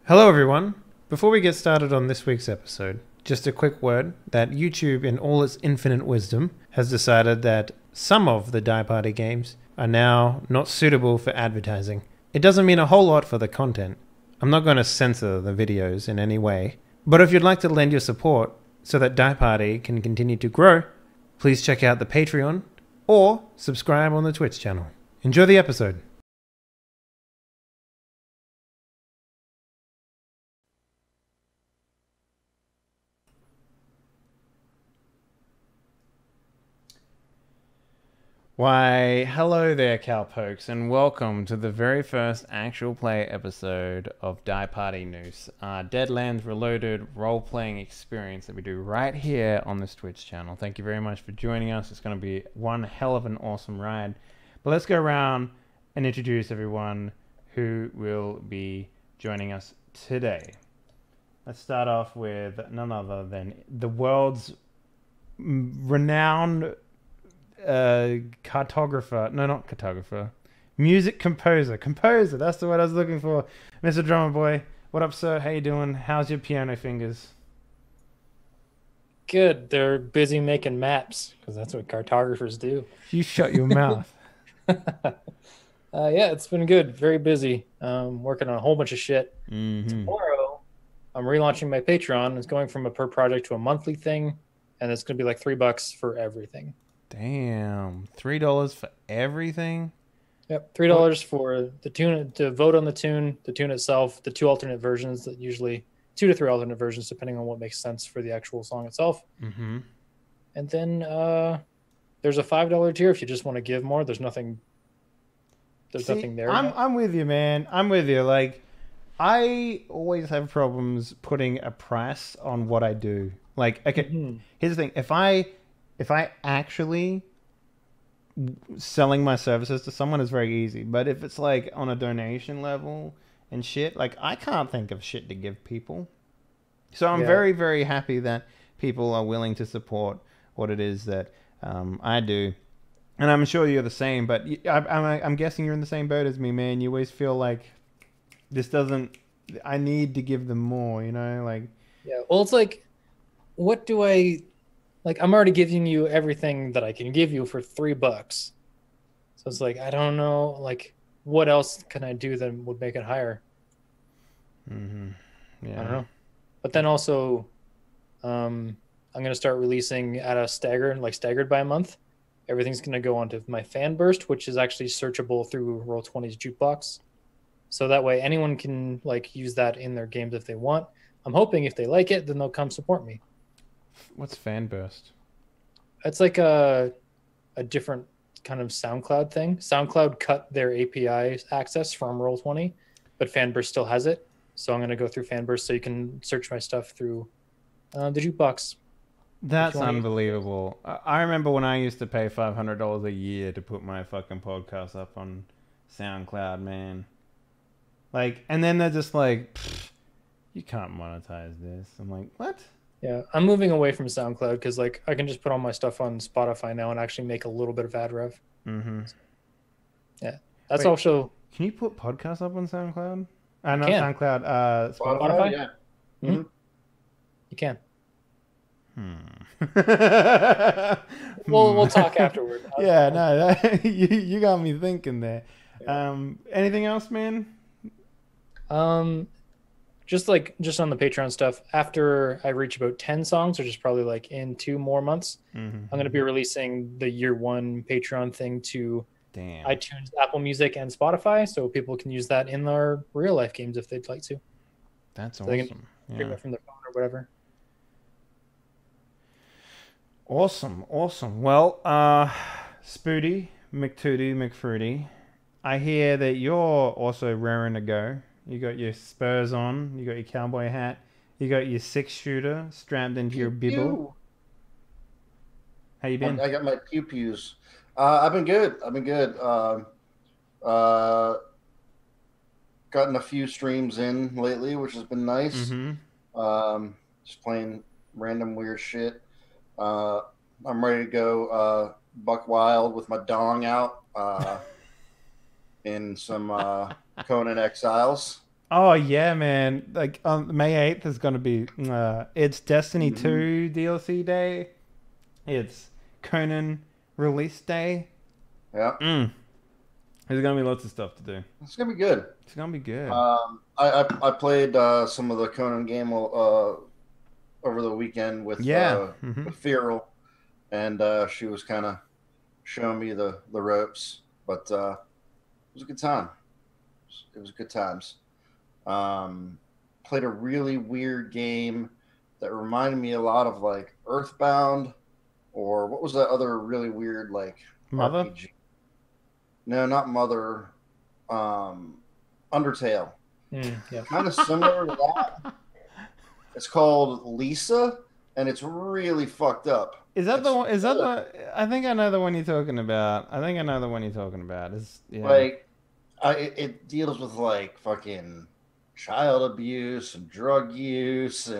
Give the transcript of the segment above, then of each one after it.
Hello, everyone. Before we get started on this week's episode, just a quick word that YouTube, in all its infinite wisdom, has decided that some of the Die Party games are now not suitable for advertising. It doesn't mean a whole lot for the content. I'm not going to censor the videos in any way, but if you'd like to lend your support so that Die Party can continue to grow, please check out the Patreon or subscribe on the Twitch channel. Enjoy the episode. Why, hello there, Cowpokes, and welcome to the very first actual play episode of Die Party Noose, our Deadlands Reloaded role-playing experience that we do right here on this Twitch channel. Thank you very much for joining us. It's going to be one hell of an awesome ride. But let's go around and introduce everyone who will be joining us today. Let's start off with none other than the world's renowned cartographer, no, not cartographer, music composer, that's the word I was looking for, Mr. Drummer Boy. What up, sir? How you doing? How's your piano fingers? Good. They're busy making maps because that's what cartographers do. You shut your mouth. Yeah, it's been good. Very busy. Working on a whole bunch of shit. Mm-hmm. Tomorrow, I'm relaunching my Patreon. It's going from a per project to a monthly thing, and it's going to be like $3 for everything. Damn, $3 for everything. Yep, $3 for the tune, to vote on the tune itself, the two alternate versions, that usually 2 to 3 alternate versions depending on what makes sense for the actual song itself. Mm-hmm. And then there's a $5 tier if you just want to give more. There's nothing there. I'm with you, man. I'm with you. Like, I always have problems putting a price on what I do. Like, okay, Here's the thing. If I actually selling my services to someone is very easy, but if it's like on a donation level and shit, like I can't think of shit to give people. So I'm very, very happy that people are willing to support what it is that I do, and I'm sure you're the same. But I'm guessing you're in the same boat as me, man. You always feel like this doesn't. I need to give them more, you know, like. Yeah. Well, it's like, what do I? Like, I'm already giving you everything that I can give you for $3. So it's like, I don't know, like, what else can I do that would make it higher? Mm-hmm. Yeah. I don't know. But then also, I'm going to start releasing at a staggered by a month. Everything's going to go onto my fan burst, which is actually searchable through Roll20's jukebox. So that way anyone can like use that in their games if they want. I'm hoping if they like it, then they'll come support me. What's fan burst? It's like a different kind of SoundCloud thing. SoundCloud cut their API access from Roll20, but Fanburst still has it. So I'm going to go through Fanburst so you can search my stuff through the jukebox. That's unbelievable. I remember when I used to pay $500 a year to put my fucking podcast up on SoundCloud, man. Like, and then they're just like, you can't monetize this. I'm like, what? Yeah, I'm moving away from SoundCloud because like I can just put all my stuff on Spotify now and actually make a little bit of ad rev. Mm-hmm. Yeah, that's also. Can you put podcasts up on SoundCloud? Not can. SoundCloud. Spotify. Yeah. Mm-hmm. You can. We'll talk afterward. Yeah, no, you got me thinking there. Yeah. Anything else, man? Just on the Patreon stuff, after I reach about 10 songs, which is probably like in 2 more months, I'm going to be releasing the year 1 Patreon thing to iTunes, Apple Music, and Spotify, so people can use that in their real life games if they'd like to. That's so awesome. They can stream it from their phone or whatever. Awesome. Well, Spoody, McTooty, McFruity, I hear that you're also raring to go. You got your spurs on, you got your cowboy hat, you got your 6-shooter strapped into your bibble. How you been? I got my pew-pews. I've been good. Gotten a few streams in lately, which has been nice. Just playing random weird shit. I'm ready to go buck wild with my dong out in some Conan Exiles. Oh yeah, man! Like on May 8th is gonna be it's Destiny 2 DLC day. It's Conan release day. Yeah. There's gonna be lots of stuff to do. It's gonna be good. It's gonna be good. I played some of the Conan game over the weekend with with Feral, and she was kind of showing me the ropes, but it was a good time. It was good times. Played a really weird game that reminded me a lot of like Earthbound, or what was that other really weird like Mother? RPG? No, not Mother. Undertale. Yeah. Kind of similar to that. It's called Lisa, and it's really fucked up. Is that the one? Is that the? I think I know the one you're talking about. It's, yeah. Like, it deals with like fucking child abuse and drug use,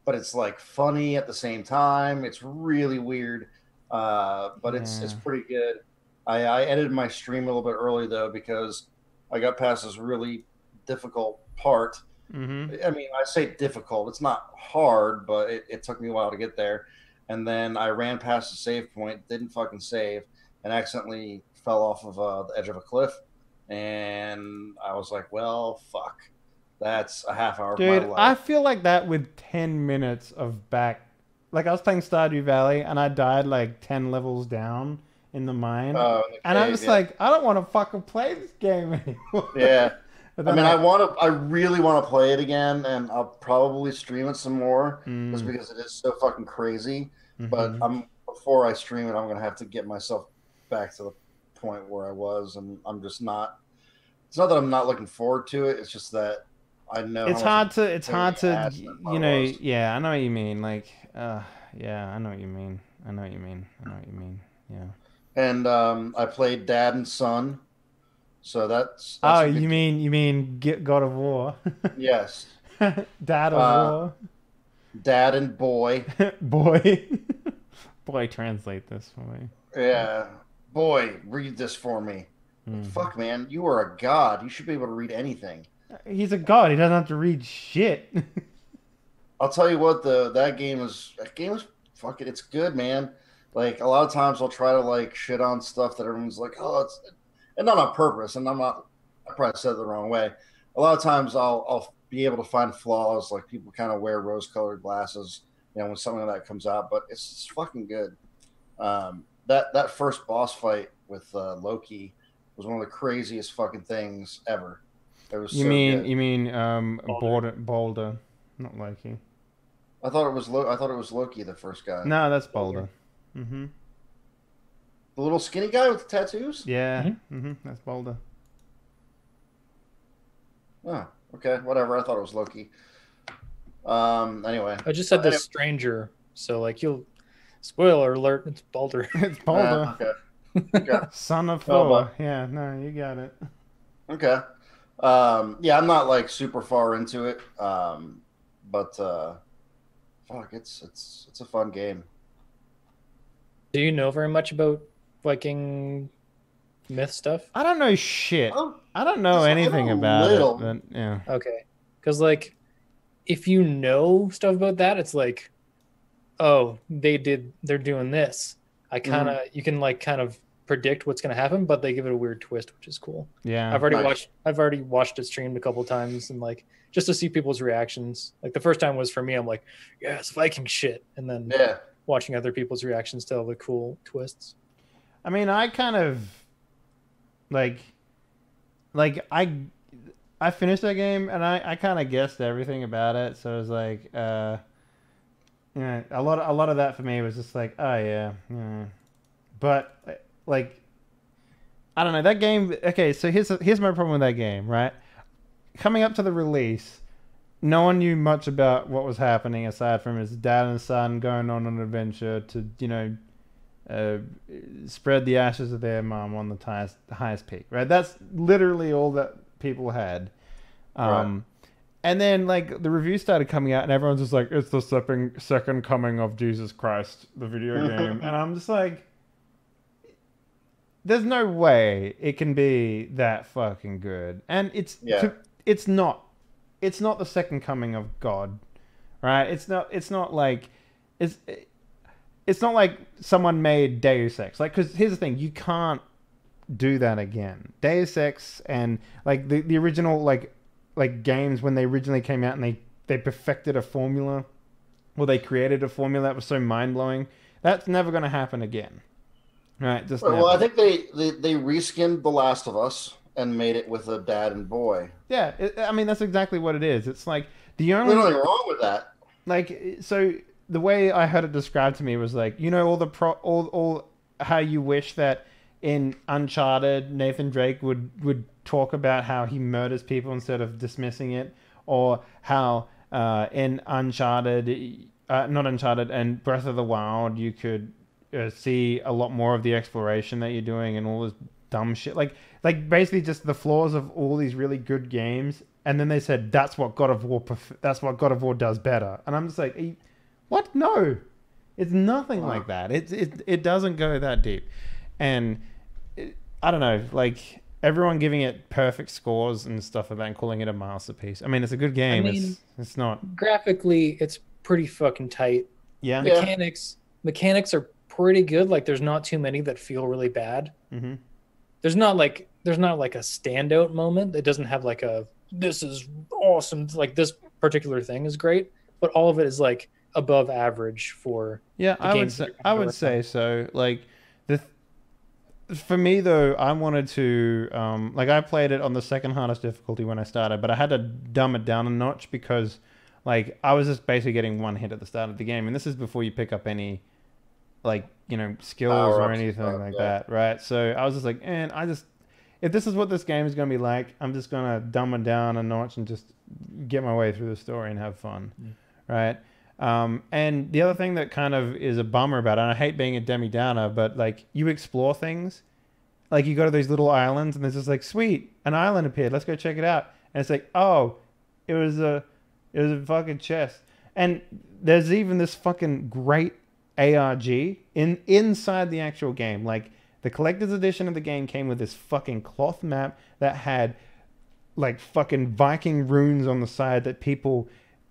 but it's like funny at the same time. It's really weird, but it's pretty good. I edited my stream a little bit early though because I got past this really difficult part. I mean, I say difficult. It's not hard, but it took me a while to get there. And then I ran past the save point, didn't fucking save, and accidentally fell off of the edge of a cliff. And I was like, well, fuck. That's a half hour of my life. I feel like that with 10 minutes of back. Like, I was playing Stardew Valley, and I died like 10 levels down in the mine. And I'm just like, I don't want to fucking play this game anymore. Yeah. I mean, I really want to play it again, and I'll probably stream it some more, just because it is so fucking crazy. But before I stream it, I'm gonna have to get myself back to the point where I was, and I'm just not. It's not that I'm not looking forward to it. It's just that I know it's hard to, you know. Yeah, I know what you mean. Like, yeah, I know what you mean. Yeah. And I played Dad and Son. So that's oh, you mean God of War? Yes. Dad of War. Dad and Boy. Boy. Boy, translate this for me. Yeah. Boy, read this for me. Fuck, man. You are a god. You should be able to read anything. He's a god. He doesn't have to read shit. I'll tell you what, that game is fucking, it's good, man. Like, a lot of times I'll try to, like, shit on stuff that everyone's like, oh, and not on purpose, and I probably said it the wrong way. A lot of times I'll be able to find flaws, like people kind of wear rose-colored glasses, you know, when something like that comes out, but it's fucking good. That first boss fight with Loki was one of the craziest fucking things ever. It was Boulder, not Loki. I thought it was Loki, the first guy. No, that's Boulder. The little skinny guy with the tattoos? Yeah. That's Boulder. Oh, okay. Whatever. I thought it was Loki. Anyway. I just said this stranger, so like spoiler alert, it's Boulder. It's Boulder. Okay. Son of Thor. Yeah, no, you got it. Okay. Yeah, I'm not like super far into it. But fuck, it's a fun game. Do you know very much about Viking myth stuff? I don't know shit. I don't know anything about it. But, yeah. Okay. Because, like, if you know stuff about that, it's like, oh, they're doing this. You can like kind of predict what's going to happen, but they give it a weird twist, which is cool. Yeah. I've already watched it streamed a couple times, and like just to see people's reactions. Like the first time was for me, I'm like, yeah, it's Viking shit, and then watching other people's reactions to all the cool twists. I mean, I kind of like I finished that game and I kind of guessed everything about it, so it was like a lot of that for me was just like, oh yeah. But like, I don't know, that game. Okay, so here's my problem with that game, right? Coming up to the release, no one knew much about what was happening aside from his dad and son going on an adventure to, you know, spread the ashes of their mom on the highest peak, right? That's literally all that people had. Right. And then like the reviews started coming out and everyone's just like, it's the second coming of Jesus Christ, the video game. And I'm just like, there's no way it can be that fucking good. And it's not. it's not the second coming of God, right? It's not like it's it's not like someone made Deus Ex. Like, because here's the thing, you can't do that again. Deus Ex and like the original like games when they originally came out and they perfected a formula, or they created a formula that was so mind blowing. That's never going to happen again, right? Just well, I think they reskinned The Last of Us and made it with a dad and boy. Yeah, I mean that's exactly what it is. It's like the only There's nothing wrong with that. Like, so the way I heard it described to me was like, you know, all how you wish that in Uncharted Nathan Drake would talk about how he murders people instead of dismissing it, or how in Uncharted, not Uncharted, and Breath of the Wild you could see a lot more of the exploration that you're doing and all this dumb shit. Like basically just the flaws of all these really good games. And then they said that's what God of War does better. And I'm just like, what? No, it's nothing like that. It doesn't go that deep. And I don't know, like everyone giving it perfect scores and stuff like that and calling it a masterpiece. I mean, it's a good game. I mean, it's not graphically, it's pretty fucking tight. Yeah. Mechanics are pretty good. Like there's not too many that feel really bad. Mm-hmm. There's not like a standout moment. It doesn't have like a this is awesome. Like this particular thing is great, but all of it is like above average for I would say so. Like for me though, I wanted to like I played it on the second hardest difficulty when I started, but I had to dumb it down a notch because like I was just basically getting one hit at the start of the game, and this is before you pick up any like, you know, skills or anything like that, right? So I was just like, if this is what this game is going to be like, I'm just going to dumb it down a notch and just get my way through the story and have fun, right? And the other thing that kind of is a bummer about it, and I hate being a Demi Downer, but like you explore things, like you go to these little islands and there's just like, sweet, an island appeared, let's go check it out. And it's like, oh, it was a fucking chest. And there's even this fucking great ARG inside the actual game. Like the collector's edition of the game came with this fucking cloth map that had like fucking Viking runes on the side that people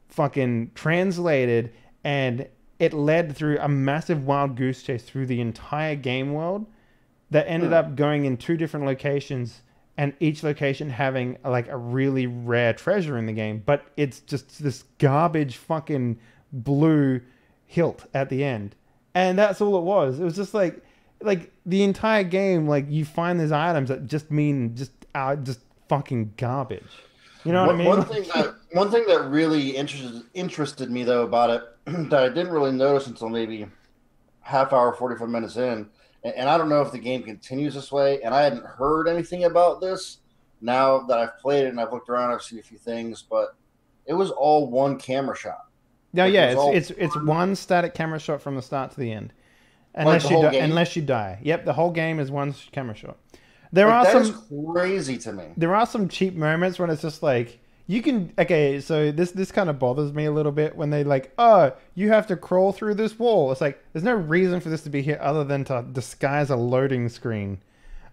fucking translated, and it led through a massive wild goose chase through the entire game world that ended up going in 2 different locations, and each location having like a really rare treasure in the game, but it's just this garbage fucking blue hilt at the end, and that's all it was. It was just like the entire game, like you find these items that just mean just fucking garbage. You know what I mean? One thing that really interested me though about it that I didn't really notice until maybe half hour, 45 minutes in, and I don't know if the game continues this way, and I hadn't heard anything about this. Now that I've played it and I've looked around, I've seen a few things, but it was all one camera shot. No, yeah, it's one static camera shot from the start to the end, unless you die. Yep, the whole game is one camera shot. That is crazy to me. There are some cheap moments when it's just like you can. Okay, so this kind of bothers me a little bit when they like, oh, you have to crawl through this wall. It's like there's no reason for this to be here other than to disguise a loading screen.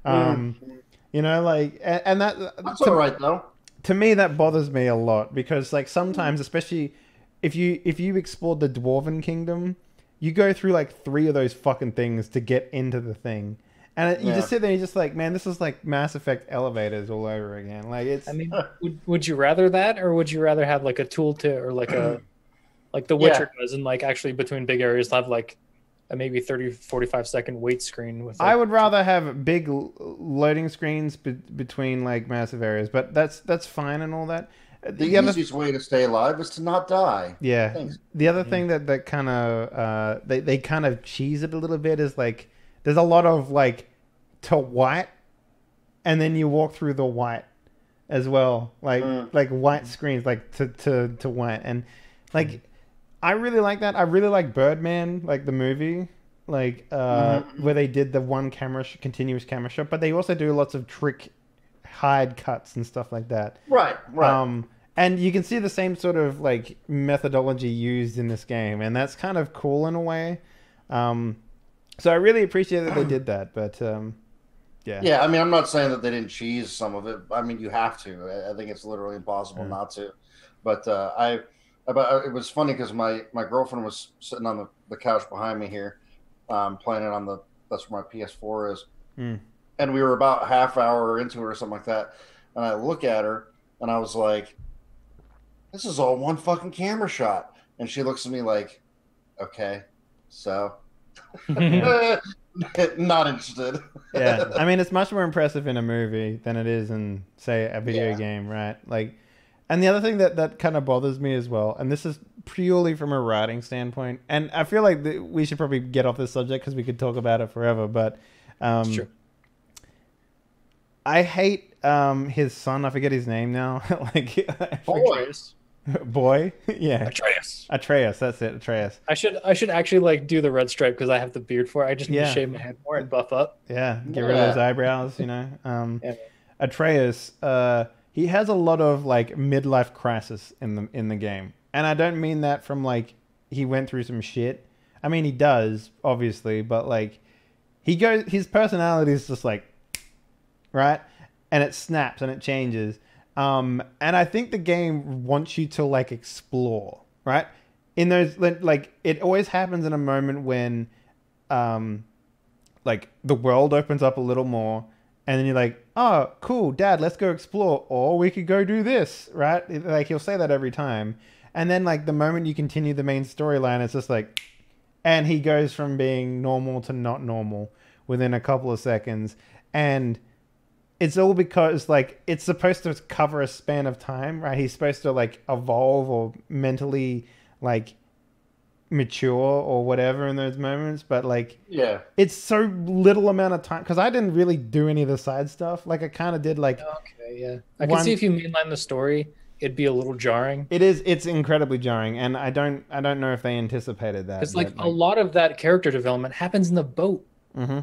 You know, like, and that's all right though. To me, that bothers me a lot because like sometimes, especially if you explored the Dwarven Kingdom, you go through like 3 of those fucking things to get into the thing. And you just sit there and you're just like, man, this is like Mass Effect elevators all over again. Like it's. I mean, would you rather that, or would you rather have like a tool to, or like a, like The Witcher does, and like actually between big areas have like a maybe 30-45 second wait screen with. Like, I would rather have big loading screens between like massive areas, but that's fine and all that. The easiest way to stay alive is to not die. Yeah. Thanks. The other thing that kind of they kind of cheese it a little bit is like. There's a lot of like to white, and then you walk through the white as well, like white screens, like to white, and like I really like that. I really like Birdman, like the movie, like where they did the one camera continuous camera shot, but they also do lots of trick hide cuts and stuff like that. Right. And you can see the same sort of like methodology used in this game, and that's kind of cool in a way. So I really appreciate that they did that, but Yeah. Yeah, I mean, I'm not saying that they didn't cheese some of it. I mean, you have to. I think it's literally impossible not to. But it was funny because my girlfriend was sitting on the couch behind me here, playing it on that's where my PS4 is, and we were about half hour into it or something like that, and I look at her and I was like, "This is all one fucking camera shot," and she looks at me like, "Okay, so." Not interested. Yeah, I mean, it's much more impressive in a movie than it is in, say, a video game, right? Like, and the other thing that kind of bothers me as well, and this is purely from a writing standpoint, and I feel like we should probably get off this subject because we could talk about it forever, but Sure. I hate his son. I forget his name now. Like, Atreus. boy, yeah, Atreus. That's it, Atreus. I should actually like do the red stripe because I have the beard for it. I just need to shave my head more and buff up. Yeah, get rid of those eyebrows, you know. Yeah. Atreus, he has a lot of like midlife crisis in the game, and I don't mean that from like he went through some shit. I mean he does, obviously, but like his personality is just like, right, and it snaps and it changes. And I think the game wants you to like explore, right? In those, like, it always happens in a moment when, like the world opens up a little more, and then you're like, oh, cool, Dad, let's go explore, or we could go do this, right? Like he'll say that every time, and then like the moment you continue the main storyline, it's just like, and he goes from being normal to not normal within a couple of seconds, and it's all because like it's supposed to cover a span of time, right? He's supposed to like evolve or mentally like mature or whatever in those moments, but like it's so little amount of time because I didn't really do any of the side stuff. Like I kind of did like I can see if you mainline the story, it'd be a little jarring. It's incredibly jarring, and I don't know if they anticipated that. It's like a lot of that character development happens in the boat. Mm-hmm.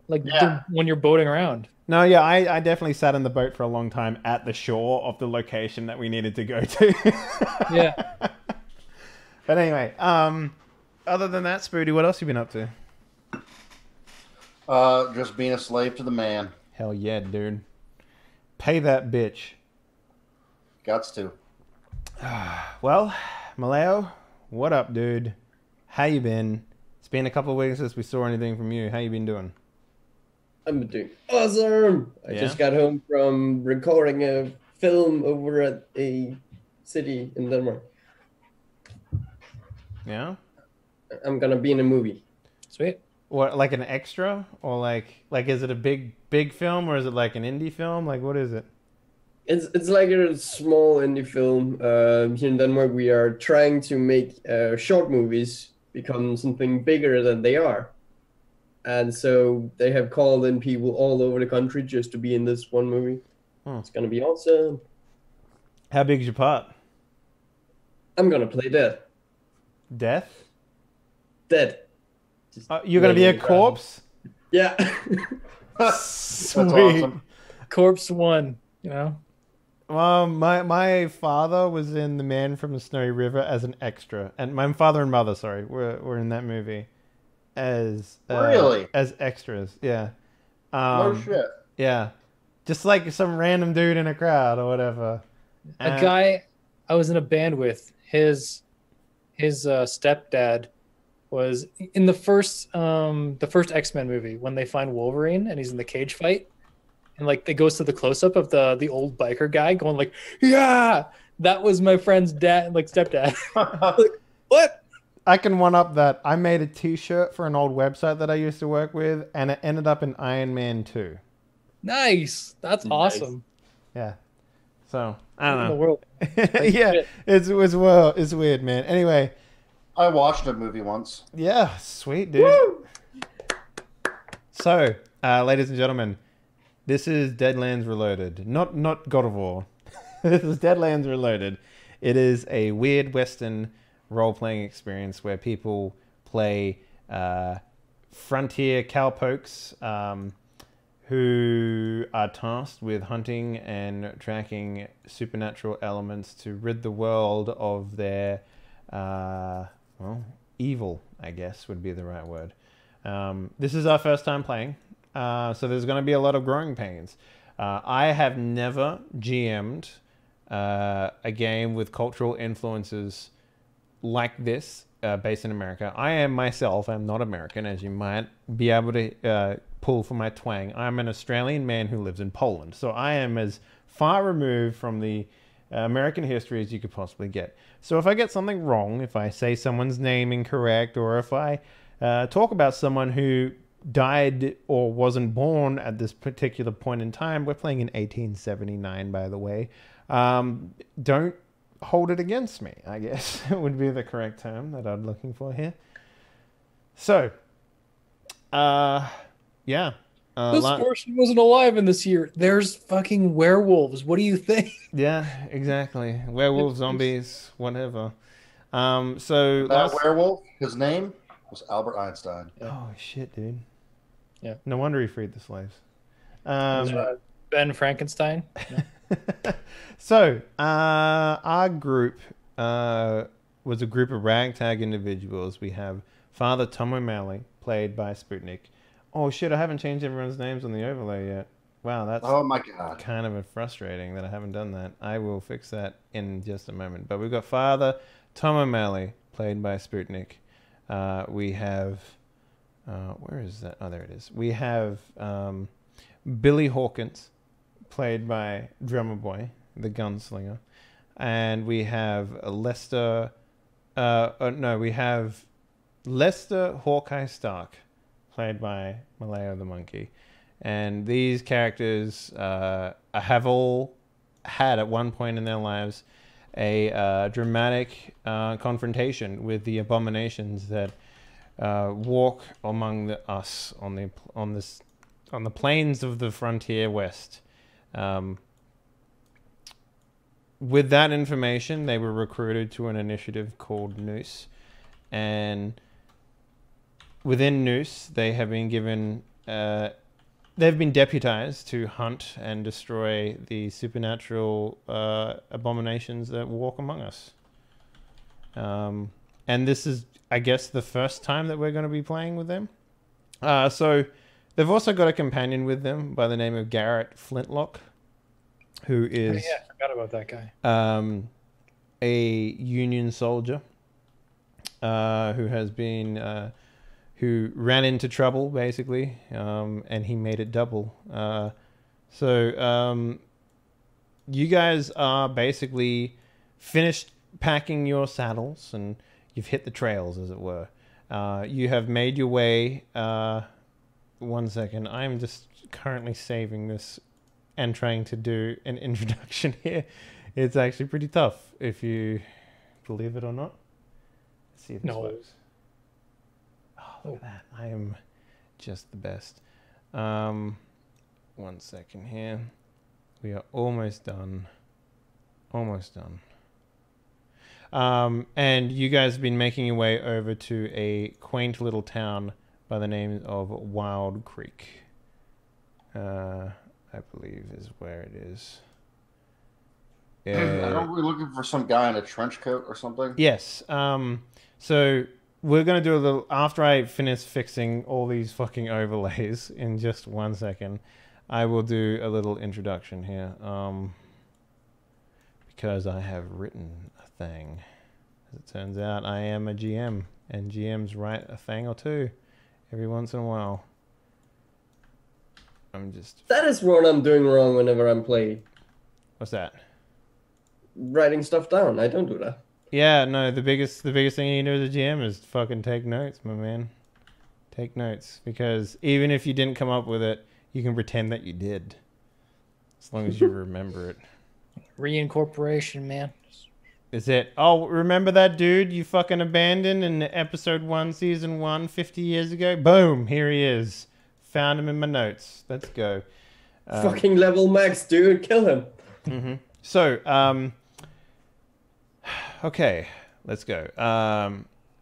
Like when you're boating around. No, yeah, I definitely sat in the boat for a long time at the shore of the location that we needed to go to. Yeah. But anyway, other than that, Spoody, what else have you been up to? Just being a slave to the man. Hell yeah, dude. Pay that bitch. Gots to. Well, Maleo, what up, dude? How you been? It's been a couple of weeks since we saw anything from you. How you been doing? I'm doing awesome. I just got home from recording a film over at a city in Denmark. Yeah? I'm gonna be in a movie. Sweet. What, like an extra? Or like is it a big film, or is it like an indie film? Like what is it? It's like a small indie film. Here in Denmark, we are trying to make short movies become something bigger than they are. And so they have called in people all over the country just to be in this one movie. It's going to be awesome. How big is your part? I'm going to play Dead. Death? Dead. You're going to be a corpse? Yeah. Sweet. That's awesome. Corpse 1, you know? Well, my father was in The Man from the Snowy River as an extra. And my father and mother, sorry, were in that movie. As really? As extras, yeah. No shit. Yeah, just like some random dude in a crowd or whatever. A guy I was in a band with, his stepdad was in the first X-Men movie when they find Wolverine and he's in the cage fight, and like it goes to the close up of the old biker guy going like, yeah, that was my friend's dad, like stepdad. Like, what? I can one up that. I made a T-shirt for an old website that I used to work with, and it ended up in Iron Man 2. Nice. That's awesome. Yeah. So I don't know. In the world. Yeah, it's weird, man. Anyway, I watched a movie once. Yeah, sweet, dude. Woo! So, ladies and gentlemen, this is Deadlands Reloaded, not God of War. This is Deadlands Reloaded. It is a weird Western role-playing experience where people play frontier cowpokes who are tasked with hunting and tracking supernatural elements to rid the world of their evil, I guess would be the right word. This is our first time playing. So there's going to be a lot of growing pains. I have never GM'd a game with cultural influences like this based in America. I am myself, I'm not American, as you might be able to pull from my twang. I'm an Australian man who lives in Poland. So I am as far removed from the American history as you could possibly get. So if I get something wrong, if I say someone's name incorrect, or if I talk about someone who died or wasn't born at this particular point in time, we're playing in 1879, by the way, don't hold it against me, I guess would be the correct term that I'm looking for here. So, yeah. This person wasn't alive in this year. There's fucking werewolves. What do you think? Yeah, exactly. Werewolves, zombies, whatever. So that werewolf, his name was Albert Einstein. Yeah. Oh shit, dude. Yeah. No wonder he freed the slaves. Ben Frankenstein. No. So, our group was a group of ragtag individuals. We have Father Tom O'Malley, played by Sputnik. Oh shit, I haven't changed everyone's names on the overlay yet. Wow, that's oh my god, kind of frustrating that I haven't done that. I will fix that in just a moment. But we've got Father Tom O'Malley, played by Sputnik. We have where is that? Oh, there it is. We have Billy Hawkins, played by Drummer Boy, the gunslinger, and we have Lester. We have Lester Hawkeye Stark, played by Malaya the monkey. And these characters have all had at one point in their lives a dramatic confrontation with the abominations that walk among us on the plains of the frontier west. With that information, they were recruited to an initiative called Noose, and within Noose, they have been given, they've been deputized to hunt and destroy the supernatural abominations that walk among us. And this is, I guess, the first time that we're going to be playing with them. So they've also got a companion with them by the name of Garrett Flintlock, who is I forgot about that guy. A Union soldier who has been who ran into trouble, basically, and he made it double. So you guys are basically finished packing your saddles, and you've hit the trails, as it were. You have made your way... 1 second. I'm just currently saving this and trying to do an introduction here. It's actually pretty tough, if you believe it or not. Let's see if this works. Look at that. I am just the best. 1 second here. We are almost done. Almost done. And you guys have been making your way over to a quaint little town by the name of Wild Creek. I believe is where it is. Are we looking for some guy in a trench coat or something? Yes. So we're going to do a little... After I finish fixing all these fucking overlays in just 1 second, I will do a little introduction here. Because I have written a thing. As it turns out, I am a GM, and GMs write a thing or two every once in a while. I'm just... That is what I'm doing wrong whenever I'm playing. What's that? Writing stuff down. I don't do that. Yeah, no, the biggest thing you do as a GM is fucking take notes, my man. Take notes. Because even if you didn't come up with it, you can pretend that you did. As long as you remember it. Reincorporation, man. Is it? Oh, remember that dude you fucking abandoned in episode 1, season 1, 50 years ago? Boom, here he is. Found him in my notes. Let's go. Fucking level max, dude. Kill him. Mm-hmm. So, okay, let's go.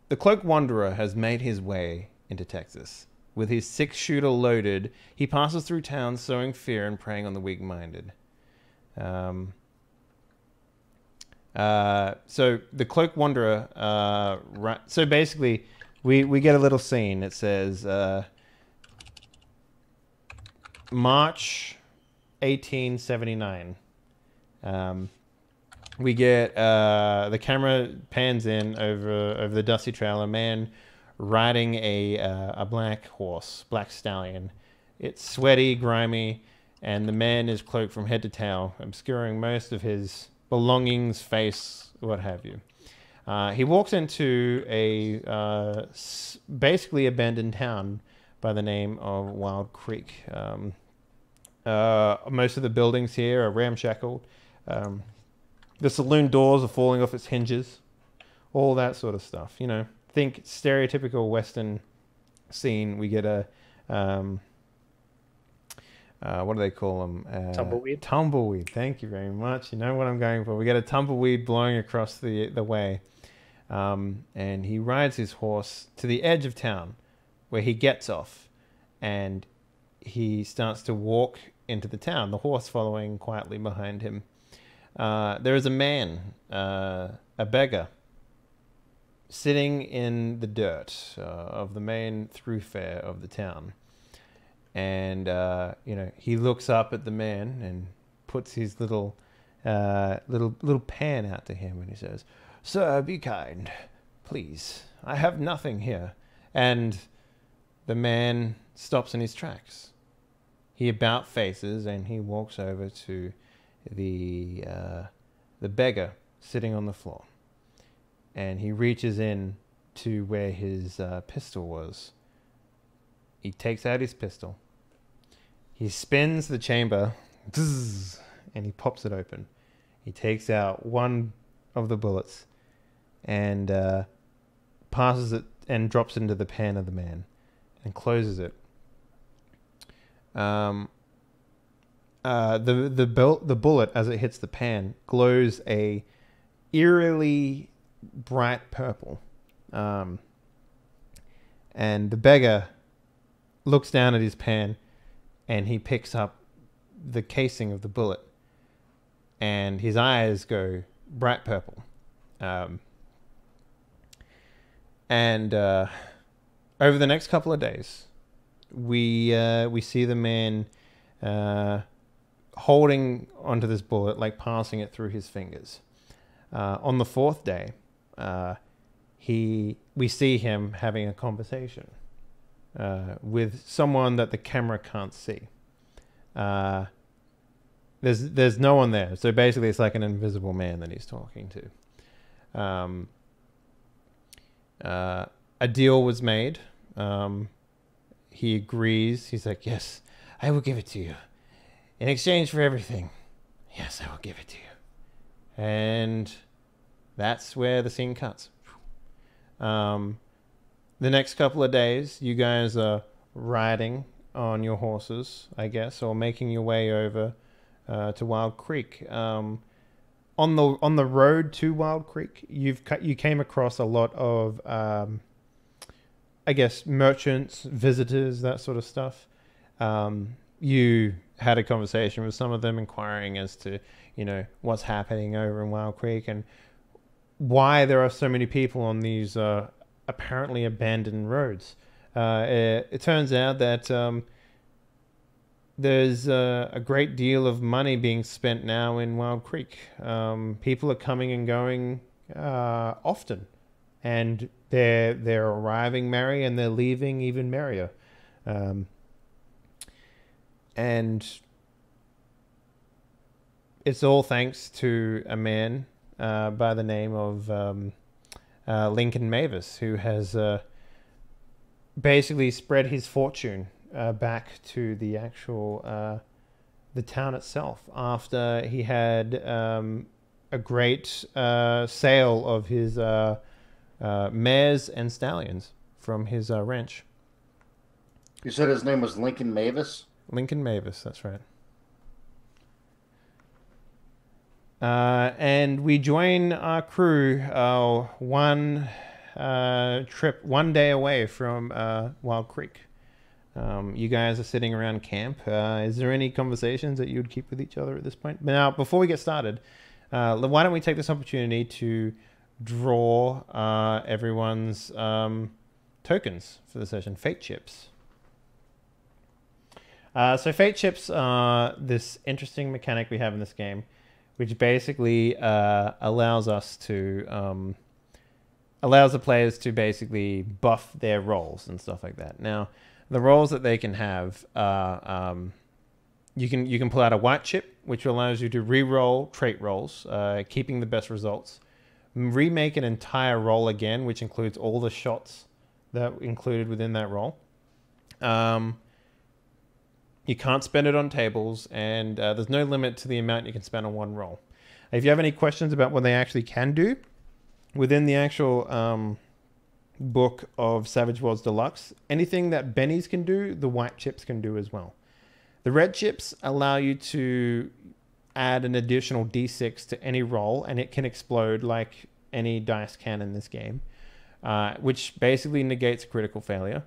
The Cloaked Wanderer has made his way into Texas. With his 6-shooter loaded, he passes through towns sowing fear and preying on the weak-minded. So the Cloaked Wanderer, so basically we get a little scene. It says, March 1879. We get the camera pans in over the dusty trail. A man riding a black horse, black stallion. It's sweaty, grimy, and the man is cloaked from head to tail, obscuring most of his belongings, face, what have you. He walks into a basically abandoned town by the name of Wild Creek. Most of the buildings here are ramshackled. The saloon doors are falling off its hinges. All that sort of stuff. You know, think stereotypical Western scene. We get a what do they call them? Tumbleweed. Tumbleweed. Thank you very much. You know what I'm going for. We get a tumbleweed blowing across the way, and he rides his horse to the edge of town, where he gets off, and he starts to walk into the town. The horse following quietly behind him. There is a man, a beggar, sitting in the dirt of the main thoroughfare of the town. And, you know, he looks up at the man and puts his little pan out to him, and he says, "Sir, be kind, please. I have nothing here." And the man stops in his tracks. He about faces and he walks over to the beggar sitting on the floor, and he reaches in to where his pistol was. He takes out his pistol. He spins the chamber, and he pops it open. He takes out one of the bullets and passes it and drops it into the pan of the man and closes it. The bullet, as it hits the pan, glows a eerily bright purple. And the beggar looks down at his pan, and he picks up the casing of the bullet, and his eyes go bright purple. And over the next couple of days, we see the man holding onto this bullet, like passing it through his fingers. On the fourth day, we see him having a conversation with someone that the camera can't see. There's no one there, so basically it's like an invisible man that he's talking to. A deal was made. He agrees. He's like, "Yes, I will give it to you. In exchange for everything, yes, I will give it to you." And that's where the scene cuts. The next couple of days, you guys are riding on your horses, I guess, or making your way over to Wild Creek. On the road to Wild Creek, you came across a lot of, I guess, merchants, visitors, that sort of stuff. You had a conversation with some of them, inquiring as to, you know, what's happening over in Wild Creek and why there are so many people on these apparently abandoned roads. It turns out that there's a great deal of money being spent now in Wild Creek. People are coming and going often, and they're arriving merry and they're leaving even merrier. And it's all thanks to a man by the name of Lincoln Mavis, who has basically spread his fortune back to the actual the town itself after he had a great sale of his mares and stallions from his ranch. You said his name was Lincoln Mavis? Lincoln Mavis, that's right. And we join our crew one day away from Wild Creek. You guys are sitting around camp. Is there any conversations that you would keep with each other at this point? Now, before we get started, why don't we take this opportunity to draw everyone's tokens for the session, fate chips. So fate chips are this interesting mechanic we have in this game, which basically allows the players to basically buff their rolls and stuff like that. Now, the rolls that they can have are you can pull out a white chip, which allows you to re-roll trait rolls, keeping the best results. Remake an entire roll again, which includes all the shots that included within that roll. You can't spend it on tables, and there's no limit to the amount you can spend on one roll. If you have any questions about what they actually can do, within the actual book of Savage Worlds Deluxe, anything that bennies can do, the white chips can do as well. The red chips allow you to add an additional d6 to any roll, and it can explode like any dice can in this game, which basically negates critical failure.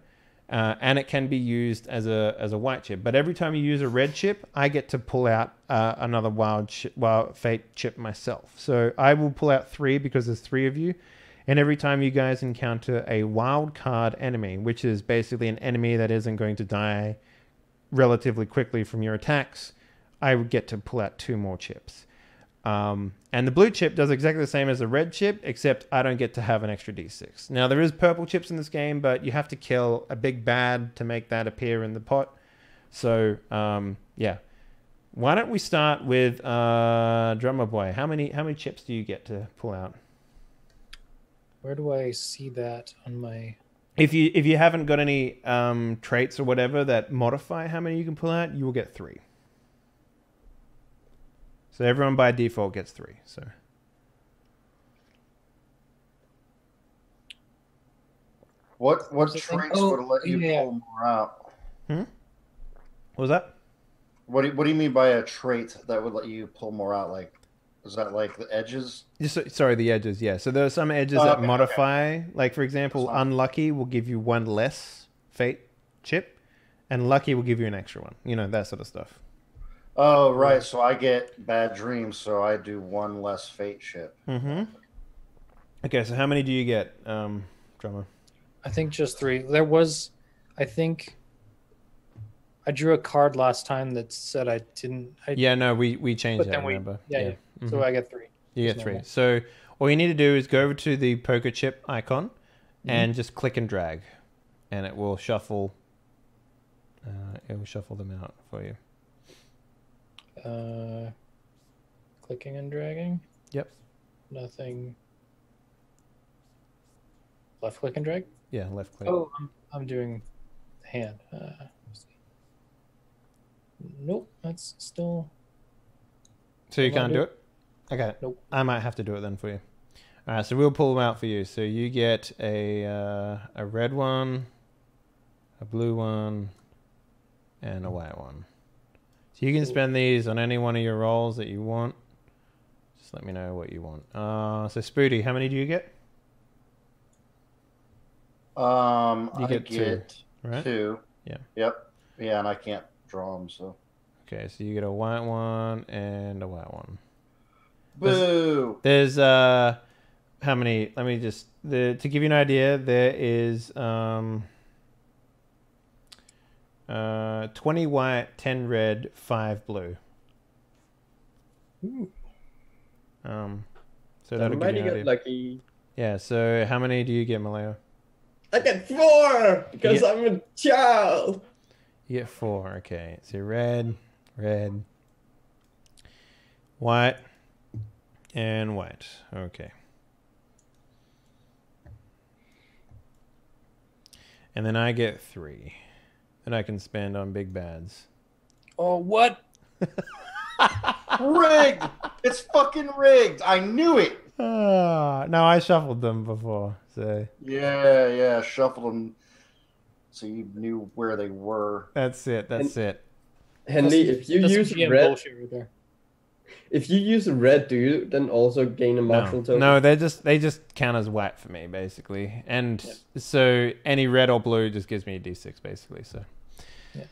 And it can be used as a white chip. But every time you use a red chip, I get to pull out another wild fate chip myself. So I will pull out 3 because there's 3 of you. And every time you guys encounter a wild card enemy, which is basically an enemy that isn't going to die relatively quickly from your attacks, I would get to pull out 2 more chips. And the blue chip does exactly the same as the red chip, except I don't get to have an extra d6. Now, there is purple chips in this game, but you have to kill a big bad to make that appear in the pot. So, yeah. Why don't we start with Drummer Boy? How many chips do you get to pull out? Where do I see that on my... If you haven't got any traits or whatever that modify how many you can pull out, you will get 3. So everyone by default gets 3. So what traits would let you pull more out? What was that? What do you mean by a trait that would let you pull more out? Like, is that like the edges? Sorry, the edges. Yeah. So there are some edges that modify. Okay. Like for example, unlucky will give you 1 less fate chip, and lucky will give you an extra one. You know, that sort of stuff. Oh, right. So I get bad dreams, so I do 1 less fate chip. Mm-hmm. Okay, so how many do you get, Drummer? I think just 3. There was, I think, I drew a card last time that said I didn't. Yeah, no, we changed that, remember? Yeah. Mm-hmm. So I get 3. You get 3. Normal. So all you need to do is go over to the poker chip icon and just click and drag, and it will shuffle. It will shuffle them out for you. Clicking and dragging. Yep. Nothing. Left click and drag. Yeah, left click. Oh, I'm doing hand. Let's see. Nope, that's still. So you can't do it? Okay. Nope. I might have to do it then for you. All right, so we'll pull them out for you. So you get a red one, a blue one, and a white one. So you can spend these on any one of your rolls that you want. Just let me know what you want. So Spoody, how many do you get? I get 2, right? 2. Yeah. Yep. Yeah, and I can't draw them, so. Okay, so you get a white one and a white one. Boo! There's how many? Let me just to give you an idea. There is 20 white, 10 red, 5 blue. Ooh. I So that'll give you an idea. lucky. Yeah. So how many do you get, Maleo? I get 4 because I'm a child. You get 4. Okay. So red, white, and white. Okay. And then I get 3 that I can spend on big bads. Oh, what? Rigged! It's fucking rigged! I knew it! No, I shuffled them before. So Yeah, shuffled them so you knew where they were. That's it. Henley, if you use red, bullshit right there. if you use red, do you then also gain a martial token? No, they just count as white for me basically, and so any red or blue just gives me a d6 basically. So yeah.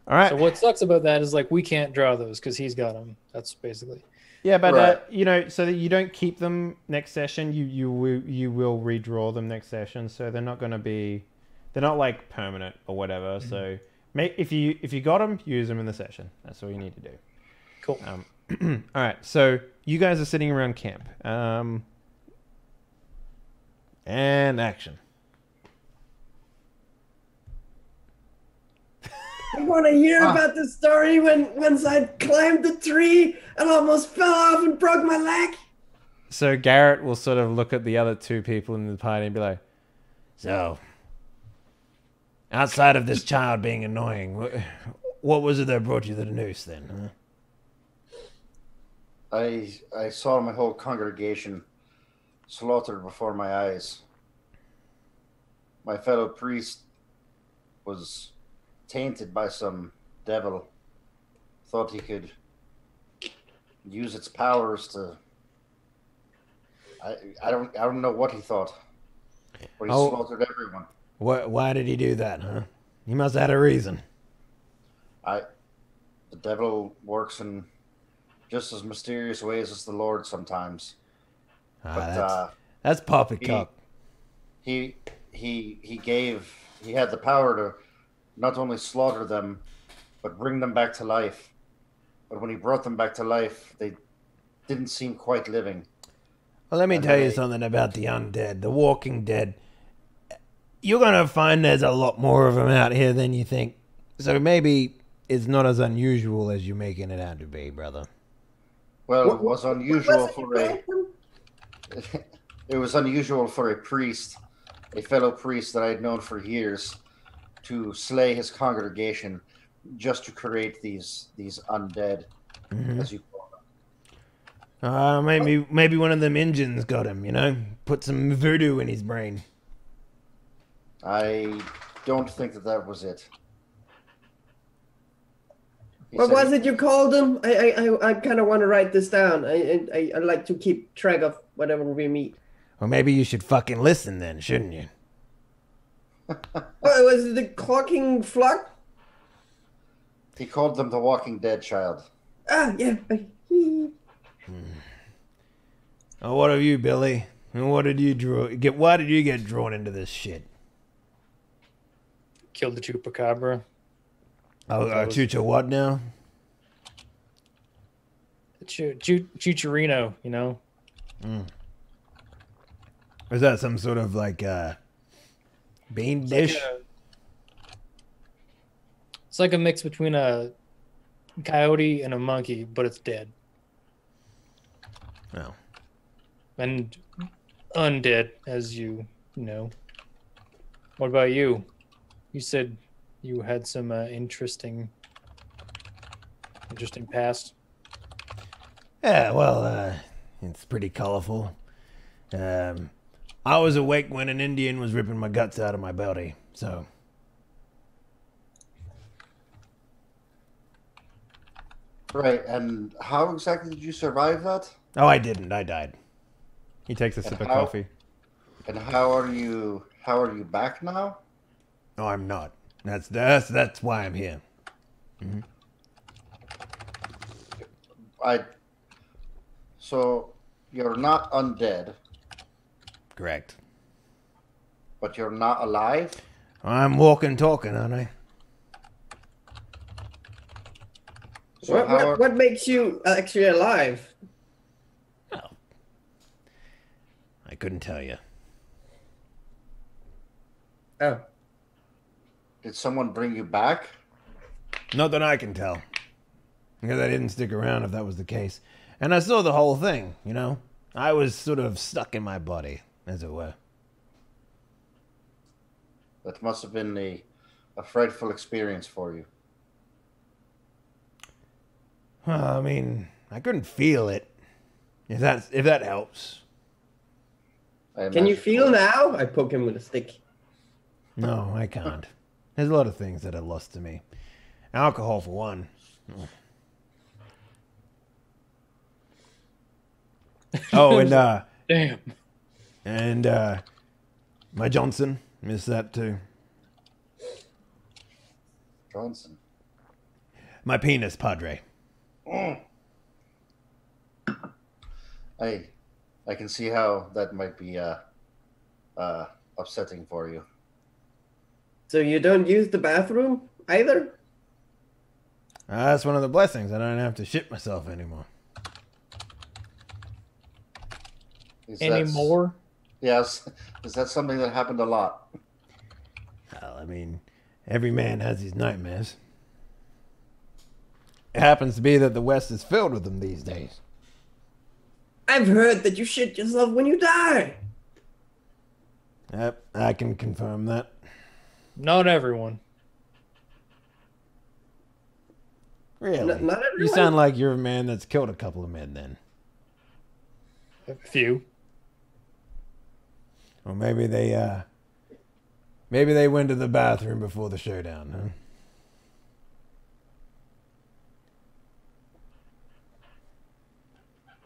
All right. So what sucks about that is like we can't draw those because he's got them. That's basically. Yeah, but Right. you know, so that you don't keep them next session, you will redraw them next session. So they're not going to be, they're not like permanent or whatever. So If you got them, use them in the session. That's all you need to do. Cool. All right. So you guys are sitting around camp. And action. I want to hear about the story once I climbed the tree and almost fell off and broke my leg. So Garrett will sort of look at the other two people in the party and be like, "So, outside of this child being annoying, what was it that brought you to the Noose then?" Huh? I saw my whole congregation slaughtered before my eyes. My fellow priest was tainted by some devil. Thought he could use its powers to. I don't know what he thought, but he slaughtered everyone. Why did he do that, huh? He must have had a reason. The devil works in just as mysterious ways as the Lord sometimes. That's poppycock. He had the power to not only slaughter them, but bring them back to life. But when he brought them back to life, they didn't seem quite living. Well, let me tell you something about the undead, the walking dead. You're going to find there's a lot more of them out here than you think. So maybe it's not as unusual as you're making it out to be, brother. Well, it was unusual it was unusual for a priest, a fellow priest that I had known for years, to slay his congregation just to create these undead, as you call them. Maybe one of them engines got him, you know? Put some voodoo in his brain. I don't think that was it. What was it you called them? I kind of want to write this down. I like to keep track of whatever we meet. Well, maybe you should fucking listen then, shouldn't you? Oh, was it the clocking flock? He called them the Walking Dead child. Ah, yeah. Oh, what of you, Billy? And what did you get? Why did you get drawn into this shit? Killed the chupacabra. Oh, Chucha what now? Chuchurino, you know? Is that some sort of like bean dish? It's like a mix between a coyote and a monkey, but it's dead. Oh. And undead, as you know. What about you? You said you had some interesting past. Yeah, well, it's pretty colorful. I was awake when an Indian was ripping my guts out of my belly, so. Right, and how exactly did you survive that? Oh, I didn't. I died. He takes a sip of coffee. And how are you back now? No, I'm not. That's why I'm here. So you're not undead. Correct. But you're not alive? I'm walking, talking, aren't I? So what makes you actually alive? Oh. I couldn't tell you. Oh. Did someone bring you back? Not that I can tell. Because I didn't stick around if that was the case. And I saw the whole thing, you know? I was sort of stuck in my body, as it were. That must have been a frightful experience for you. Well, I mean, I couldn't feel it. If that helps. Can you feel now? I poke him with a stick. No, I can't. There's a lot of things that are lost to me. Alcohol, for one. Oh, and Damn. And my Johnson, miss that too. Johnson. My penis, Padre. I can see how that might be upsetting for you. So you don't use the bathroom either. That's one of the blessings. I don't have to shit myself anymore. Anymore? Yes. Is that something that happened a lot? Well, I mean, every man has his nightmares. It happens to be that the West is filled with them these days. I've heard that you shit yourself when you die. Yep, I can confirm that. Not everyone. Really? Not everyone. You sound like you're a man that's killed a couple of men then. A few. Or maybe they went to the bathroom before the showdown, huh?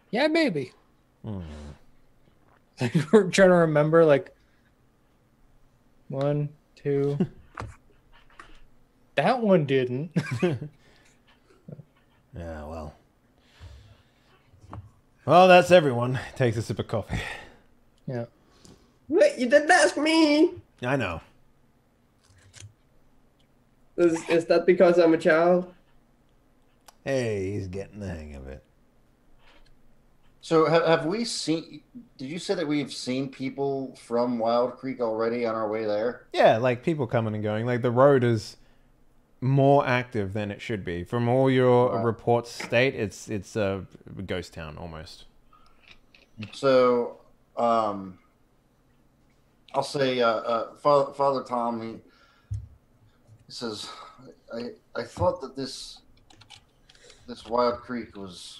Yeah, maybe. We're trying to remember, like, 1, 2. That one didn't. Yeah, well. Well, that's everyone. Takes a sip of coffee. Yeah. Wait, you didn't ask me. I know. Is that because I'm a child? Hey, he's getting the hang of it. So have we seen? Did you say that we've seen people from Wild Creek already on our way there? Yeah, like people coming and going. Like the road is more active than it should be. From all your reports state, it's a ghost town almost. So, I'll say, Father Tom, he says, I thought that this Wild Creek was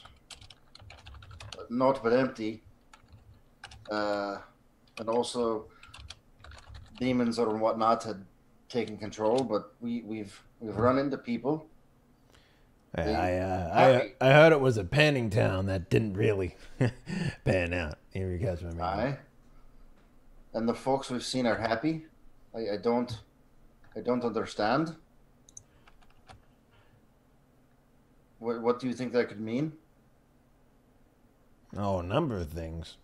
naught but empty, and also demons or whatnot had taken control, but we've run into people. I heard it was a panning town that didn't really pan out. Here you catch my meaning. Aye. And the folks we've seen are happy. I don't understand. What do you think that could mean? Oh, a number of things.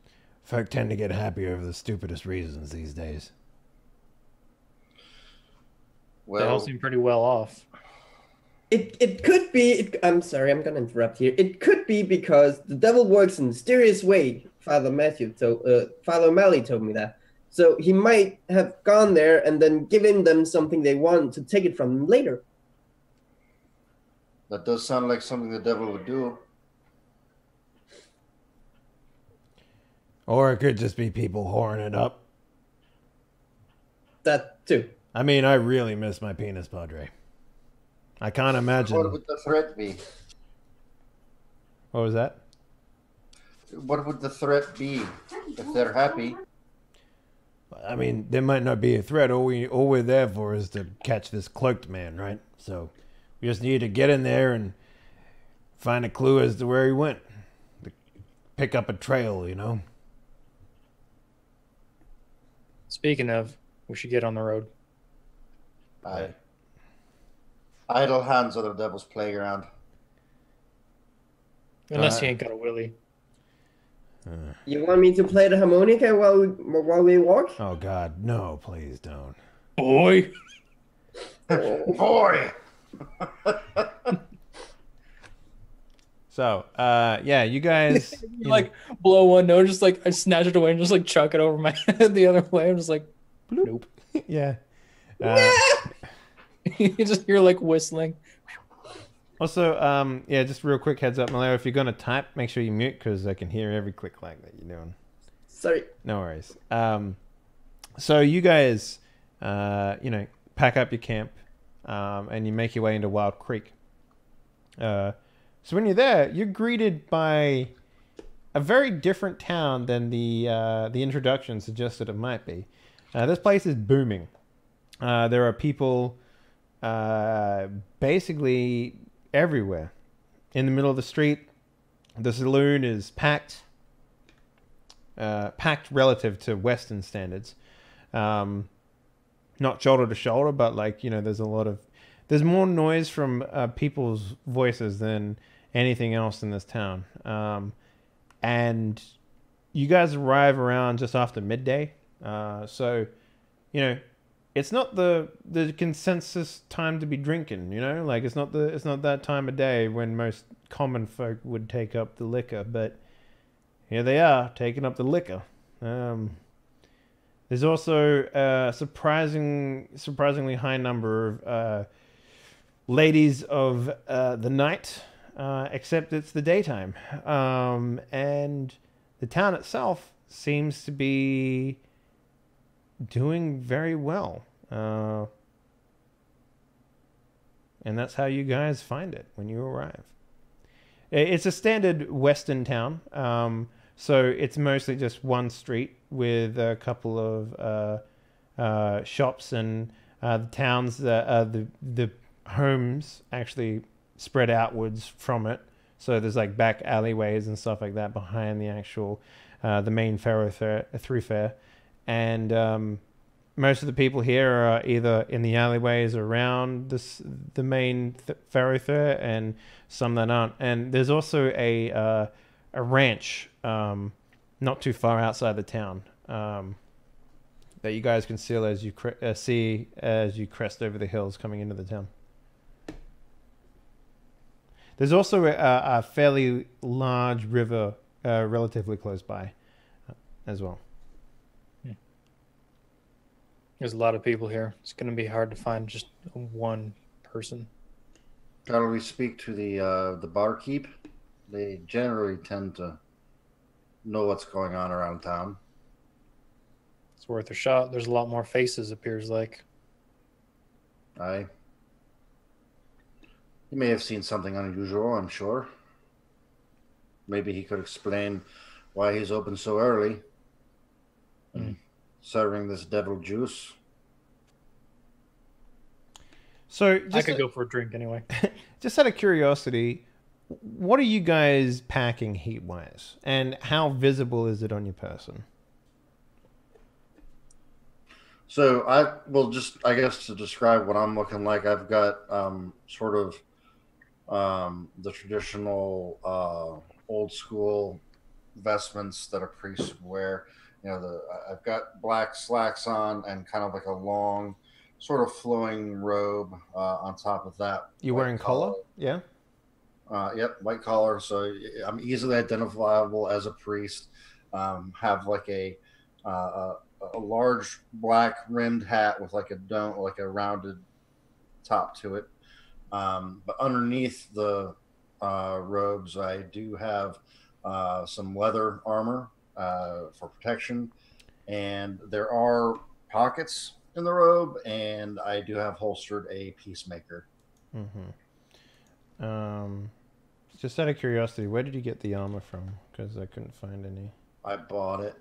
Folk tend to get happy over the stupidest reasons these days. They all Well, seem pretty well off. It could be. I'm sorry, I'm gonna interrupt here. It could be because the devil works in a mysterious way. Father O'Malley told me that. So he might have gone there and then given them something they want to take it from them later. that does sound like something the devil would do. Or it could just be people whoring it up. That too. I mean, I really miss my penis, Padre. I can't imagine. What would the threat be? What was that? What would the threat be if they're happy? I mean, there might not be a threat. All we're there for is to catch this cloaked man, right? So we just need to get in there and find a clue as to where he went. Pick up a trail, you know? Speaking of, we should get on the road. Aye. Idle hands are the devil's playground. Unless he ain't got a willy. You want me to play the harmonica while we walk? Oh, God. No, please don't. Boy! Boy! So, yeah, you guys... You like blow one note, just like I snatch it away and just like chuck it over my head the other way. I'm just like, nope. Yeah. You just hear like whistling. Also, yeah, just real quick heads up, Malero, if you're going to type, make sure you mute because I can hear every click-clack that you're doing. Sorry. No worries. So you guys, pack up your camp and you make your way into Wild Creek. So when you're there, you're greeted by a very different town than the introduction suggested it might be. This place is booming. There are people basically everywhere. In the middle of the street, the saloon is packed relative to Western standards. Not shoulder to shoulder, but there's more noise from people's voices than anything else in this town. And you guys arrive around just after midday. So, it's not the consensus time to be drinking, you know? Like it's not that time of day when most common folk would take up the liquor, but here they are taking up the liquor. There's also a surprisingly high number of ladies of the night, except it's the daytime, and the town itself seems to be doing very well. And that's how you guys find it when you arrive. It's a standard western town, so it's mostly just one street with a couple of shops, and the towns, the homes actually spread outwards from it. So there's like back alleyways and stuff like that behind the actual the main thoroughfare, and most of the people here are either in the alleyways around the main thoroughfare, and some that aren't. And there's also a ranch not too far outside the town that you guys can see as you crest over the hills coming into the town. There's also a fairly large river relatively close by as well. There's a lot of people here. It's going to be hard to find just one person. How do we speak to the barkeep? They generally tend to know what's going on around town. It's worth a shot. There's a lot more faces, appears like. Aye. He may have seen something unusual, I'm sure. Maybe he could explain why he's open so early. Serving this devil juice. So I could go for a drink anyway. Just out of curiosity, what are you guys packing heat-wise? And how visible is it on your person? So I will just, I guess, to describe what I'm looking like, I've got sort of the traditional old school vestments that a priest would wear. You know, I've got black slacks on and kind of like a long, sort of flowing robe on top of that. You wearing collar? Yeah. Yep, white collar. So I'm easily identifiable as a priest. Have like a large black rimmed hat with like a dome, like a rounded top to it. But underneath the robes, I do have some leather armor for protection, and there are pockets in the robe, and I do have holstered a peacemaker. Just out of curiosity, where did you get the armor from? Because I couldn't find any. I bought it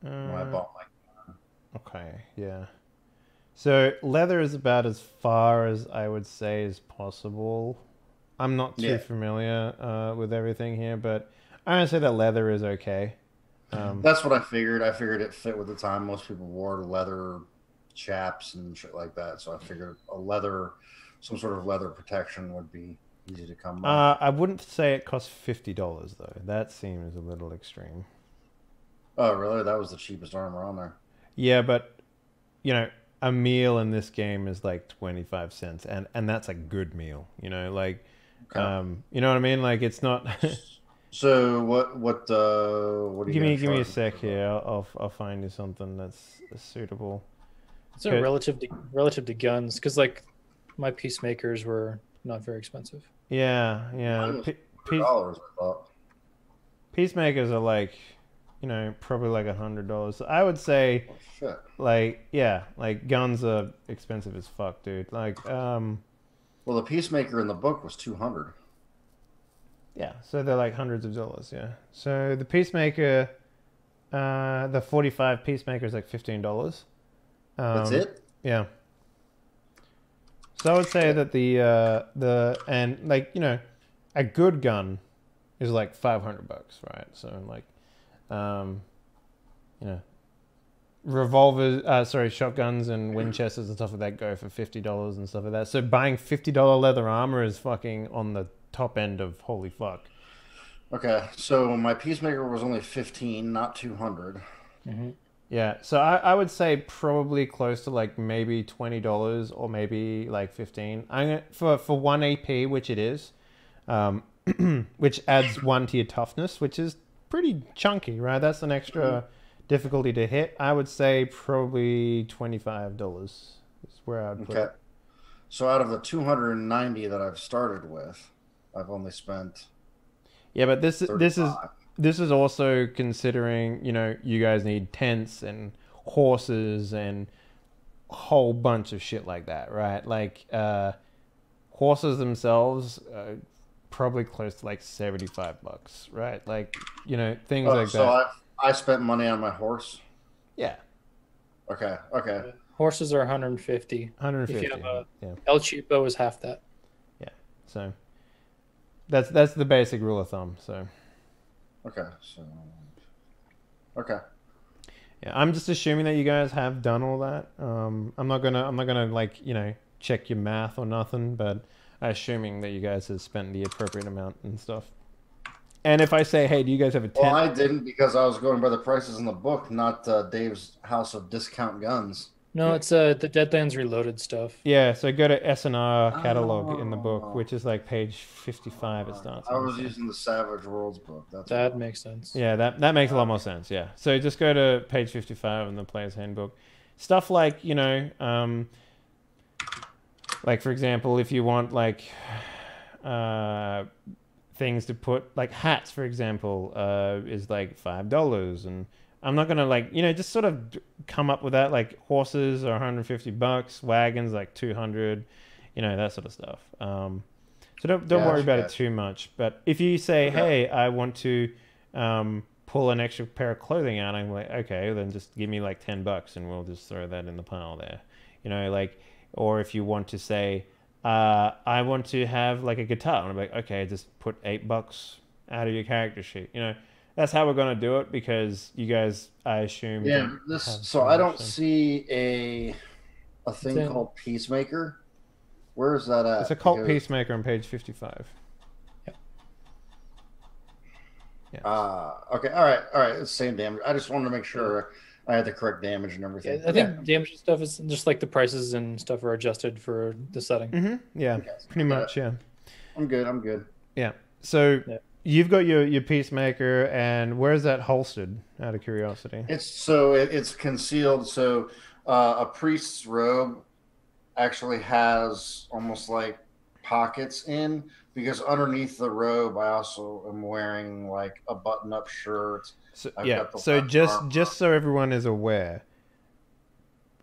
when I bought my gun. Okay, yeah. So leather is about as far as I would say is possible. I'm not too familiar with everything here, but I'm gonna say that leather is okay. That's what I figured. I figured it fit with the time. Most people wore leather chaps and shit like that, so I figured some sort of leather protection would be easy to come by. I wouldn't say it costs $50 though. That seems a little extreme. Oh, really? That was the cheapest armor on there. Yeah, but you know, a meal in this game is like 25 cents, and that's a good meal. You know, like, you know what I mean? Like, it's not. So what do you give me a sec here. I'll find you something that's suitable. It's relative to guns, because like my peacemakers were not very expensive. Yeah. Peacemakers are like, you know, probably like $100. So I would say, like guns are expensive as fuck, dude. Like, well, the peacemaker in the book was $200. Yeah, so they're like hundreds of dollars. Yeah. So the peacemaker, the 45 peacemaker is like $15. That's it. Yeah. So I would say that and like, you know, a good gun is like $500, right? So like, you know, revolvers, shotguns and Winchesters and stuff like that go for $50 and stuff like that. So buying $50 leather armor is fucking on the top end of holy fuck. Okay, so my peacemaker was only 15, not 200. Yeah, Yeah, so I would say probably close to like maybe $20 or maybe like 15. I'm gonna, for one AP, which it is, which adds 1 to your toughness, which is pretty chunky, right? That's an extra difficulty to hit. I would say probably $25 is where I'd put it. So out of the 290 that I've started with, I've only spent. Yeah, but this 35. this is also considering, you guys need tents and horses and a whole bunch of shit like that, right? Like horses themselves probably close to like $75, right? Like, things like so that. I spent money on my horse. Yeah. Okay. Horses are 150. 150. If you have a yeah. El Cheapo is half that. Yeah. So that's the basic rule of thumb. So. Okay. Okay. Yeah, I'm just assuming that you guys have done all that. I'm not gonna like check your math or nothing, but I'm assuming that you guys have spent the appropriate amount and stuff. And if I say, hey, do you guys have a tent? Well, I didn't because I was going by the prices in the book, not Dave's House of Discount Guns. No, it's the Deadlands Reloaded stuff. Yeah, so go to S&R catalog in the book, which is like page 55 it starts. I was using the Savage Worlds book. That makes sense. Yeah, that makes a lot more sense, yeah. So just go to page 55 in the Player's Handbook. Stuff like, like for example, if you want like things to put, like hats, for example, is like $5, and I'm not gonna like just sort of come up with that. Like horses are $150, wagons like 200, that sort of stuff. So don't worry about it too much. But if you say, hey, I want to pull an extra pair of clothing out, I'm like, okay, then just give me like $10 and we'll just throw that in the pile there. Or if you want to say, I want to have like a guitar, and I'm like, okay, just put $8 out of your character sheet. That's how we're gonna do it because you guys, I assume. Yeah. So I don't see a thing called Peacemaker. Where is that at? It's a cult Peacemaker on page 55. Yeah. Okay. All right. It's the same damage. I just wanted to make sure I had the correct damage and everything. Yeah, I think damage and stuff is just like the prices and stuff are adjusted for the setting. Mm-hmm. Yeah. Pretty much. Yeah. I'm good. Yeah. So. Yeah. You've got your Peacemaker, and where's that holstered? Out of curiosity, it's concealed. So a priest's robe actually has almost like pockets in, because underneath the robe I also am wearing like a button-up shirt. So so just so everyone is aware,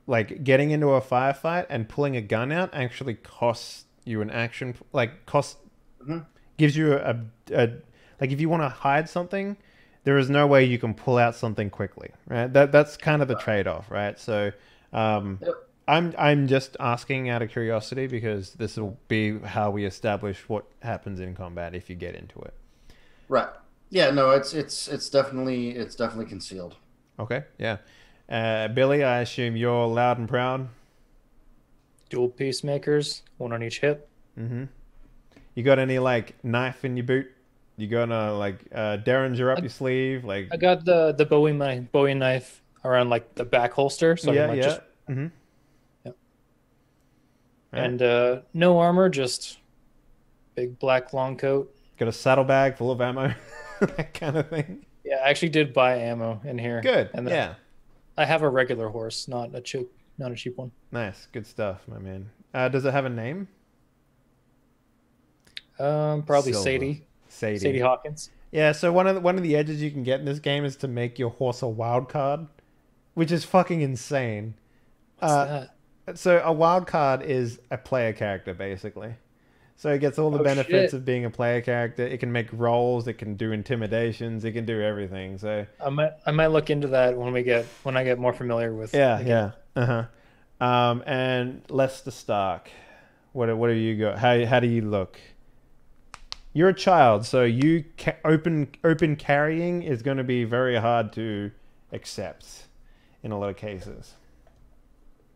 like getting into a firefight and pulling a gun out actually costs you an action, gives you a like if you want to hide something, there is no way you can pull out something quickly, right? That's kind of the trade-off, right? So I'm just asking out of curiosity because this will be how we establish what happens in combat if you get into it. Right. Yeah, no, it's definitely concealed. Okay, yeah. Billy, I assume you're loud and proud. Dual Peacemakers, one on each hip. Mm-hmm. You got any like knife in your boot? You gonna like Derringer up your sleeve? Like I got the Bowie knife around like the back holster. So just... Mm-hmm. Yep. Right. And no armor, just big black long coat. Got a saddlebag full of ammo, that kind of thing. Yeah, I actually did buy ammo in here. Good. And yeah. I have a regular horse, not a cheap one. Nice, good stuff, my man. Does it have a name? Probably Silver. Sadie Hawkins. Yeah, so one of the edges you can get in this game is to make your horse a wild card, which is fucking insane. What's that? So a wild card is a player character, basically. So it gets all the benefits of being a player character. It can make rolls, it can do intimidations, it can do everything. So I might look into that when I get more familiar with. Yeah. And Lester Stark, what do you got? How do you look? You're a child, so you open carrying is going to be very hard to accept in a lot of cases.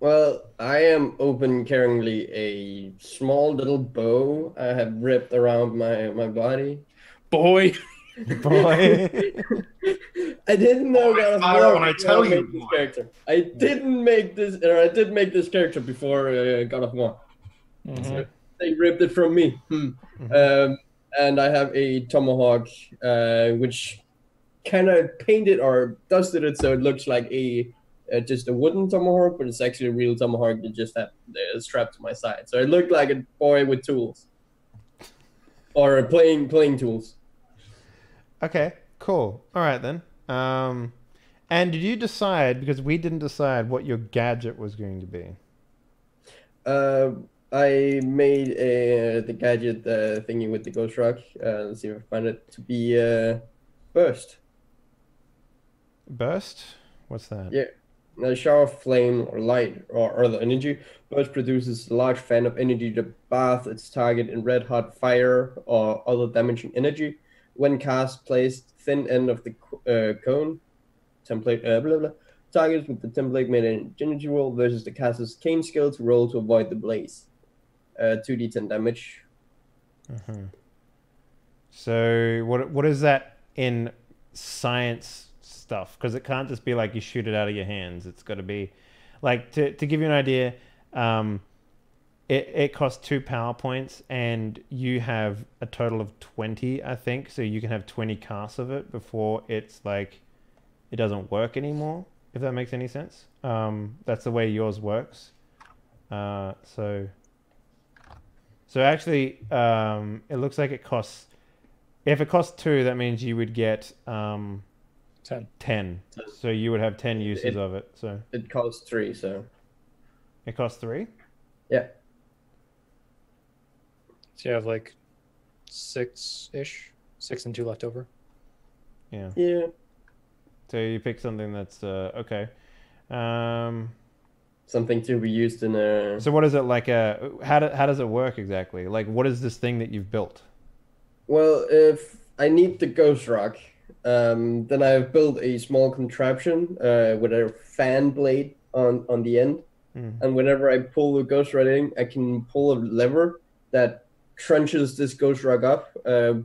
Well, I am open carryingly a small little bow I have wrapped around my body. Boy. I didn't know God of Fire War when I before tell I you, made this boy. character. I didn't make this, or I did make this character before God of War. So they ripped it from me. And I have a tomahawk, which kind of painted or dusted it so it looks like just a wooden tomahawk, but it's actually a real tomahawk that just had strapped to my side. So it looked like a boy with tools, or playing tools. Okay, cool. All right then. And did you decide, because we didn't decide, what your gadget was going to be? I made the gadget thingy with the ghost rock. Let's see if I find it to be burst. Burst? What's that? Yeah. A shower of flame or light or other energy. Burst produces a large fan of energy to bath its target in red hot fire or other damaging energy. When cast, place thin end of the cone. Template, blah, blah. Targets with the template made an energy roll versus the caster's cane skill to roll to avoid the blaze. 2d10 damage. So what is that in science stuff? Because it can't just be like you shoot it out of your hands. It's got to be like, to give you an idea, it costs 2 power points, and you have a total of 20, I think. So you can have 20 casts of it before it's like it doesn't work anymore, if that makes any sense. That's the way yours works. So actually, it looks like it costs. If it costs 2, that means you would get 10. So you would have 10 uses of it. So it costs 3. So it costs 3. Yeah. So you have like 6-ish, 6 and 2 left over. Yeah. Yeah. So you pick something that's okay. Something to be used in a. So what is it like? How does it work exactly? Like, what is this thing that you've built? Well, if I need the ghost rock, then I've built a small contraption with a fan blade on the end, and whenever I pull the ghost rock in, I can pull a lever that crunches this ghost rock up,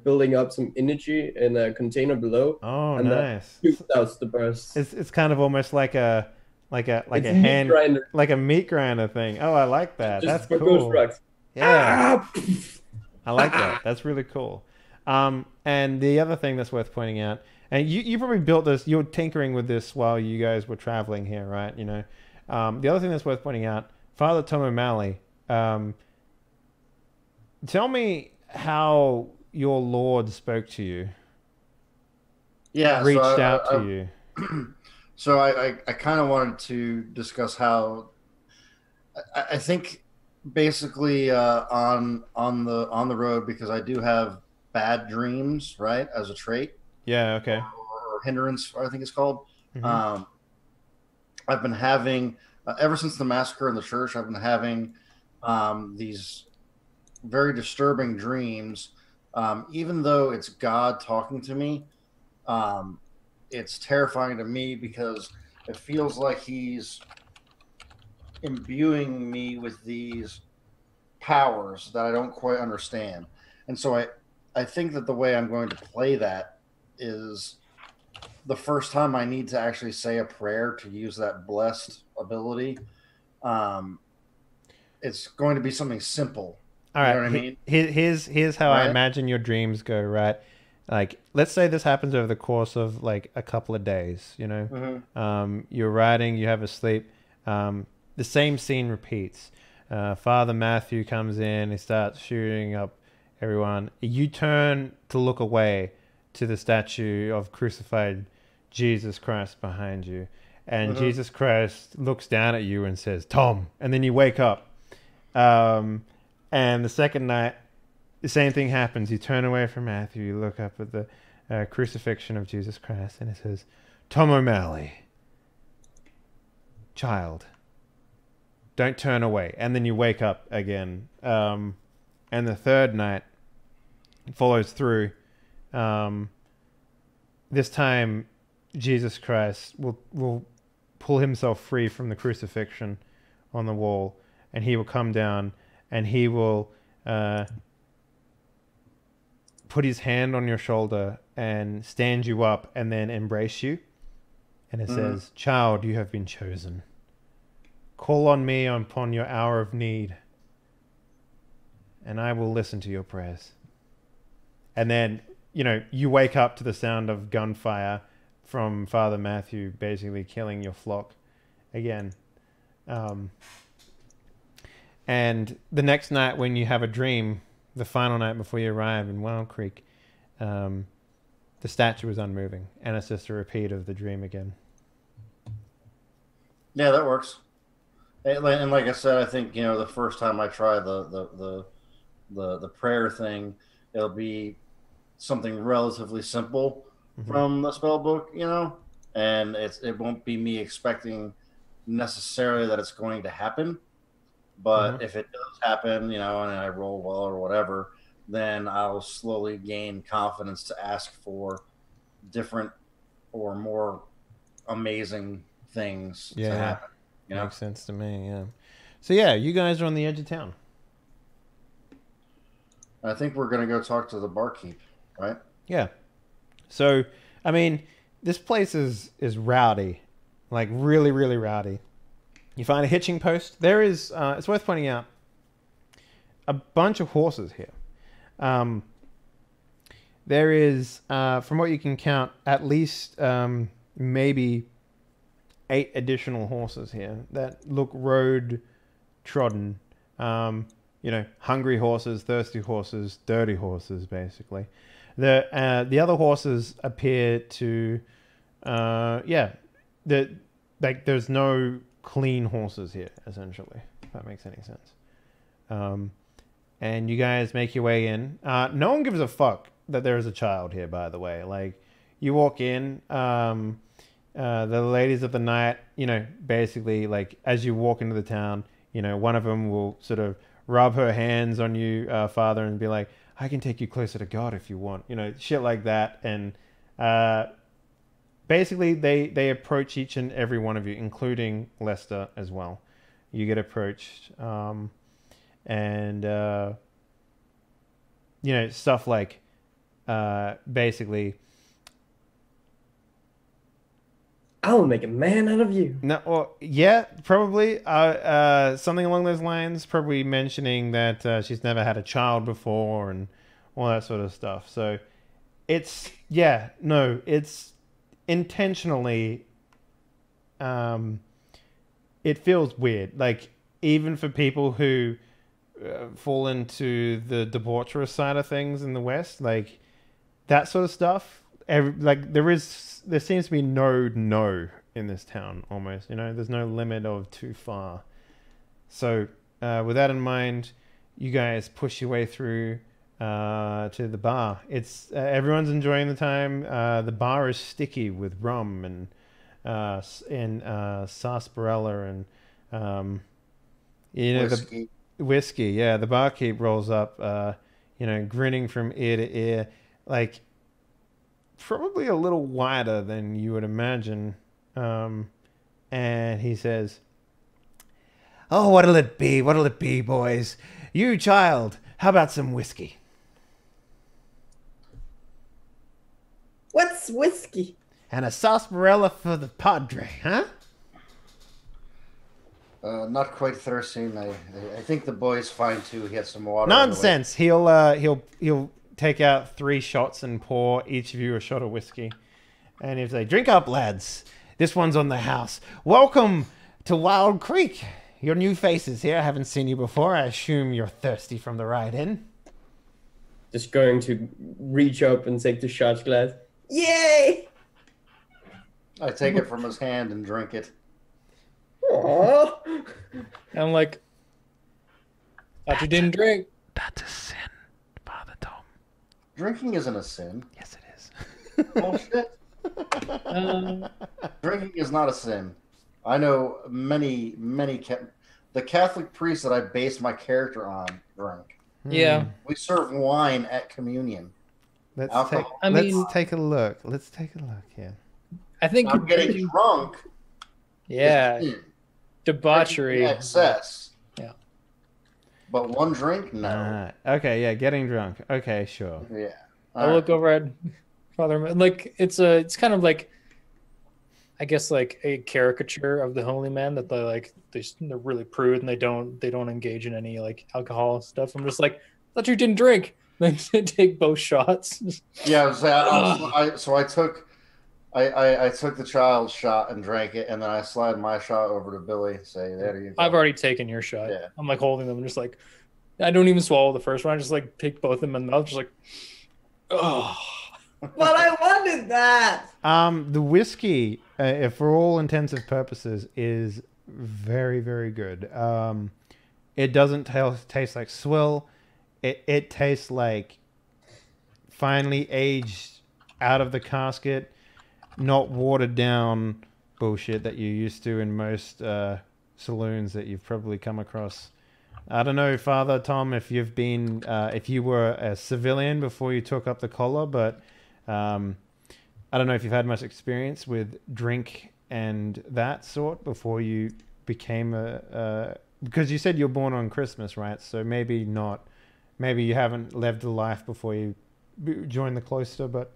building up some energy in a container below. Oh, and nice! That shoots out the burst. It's kind of almost like a It's a hand meat grinder. like a meat grinder thing. Oh, I like that. Just That's for cool. ghost rocks. Yeah, I like that. That's really cool. And the other thing that's worth pointing out, and you probably built this, you were tinkering with this while you guys were traveling here, right? You know, the other thing that's worth pointing out, Father Tom O'Malley, tell me how your Lord spoke to you. Yeah, Reached out to you. So I kind of wanted to discuss how I think basically on the road, because I do have bad dreams, right, as a trait. Yeah. Okay. Or hindrance, I think it's called. Mm-hmm. I've been having ever since the massacre in the church. I've been having these very disturbing dreams. Even though it's God talking to me, it's terrifying to me because it feels like he's imbuing me with these powers that I don't quite understand. And so I think that the way I'm going to play that is the first time I need to actually say a prayer to use that blessed ability. It's going to be something simple. All right. You know what I mean? Here's how I imagine your dreams go, right? Like, let's say this happens over the course of like a couple of days, you know? You're riding, you have a sleep. The same scene repeats. Father Matthew comes in, he starts shooting up everyone. You turn to look away to the statue of crucified Jesus Christ behind you. And Jesus Christ looks down at you and says, "Tom." And then you wake up. And the second night, the same thing happens. You turn away from Matthew. You look up at the crucifixion of Jesus Christ, and it says, "Tom O'Malley, child, don't turn away." And then you wake up again. And the third night follows through. This time, Jesus Christ will pull himself free from the crucifixion on the wall, and he will come down, and he will put his hand on your shoulder and stand you up and then embrace you. And it says, "Child, you have been chosen. Call on me upon your hour of need, and I will listen to your prayers." And then, you wake up to the sound of gunfire from Father Matthew basically killing your flock again. And the next night when you have a dream, the final night before you arrive in Wild Creek, the statue is unmoving, and it's just a repeat of the dream again. Yeah, that works. And like I said, I think the first time I try the prayer thing, it'll be something relatively simple from the spell book, and it won't be me expecting necessarily that it's going to happen. But if it does happen, and I roll well or whatever, then I'll slowly gain confidence to ask for different or more amazing things to happen. Makes sense to me, yeah. So yeah, you guys are on the edge of town. I think we're going to go talk to the barkeep, right? Yeah. So, I mean, this place is rowdy. Like, really, really rowdy. You find a hitching post. There is, it's worth pointing out, a bunch of horses here. There is, from what you can count, at least maybe 8 additional horses here that look road trodden. Hungry horses, thirsty horses, dirty horses, basically. The other horses appear to, there's no clean horses here, essentially, if that makes any sense. And you guys make your way in. No one gives a fuck that there is a child here, by the way. Like, you walk in, the ladies of the night, basically, like, as you walk into the town, one of them will sort of rub her hands on you, Father, and be like, "I can take you closer to God if you want," shit like that. And basically, they approach each and every one of you, including Lester as well. You get approached, and stuff like, basically, I will make a man out of you. No, well, yeah, probably. Something along those lines. Probably mentioning that she's never had a child before and all that sort of stuff. So it's intentionally. It feels weird. Like, even for people who fall into the debaucherous side of things in the West, like that sort of stuff. There seems to be no in this town almost. There's no limit of too far. So with that in mind, you guys push your way through to the bar. It's everyone's enjoying the time. The bar is sticky with rum and sarsaparilla and Whiskey. the whiskey. Yeah, the barkeep rolls up, grinning from ear to ear, like, probably a little wider than you would imagine. And he says, "Oh, what'll it be? What'll it be, boys? You, child, how about some whiskey?" What's whiskey? "And a sarsaparilla for the padre, huh?" Not quite thirsty. I think the boy's fine too. He has some water. Nonsense. He'll take out 3 shots and pour each of you a shot of whiskey. And he'll say, "Drink up, lads. This one's on the house. Welcome to Wild Creek. Your new faces here. I haven't seen you before. I assume you're thirsty from the ride in." Just going to reach up and take the shot glass. Yay! I take it from his hand and drink it. Aww. And I'm like, "Thought you didn't drink." That's a sin, Father Tom. Drinking isn't a sin. Yes, it is. Bullshit. Drinking is not a sin. I know many the Catholic priests that I based my character on drank. Yeah. We serve wine at communion. Let's Alcohol. take a look. Let's take a look here. I think I'm getting drunk. Yeah. is sin. Debauchery. Drinking excess. Yeah. But one drink, no. Okay, yeah, getting drunk. Okay, sure. Yeah. I look over at Father. Like, it's kind of like, I guess like a caricature of the holy man that they're really prude and they don't engage in any like alcohol stuff. I'm just like, I thought you didn't drink. Then take both shots. Yeah, so I took the child's shot and drank it, and then I slide my shot over to Billy. Say, there you go. I've already taken your shot. Yeah. I'm like holding them. I'm just like, I don't even swallow the first one. I just like take both of them in the mouth. Just like, oh. But I wanted that. The whiskey, for all intensive purposes, is very, very good. It doesn't taste like swill. It tastes like finely aged out of the casket, not watered down bullshit that you're used to in most saloons that you've probably come across. I don't know, Father Tom, if you've been, if you were a civilian before you took up the collar, but I don't know if you've had much experience with drink and that sort before you became because you said you're born on Christmas, right? So maybe not. Maybe you haven't lived a life before you joined the cloister, but...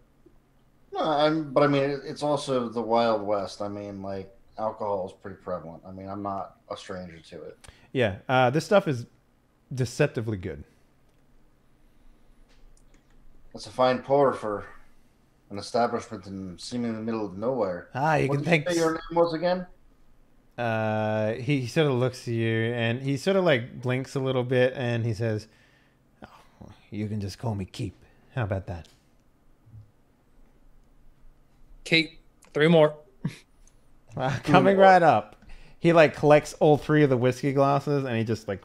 No, but I mean, it's also the Wild West. I mean, like, alcohol is pretty prevalent. I mean, I'm not a stranger to it. Yeah, this stuff is deceptively good. That's a fine pour for an establishment in seemingly the middle of nowhere. You What can did think... you say your name was again? He sort of looks at you, and he sort of, like, blinks a little bit, and he says... You can just call me Keep. How about that? Kate, 3 more. Coming right up. He like collects all 3 of the whiskey glasses and he just like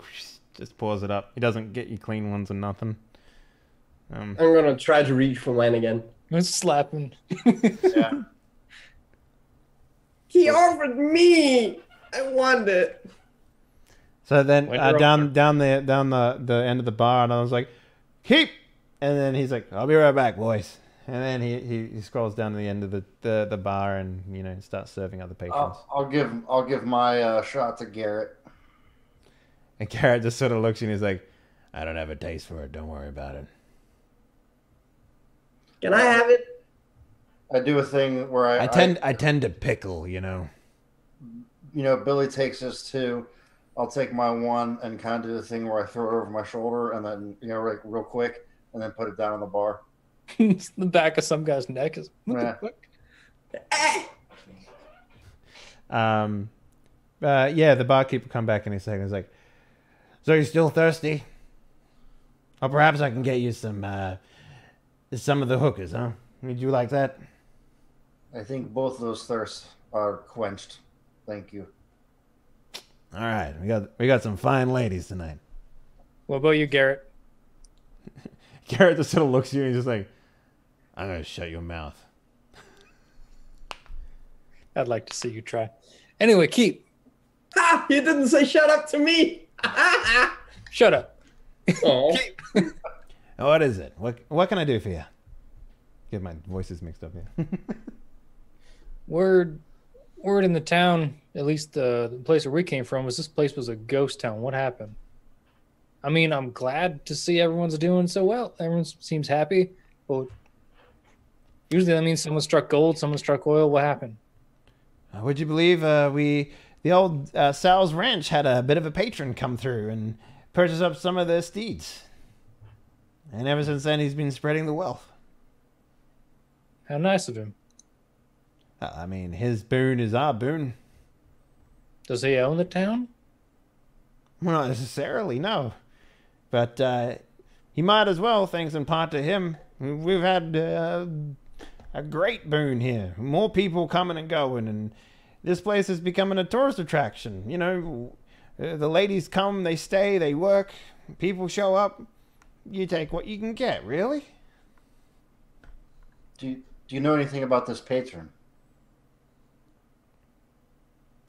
just pours it up. He doesn't get you clean ones or nothing. I'm gonna try to reach for mine again. Let's slap him. Yeah. He offered me. I wanted it. So then When down the end of the bar, and I was like, Keep, and then he's like, I'll be right back, boys. And then he scrolls down to the end of the bar and starts serving other patrons. I'll give my shot to Garrett. And Garrett just sort of looks at you and he's like, I don't have a taste for it. Don't worry about it. Can I have it? I do a thing where I tend to pickle, Billy takes his 2. I'll take my 1 and kind of do the thing where I throw it over my shoulder and then like real quick and then put it down on the bar. The back of some guy's neck is what the fuck? The barkeeper come back in a second. He's like, so you're still thirsty? Or perhaps I can get you some of the hookers, huh? Would you like that? I think both of those thirsts are quenched. Thank you. All right, we got some fine ladies tonight. What about you, Garrett? Garrett just sort of looks at you and he's just like, I'm gonna shut your mouth. I'd like to see you try. Anyway, Keep. Ha! You didn't say shut up to me. Shut up. Oh. Keep. What is it? What can I do for you? Get my voices mixed up here. Word in the town, at least the place where we came from, was this place was a ghost town. What happened? I mean, I'm glad to see everyone's doing so well. Everyone seems happy. But usually that means someone struck gold, someone struck oil. What happened? Would you believe the old Sal's Ranch had a bit of a patron come through and purchase up some of their steeds. And ever since then, he's been spreading the wealth. How nice of him. I mean, his boon is our boon. Does he own the town? Well, not necessarily, no. But he might as well, thanks in part to him. We've had a great boon here. More people coming and going, and this place is becoming a tourist attraction. The ladies come, they stay, they work, people show up. You take what you can get, really? Do you know anything about this patron?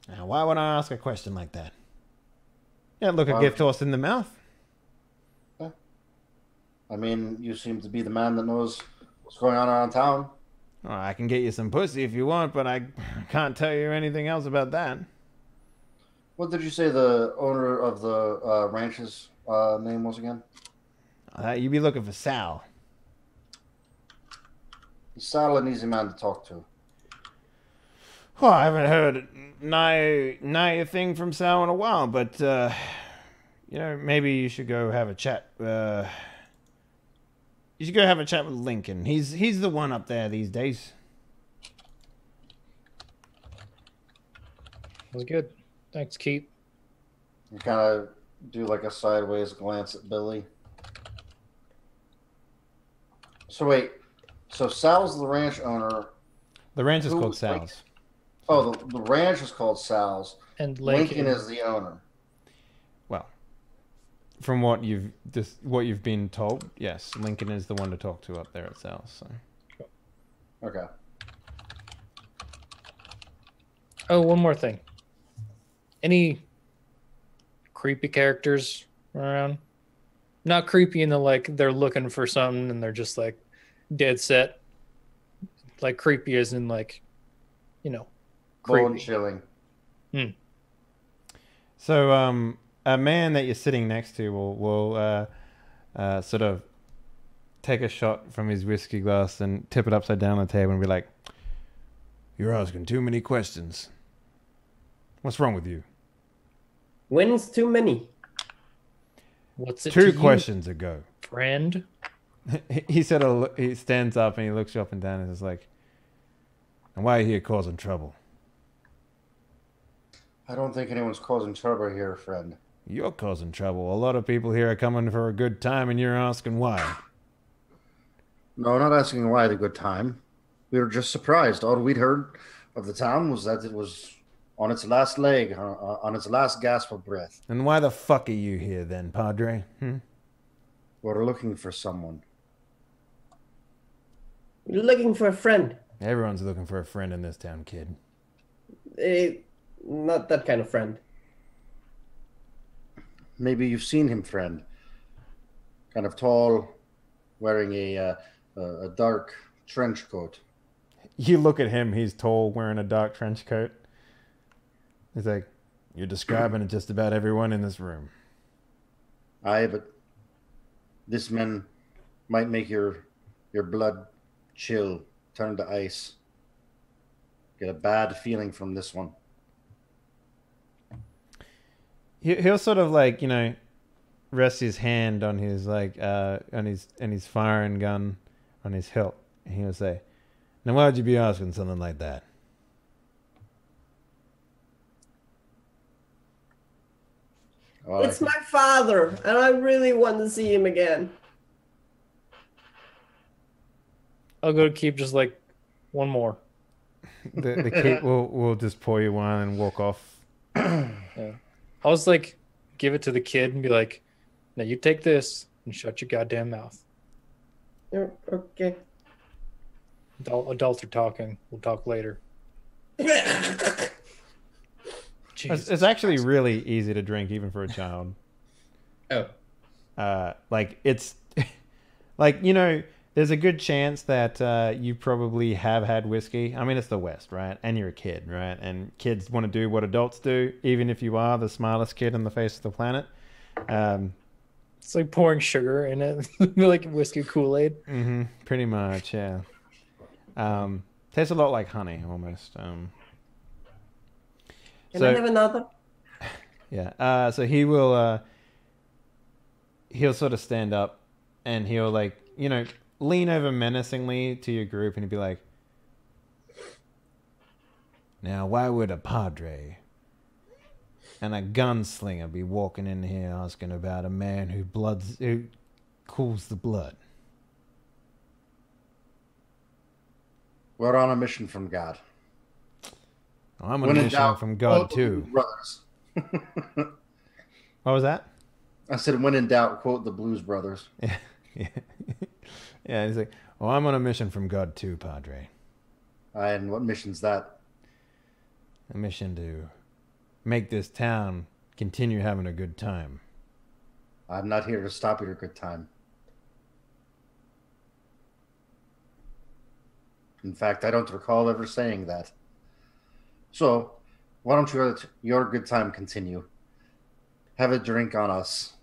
Now, why would I ask a question like that? Yeah, look a gift horse in the mouth. Yeah. I mean, you seem to be the man that knows what's going on around town. Well, I can get you some pussy if you want, but I can't tell you anything else about that. What did you say the owner of the ranch's name was again? You'd be looking for Sal. He's Sal an easy man to talk to. Oh, I haven't heard nigh a thing from Sal in a while, but maybe you should go have a chat. You should go have a chat with Lincoln. He's the one up there these days. That was good. Thanks, Keith. You kind of do like a sideways glance at Billy. So wait, so Sal's the ranch owner. The ranch is Who- called Sal's. Oh, the ranch is called Sal's. And Lincoln is the owner. Well, from what you've been told, yes, Lincoln is the one to talk to up there at Sal's. So. Okay. Oh, one more thing. Any creepy characters around? Not creepy in the like they're looking for something and they're just like dead set. Like creepy as in like, Bone creepy. chilling. So, a man that you're sitting next to will sort of take a shot from his whiskey glass and tip it upside down on the table and be like, "You're asking too many questions. What's wrong with you?" When's too many? What's it? Two to questions ago. you, friend? He stands up and he looks you up and down and is like, "And why are you here causing trouble?" I don't think anyone's causing trouble here, friend. You're causing trouble. A lot of people here are coming for a good time and you're asking why. No, not asking why the good time. We were just surprised. All we'd heard of the town was that it was on its last leg, on its last gasp of breath. And why the fuck are you here then, Padre? We're looking for someone. You're looking for a friend. Everyone's looking for a friend in this town, kid. Not that kind of friend. Maybe you've seen him, friend. Kind of tall, wearing a dark trench coat. You look at him, he's tall, wearing a dark trench coat. He's like, "You're describing just about everyone in this room." Aye, but this man might make your blood chill, turn to ice. Get a bad feeling from this one. He'll sort of like, rest his hand on his on his firing gun on his hilt, and he'll say, "Now why'd you be asking something like that?" Oh, It's my father, and I really want to see him again. I'll go to keep just like one more. The kid will just pour you one and walk off. Yeah. I'll just like give it to the kid and be like, "Now you take this and shut your goddamn mouth." Okay. Adults are talking. We'll talk later. It's actually really easy to drink, even for a child. Oh. Like it's like, there's a good chance that you probably have had whiskey. I mean, it's the West, right? And you're a kid, right? And kids want to do what adults do, even if you are the smartest kid on the face of the planet. It's like pouring sugar in it, like whiskey Kool-Aid. Pretty much, yeah. Tastes a lot like honey, almost. Can I have another? Yeah. So he'll sort of stand up and he'll lean over menacingly to your group and he'll be like, "Now, why would a padre and a gunslinger be walking in here asking about a man who cools the blood?" We're on a mission from God. I'm on a mission from God too. Brothers. What was that? I said, when in doubt, quote the Blues Brothers. Yeah, he's like, "Oh, I'm on a mission from God too, Padre. And what mission's that? A mission to make this town continue having a good time." I'm not here to stop your good time. In fact, I don't recall ever saying that. So, why don't you let your good time continue? Have a drink on us,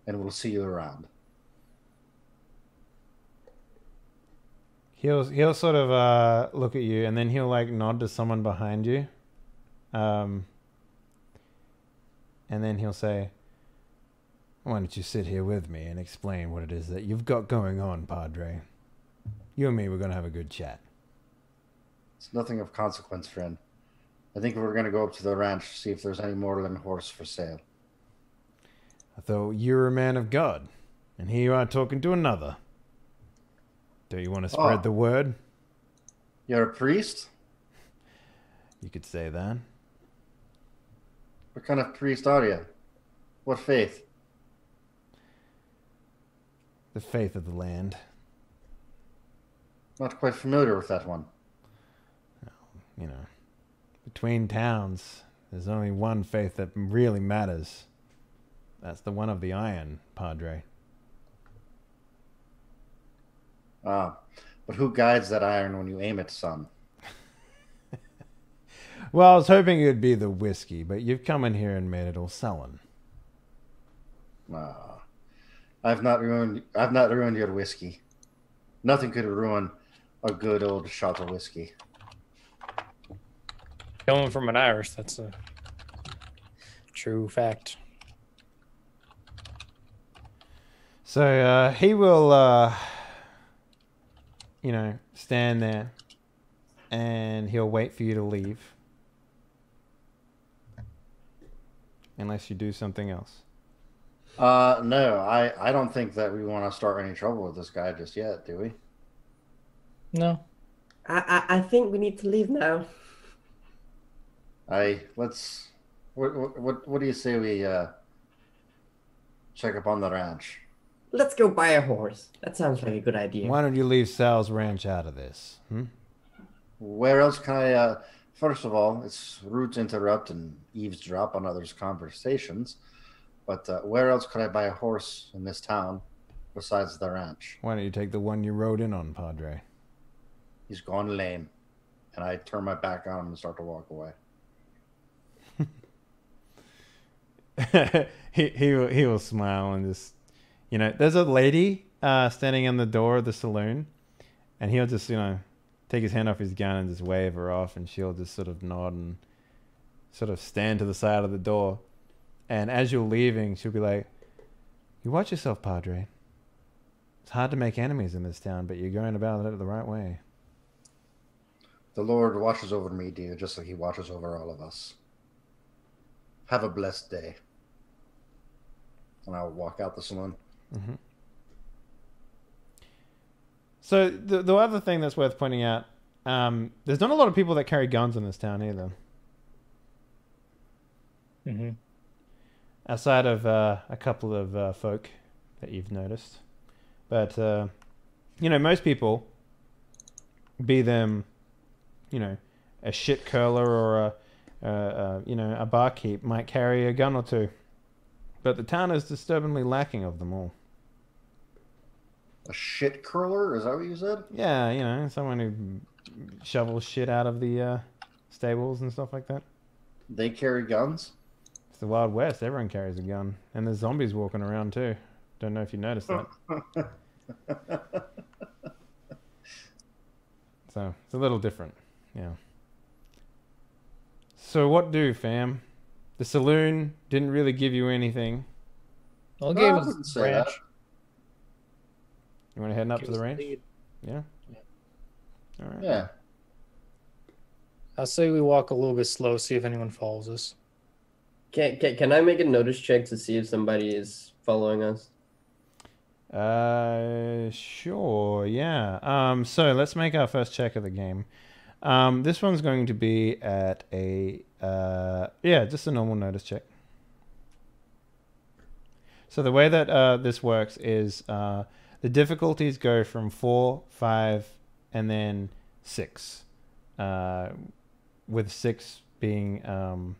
and we'll see you around. He'll sort of look at you, and then he'll like nod to someone behind you, and then he'll say, "Why don't you sit here with me and explain what it is that you've got going on, Padre? You and me, we're gonna have a good chat." It's nothing of consequence, friend. I think we're gonna go up to the ranch, see if there's any Moreland horse for sale. I thought you were a man of God, and here you are talking to another. Do you want to spread the word? You're a priest? You could say that. What kind of priest are you? What faith? The faith of the land. Not quite familiar with that one. You know, between towns, there's only one faith that really matters. That's the one of the iron, Padre. But who guides that iron when you aim it, son? Well, I was hoping it would be the whiskey, but you've come in here and made it all sullen. I've not ruined your whiskey. Nothing could ruin a good old shot of whiskey. Coming from an Irish, that's a true fact. So he will, stand there, and he'll wait for you to leave. Unless you do something else. No, I don't think that we want to start any trouble with this guy just yet, do we? No. I think we need to leave now. What do you say we check up on the ranch? Let's go buy a horse. That sounds like a good idea. Why don't you leave Sal's ranch out of this? Where else can I? First of all, it's rude to interrupt and eavesdrop on others' conversations. But where else could I buy a horse in this town besides the ranch? Why don't you take the one you rode in on, Padre? He's gone lame. And I turn my back on him and start to walk away. he will smile and just, there's a lady standing in the door of the saloon, and he'll just, take his hand off his gun and just wave her off, and she'll just sort of nod and sort of stand to the side of the door. And as you're leaving, she'll be like, "You watch yourself, Padre. It's hard to make enemies in this town, but you're going about it the right way." The Lord watches over me, dear, just like he watches over all of us. Have a blessed day. And I'll walk out the saloon. Mm-hmm. So the other thing that's worth pointing out, there's not a lot of people that carry guns in this town either. Mm-hmm. Outside of a couple of folk that you've noticed. But, most people, be them, a shit curler or a barkeep, might carry a gun or two. But the town is disturbingly lacking of them all. A shit curler? Is that what you said? Yeah, someone who shovels shit out of the stables and stuff like that. They carry guns? It's the Wild West. Everyone carries a gun. And there's zombies walking around too. Don't know if you noticed that. So, it's a little different. Yeah. So what do, fam? The saloon didn't really give you anything. I'll give I us wouldn't say ranch. that. You want to head up Give to the us ranch? lead. Yeah? All right. Yeah. I'll say we walk a little bit slow, see if anyone follows us. Can I make a notice check to see if somebody is following us? Sure, yeah. So let's make our first check of the game. This one's going to be at just a normal notice check. So the way that this works is the difficulties go from 4, 5, and then 6. With 6 being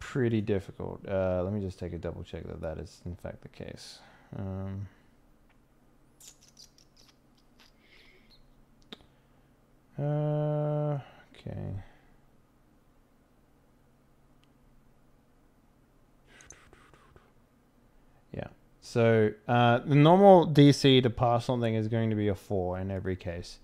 pretty difficult. Let me just take a double check that is in fact the case. Okay. Yeah. So the normal DC to pass something is going to be a 4 in every case.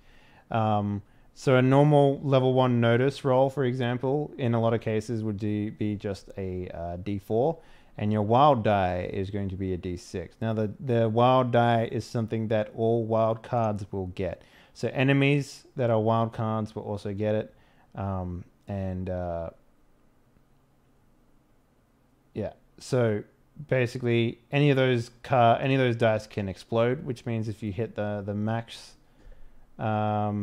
So a normal level 1 notice roll, for example, in a lot of cases would be just a D4, and your wild die is going to be a D6. Now the wild die is something that all wild cards will get. So enemies that are wild cards will also get it, yeah. So basically, any of those dice can explode, which means if you hit the max, yeah.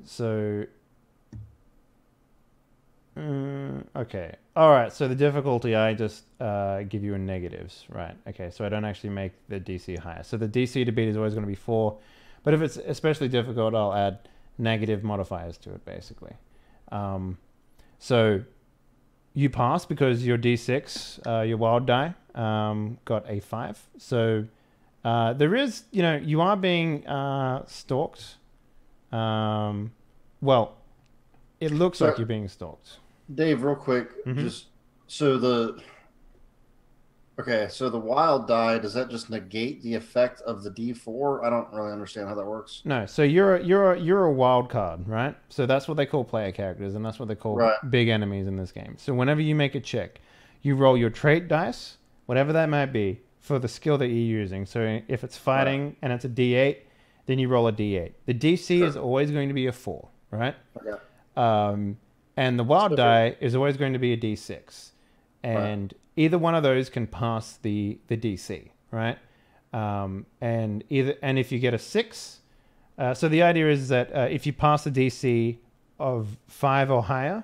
So, okay, all right. So the difficulty, I just give you in negatives, right? Okay, so I don't actually make the DC higher. So the DC to beat is always going to be 4, but if it's especially difficult, I'll add negative modifiers to it, basically. So you pass because your D6, your wild die, got a 5. So there is, you are being stalked. Well, it looks like you're being stalked. Dave, real quick, just so the wild die, does that just negate the effect of the D4? I don't really understand how that works. No, so you're a wild card, right? So that's what they call player characters, and that's what they call big enemies in this game. So whenever you make a check, you roll your trait dice, whatever that might be, for the skill that you're using. So if it's fighting and it's a D8, then you roll a D8. The DC is always going to be a 4, right? Okay. And the wild die is always going to be a D6. And either one of those can pass the DC, right? And if you get a 6, so the idea is that if you pass the DC of 5 or higher,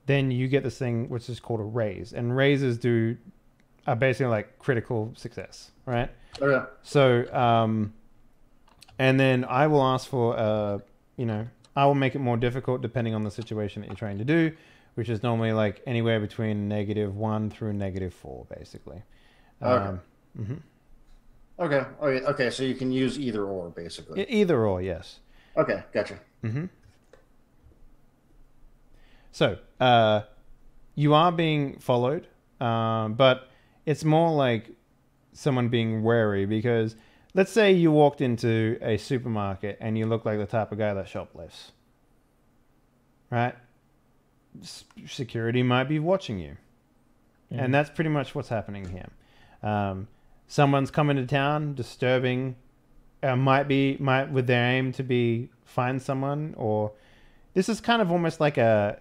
then you get this thing which is called a raise. And raises are basically like critical success, right? Okay. So, and then I will ask for, I will make it more difficult depending on the situation that you're trying to do, which is normally like anywhere between -1 through -4, basically. Okay. Okay. So you can use either or, basically. Either or, yes. Okay, gotcha. So you are being followed, but it's more like someone being wary because let's say you walked into a supermarket and you look like the type of guy that shoplifts, right? Security might be watching you. And that's pretty much what's happening here. Someone's coming to town, disturbing, might with their aim to be find someone, or this is kind of almost like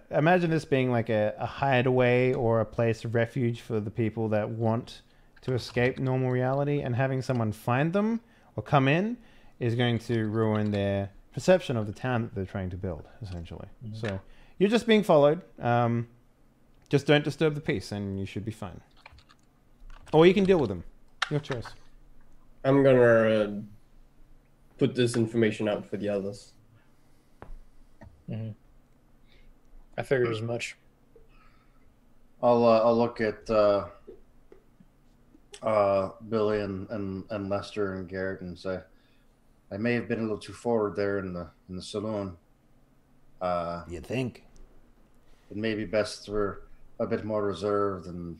imagine this being like a hideaway or a place of refuge for the people that want to escape normal reality, and having someone find them or come in is going to ruin their perception of the town that they're trying to build, essentially. So you're just being followed. Just don't disturb the peace and you should be fine. Or you can deal with them. Your choice. I'm gonna put this information out for the others. I figured as much. I'll look at Billy and Lester and Garrett and say, I may have been a little too forward there in the saloon. You think? It may be best for a bit more reserved and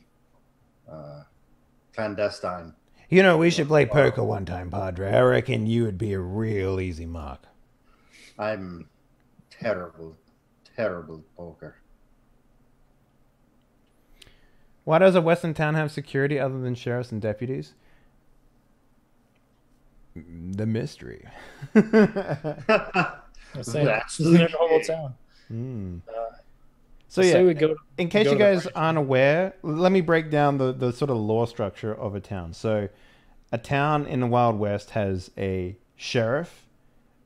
clandestine. We should play poker one time, Padre. I reckon you would be a real easy mark. I'm terrible at poker. Why does a western town have security other than sheriffs and deputies? The mystery. That's the whole town. So yeah, in case you guys aren't aware, let me break down the sort of law structure of a town. So a town in the Wild West has a sheriff,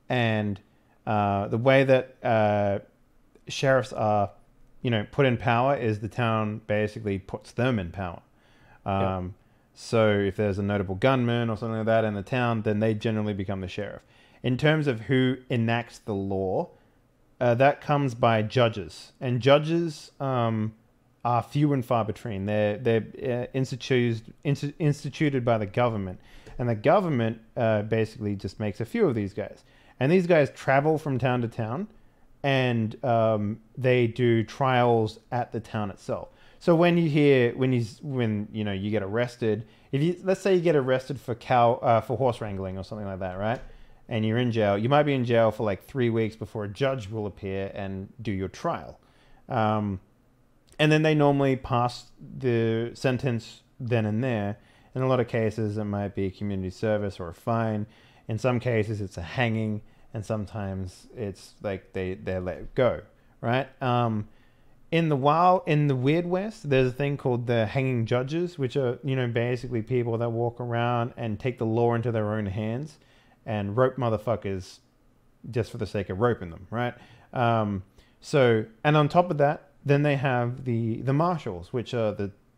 and the way that sheriffs are, put in power is the town basically puts them in power. So if there's a notable gunman or something like that in the town, then they generally become the sheriff. In terms of who enacts the law, that comes by judges, and judges are few and far between. They're instituted by the government, and the government basically just makes a few of these guys. And these guys travel from town to town, and they do trials at the town itself. So when you hear when you get arrested, if you let's say you get arrested for horse wrangling or something like that, right? And you're in jail, you might be in jail for like 3 weeks before a judge will appear and do your trial. And then they normally pass the sentence then and there. In a lot of cases, it might be community service or a fine. In some cases, it's a hanging, and sometimes it's like they're let go, right? In the Weird West, there's a thing called the hanging judges, which are basically people that walk around and take the law into their own hands and rope motherfuckers just for the sake of roping them, right? So, and on top of that, then they have the marshals, which are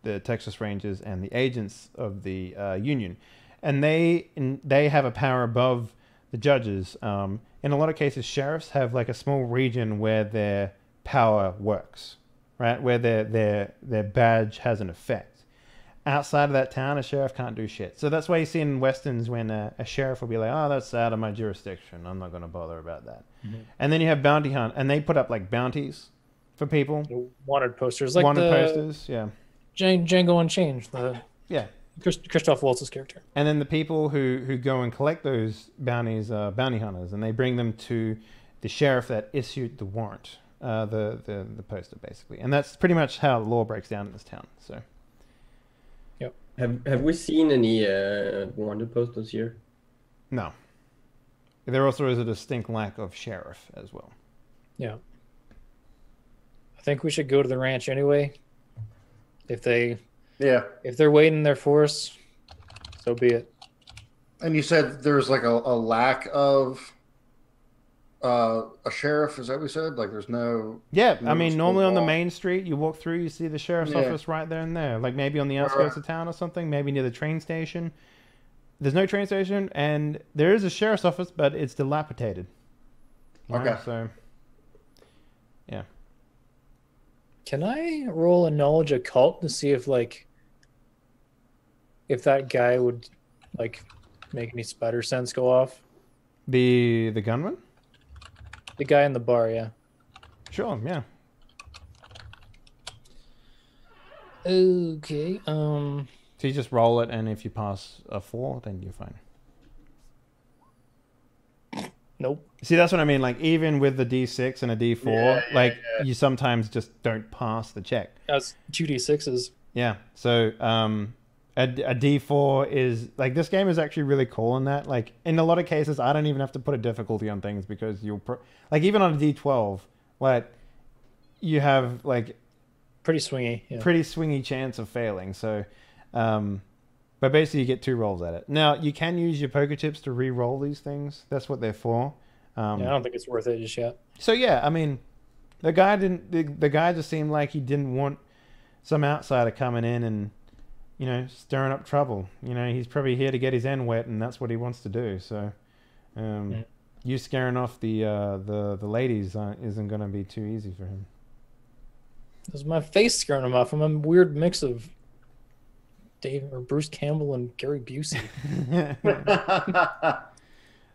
the Texas Rangers and the agents of the Union, and they have a power above the judges. In a lot of cases, sheriffs have like a small region where their power works, right? Where their badge has an effect. Outside of that town, a sheriff can't do shit. So that's why you see in westerns when a sheriff will be like, "Oh, that's out of my jurisdiction. I'm not going to bother about that." Mm-hmm. And then you have bounty hunt, and they put up like bounties for people. Wanted posters, like wanted posters, yeah. Django Unchained, yeah, Christoph Waltz's character. And then the people who go and collect those bounties are bounty hunters, and they bring them to the sheriff that issued the warrant, the poster basically, and that's pretty much how the law breaks down in this town. So. Have we seen any wanted posters here? No. There also is a distinct lack of sheriff as well. Yeah. I think we should go to the ranch anyway. If they're waiting there for us, so be it. And you said there's like a lack of a sheriff, is that what we said? Like there's no... Yeah, I mean, normally on the main street, you walk through, you see the sheriff's office right there and there. Like maybe on the outskirts of town or something, maybe near the train station. There's no train station, and there is a sheriff's office, but it's dilapidated. Okay. So, yeah. Can I roll a knowledge occult to see if that guy would like make any spider sense go off? The gunman? The guy in the bar, yeah. Sure, yeah. Okay. So you just roll it, and if you pass a 4, then you're fine. Nope. See, that's what I mean. Like, even with the D6 and a D4, you sometimes just don't pass the check. That's 2D6s. Yeah. So, a D4 is like, this game is actually really cool in that. Like, in a lot of cases, I don't even have to put a difficulty on things because like, even on a D12, like, you have like pretty swingy chance of failing. So, but basically, you get 2 rolls at it. Now, you can use your poker chips to re-roll these things. That's what they're for. I don't think it's worth it just yet. So yeah, I mean, the guy didn't. The guy just seemed like he didn't want some outsider coming in and stirring up trouble. He's probably here to get his end wet, and that's what he wants to do. So, you scaring off the ladies isn't going to be too easy for him. This is my face scaring him off. I'm a weird mix of Bruce Campbell and Gary Busey.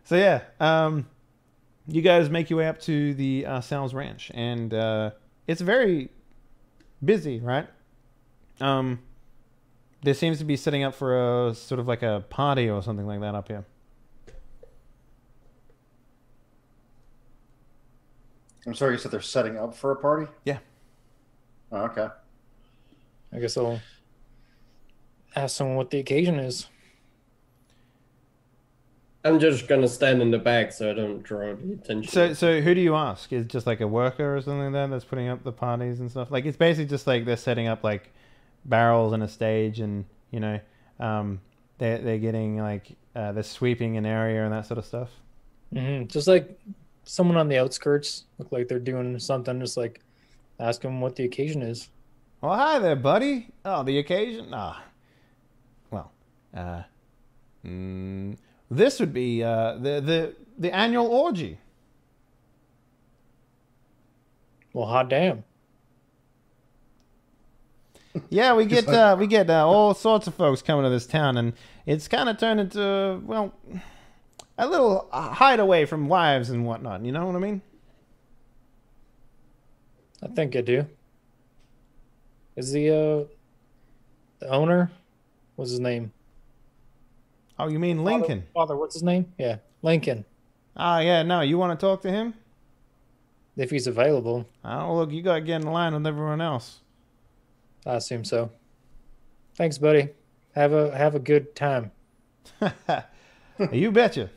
So yeah, you guys make your way up to the Sal's Ranch, and it's very busy, right? There seems to be setting up for a sort of like a party or something like that up here. I'm sorry, you said they're setting up for a party? Yeah. Oh, okay. I guess I'll ask someone what the occasion is. I'm just gonna stand in the back so I don't draw the attention. So who do you ask? Is it just like a worker or something like that that's putting up the parties and stuff? Like, it's basically just like they're setting up like barrels and a stage, and they're getting like they're sweeping an area and that sort of stuff. Mm-hmm. Just like someone on the outskirts look like they're doing something. Just like ask them what the occasion is. Oh, hi there, buddy. Oh, the occasion? This would be the annual orgy. Well, hot damn. Yeah, we get all sorts of folks coming to this town, and it's kind of turned into a little hideaway from wives and whatnot. You know what I mean? I think I do. Is the owner? What's his name? Oh, you mean Lincoln? Father, what's his name? Yeah, Lincoln. Ah, yeah, no, you want to talk to him? If he's available, Oh, look, you got to get in line with everyone else. I assume so. Thanks, buddy. Have a good time. You betcha.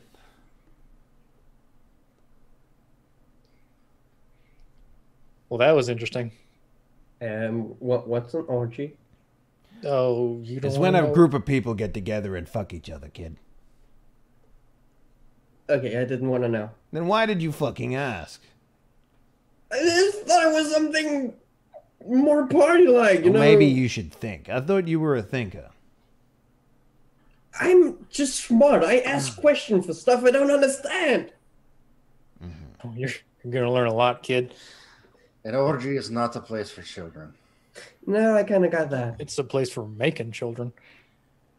Well, that was interesting. What's an orgy? Oh, you don't It's want when to a know? group of people get together and fuck each other, kid. Okay, I didn't want to know. Then why did you fucking ask? I just thought it was something more party-like, you Well, know? maybe you should think. I thought you were a thinker. I'm just smart. I ask questions for stuff I don't understand. Oh, you're gonna learn a lot, kid. An orgy is not the place for children. No, I kind of got that. It's a place for making children.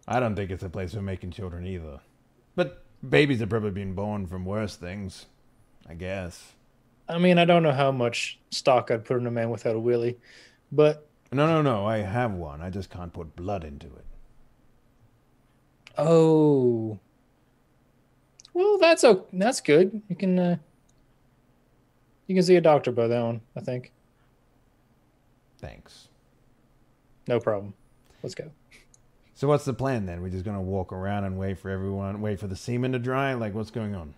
I don't think it's a place for making children either. But babies have probably been born from worse things, I guess. I mean, I don't know how much stock I'd put in a man without a willy, but No, I have one. I just can't put blood into it. oh, well, that's good. You can see a doctor about that one, I think. Thanks. No problem. Let's go. So what's the plan then? We're just gonna walk around and wait for the semen to dry? Like, what's going on?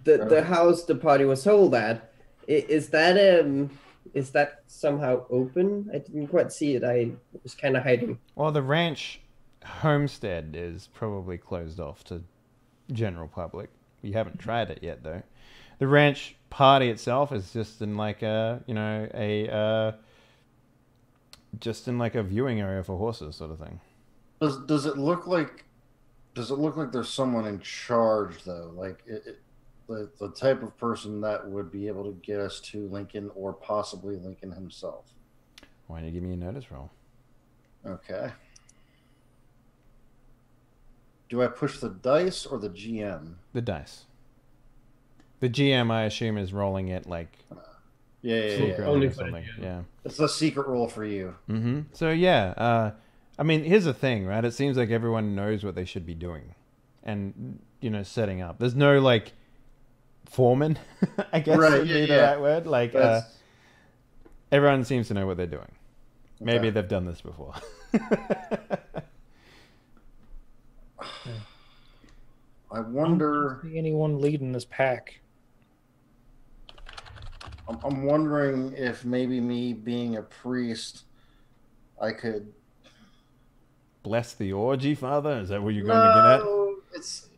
The house the party was held at, is that somehow open? I didn't quite see it. I was kind of hiding. Well, the ranch homestead is probably closed off to general public. We haven't tried it yet, though. The ranch party itself is just in like just in like a viewing area for horses, sort of thing. Does it look like there's someone in charge though? Like the type of person that would be able to get us to Lincoln or possibly Lincoln himself. Why don't you give me a notice roll? Okay. Do I push the dice or the GM? The dice. The GM, I assume, is rolling it like Yeah. secretly Only or for the something. GM. Yeah. It's a secret roll for you. Mm-hmm. So yeah, I mean, here's the thing, right? It seems like everyone knows what they should be doing, and setting up. There's no like foreman, I guess Right, would be yeah, the yeah. right word. Like That's- everyone seems to know what they're doing. Maybe Okay. they've done this before. I wonder. See anyone leading this pack? I'm wondering if maybe me being a priest, I could. Bless the orgy, Father. Is that what you're going to get at? No, it's.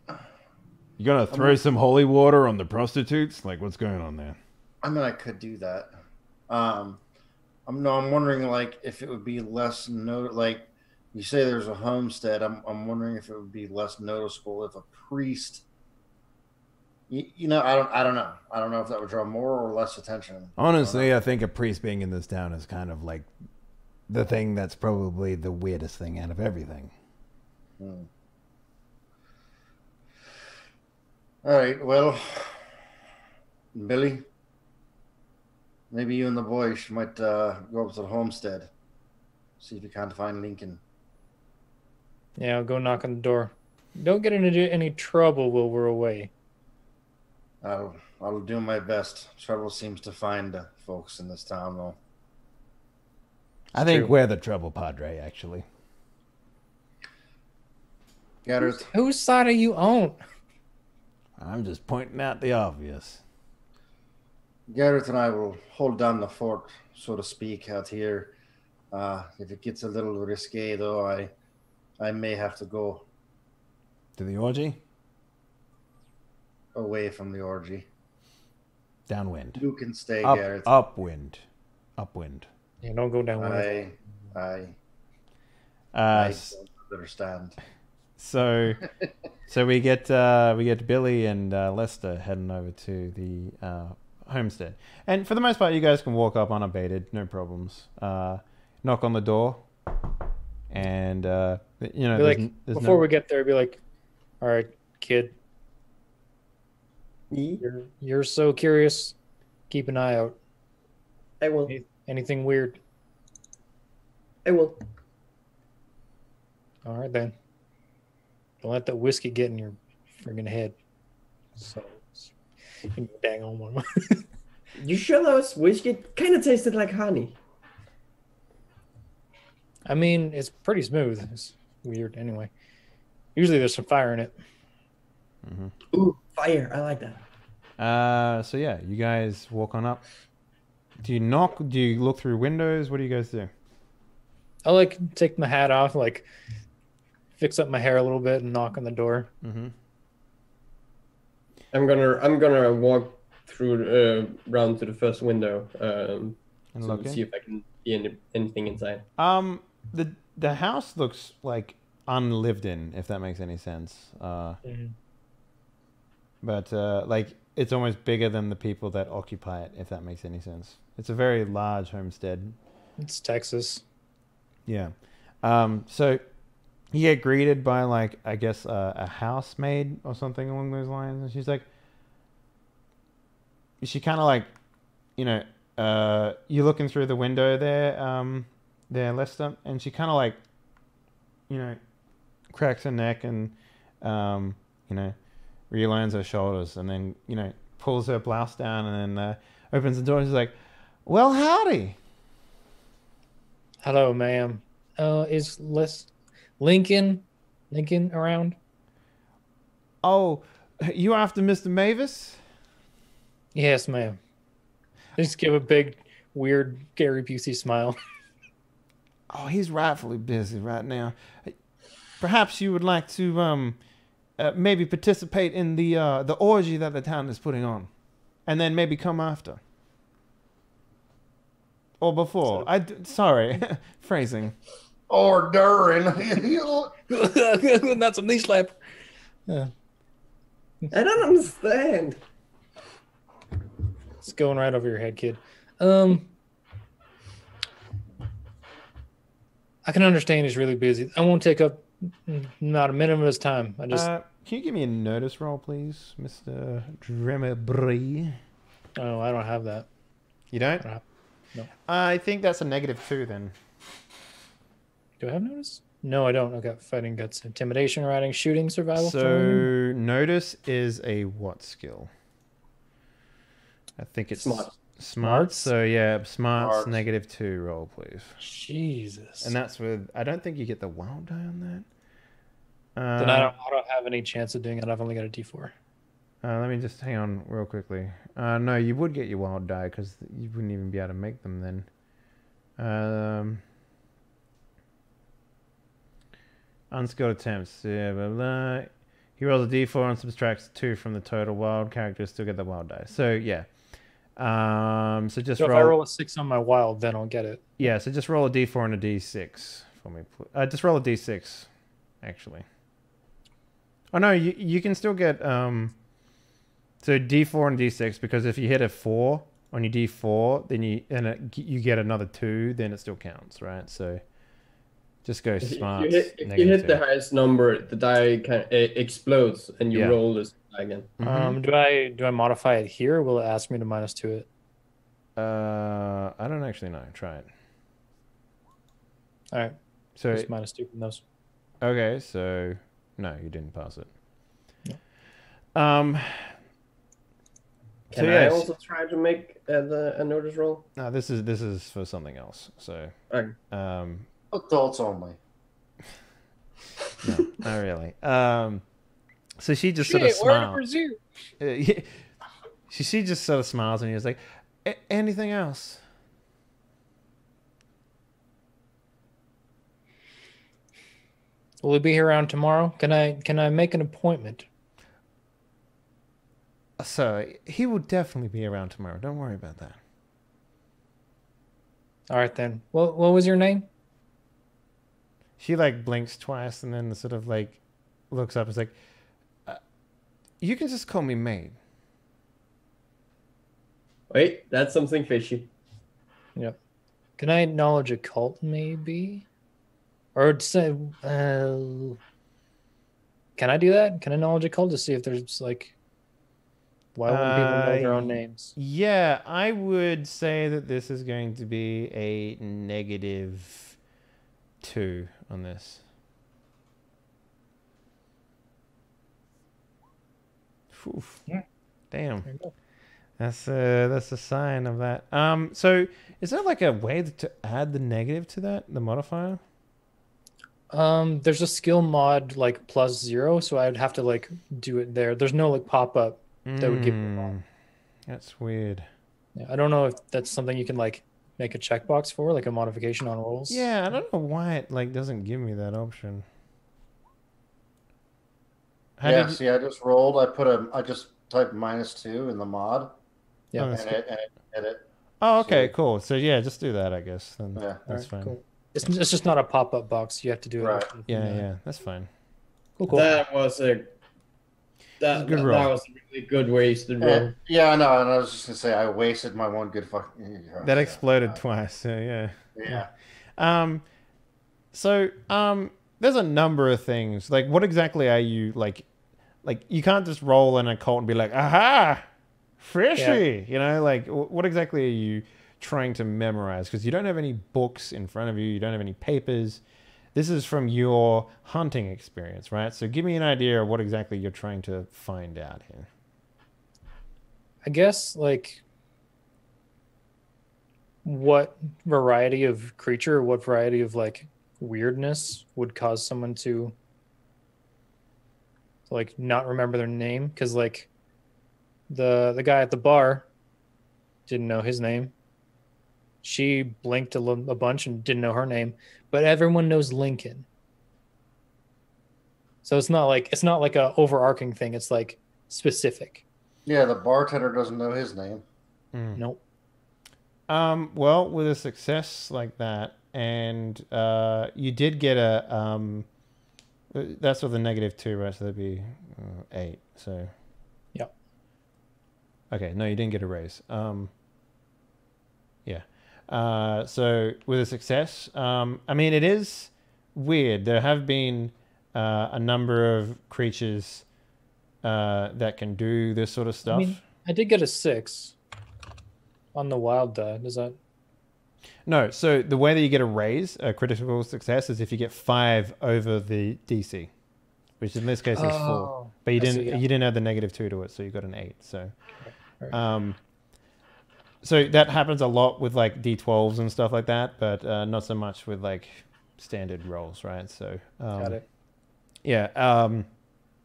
You gonna throw some holy water on the prostitutes? Like, what's going on there? I mean, I could do that. I'm wondering like if it would be less like you say there's a homestead. I'm wondering if it would be less noticeable if a priest. I don't know. I don't know if that would draw more or less attention. Honestly, I think a priest being in this town is kind of like the thing that's probably the weirdest thing out of everything. All right. Well, Billy, maybe you and the boys might go up to the homestead, see if you can't find Lincoln. Yeah, I'll go knock on the door. Don't get into any trouble while we're away. I'll do my best. Trouble seems to find folks in this town, though. I think true. we're the trouble, Padre, actually. Garrett, Whose side are you on? I'm just pointing out the obvious. Garrett and I will hold down the fort, so to speak, out here. If it gets a little risque, though, I may have to go To the orgy? away from the orgy. Downwind. You can stay, Garrett. Upwind. Upwind. Yeah, don't go down with it. I S- don't understand. So we get Billy and Lester heading over to the homestead, and for the most part, you guys can walk up unabated, no problems. Knock on the door, and there's Before we get there, be like, all right, kid, you're so curious. Keep an eye out. I will. Anything weird? I will. All right then. Don't let that whiskey get in your friggin' head. So, dang on one. You sure that was whiskey? Kind of tasted like honey. I mean, it's pretty smooth. It's weird anyway. Usually there's some fire in it. Ooh, fire! I like that. So yeah, you guys walk on up. Do you knock? Do you look through windows? What do you guys do? I like take my hat off, like fix up my hair a little bit, and knock on the door. Mm-hmm. I'm gonna walk through round to the first window And to look in? see if I can see anything inside. The house looks like unlived in, if that makes any sense. But like it's almost bigger than the people that occupy it, if that makes any sense. It's a very large homestead. It's Texas. Yeah. So you get greeted by like I guess a housemaid or something along those lines, and she's like, she kind of like, you're looking through the window there, Lester, and she kind of like, cracks her neck and, realigns her shoulders, and then pulls her blouse down and then opens the door. And she's like, "Well, howdy." Hello, ma'am. Is Lincoln around? Oh, you after Mr. Mavis? Yes, ma'am. Just give a big, weird Gary Busey smile. Oh, he's rightfully busy right now. Perhaps you would like to maybe participate in the orgy that the town is putting on, and then maybe come after or before. Sorry, phrasing. Or during. Not some knee slap. Yeah. I don't understand. It's going right over your head, kid. I can understand he's really busy. I won't take up not a minute of his time. I just. Can you give me a notice roll, please, Mr. Dremebry? Oh, I don't have that. You don't? No. I think that's a -2 then. Do I have notice? No, I don't. I've got fighting, guts, intimidation, riding, shooting, survival. So notice is a what skill? I think it's smart. So yeah, smart's -2 roll, please. Jesus. And that's with. I don't think you get the wild die on that. Then I don't have any chance of doing it. I've only got a D4. Let me just hang on real quickly. No, you would get your wild die because you wouldn't even be able to make them then. Unskilled attempts. Yeah, blah, blah. He rolls a D4 and subtracts 2 from the total wild. Characters still get the wild die. So yeah. So just so roll. if I roll a 6 on my wild, then I'll get it. Yeah. So just roll a D4 and a D6 for me. Just roll a D6, actually. Oh no, you can still get so D4 and D6 because if you hit a 4 on your D4, then you get another 2, then it still counts, right? So just go smart. If you hit the highest number, the die explodes and you roll this die again. Mm-hmm. Do I modify it here? Or will it ask me to -2 it? I don't actually know. Try it. All right. So just -2 from those. Okay, so no, you didn't pass it. No. Can I also try to make a notice roll? No, this is for something else. So Adults only. No, not really. So she just sort of smiles. She just sort of smiles and he was like, "Anything else?" Will he be here around tomorrow? Can I make an appointment? So he will definitely be around tomorrow. Don't worry about that. All right then. What was your name? She like blinks twice and then sort of like looks up and is like, "You can just call me maid." Wait, that's something fishy. Yep. Can I acknowledge a cult maybe? Or say, can I do that? Can I acknowledge a cult to see if there's like Why wouldn't people know their own names? Yeah, I would say that this is going to be a -2 on this. Oof. Yeah. Damn. There you go. That's a sign of that. So is there like a way to add the negative to that, the modifier? There's a skill mod like +0, so I'd have to like do it there. There's no like pop-up that would give me that. That's weird. Yeah, I don't know if that's something you can like make a checkbox for, like a modification on rolls. Yeah, I don't know why it like doesn't give me that option. Yeah, see, I just rolled. I just typed -2 in the mod. Yeah. Oh, And it edit. Oh, okay, cool. So yeah, just do that, I guess. Then Yeah. that's fine. Cool. It's just not a pop-up box. You have to do it. Right. Yeah, that's fine. Cool, cool. That was a Good roll. that was a really good wasted roll. Yeah, I know. And I was just gonna say I wasted my one good fucking. That exploded twice. So yeah. Yeah. There's a number of things. Like, what exactly are you like? Like, you can't just roll in a cult and be like, "Aha, fishy!" You know, like, what exactly are you trying to memorize? Because you don't have any books in front of you. You don't have any papers. This is from your hunting experience, right? So, give me an idea of what exactly you're trying to find out here. I guess like what variety of creature, what variety of like weirdness would cause someone to like not remember their name? Because like the guy at the bar didn't know his name. She blinked a bunch and didn't know her name, but everyone knows Lincoln. So it's not like a overarching thing. It's like specific. Yeah, the bartender doesn't know his name. Nope. Well, with a success like that, and you did get a that's with a -2, right? So that'd be 8. So Yep. Okay, no, you didn't get a raise. Yeah. So with a success, I mean, it is weird. There have been a number of creatures that can do this sort of stuff. I mean, I did get a 6 on the wild die. Does that? No, so the way that you get a raise, a critical success, is if you get 5 over the DC, which in this case is 4. But you didn't add the -2 to it, so you got an 8. So, Right. So that happens a lot with like D12s and stuff like that, but not so much with like standard rolls, right? So, Got it. yeah,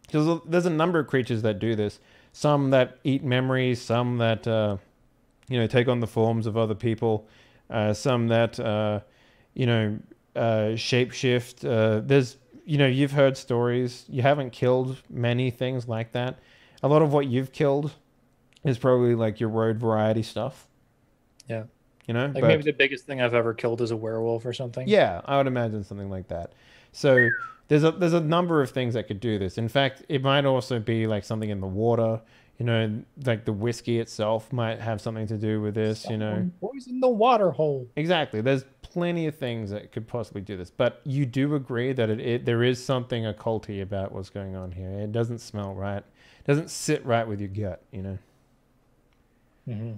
because there's a number of creatures that do this. Some that eat memories, some that take on the forms of other people, some that shapeshift. There's you've heard stories. You haven't killed many things like that. A lot of what you've killed is probably like your road variety stuff. Yeah. But maybe the biggest thing I've ever killed is a werewolf or something. Yeah, I would imagine something like that. So there's a number of things that could do this. In fact, it might also be like something in the water. Like the whiskey itself might have something to do with this. Poison the water hole. Exactly. There's plenty of things that could possibly do this, but you do agree that there is something occulty about what's going on here. It doesn't smell right. It doesn't sit right with your gut. Mm-hmm.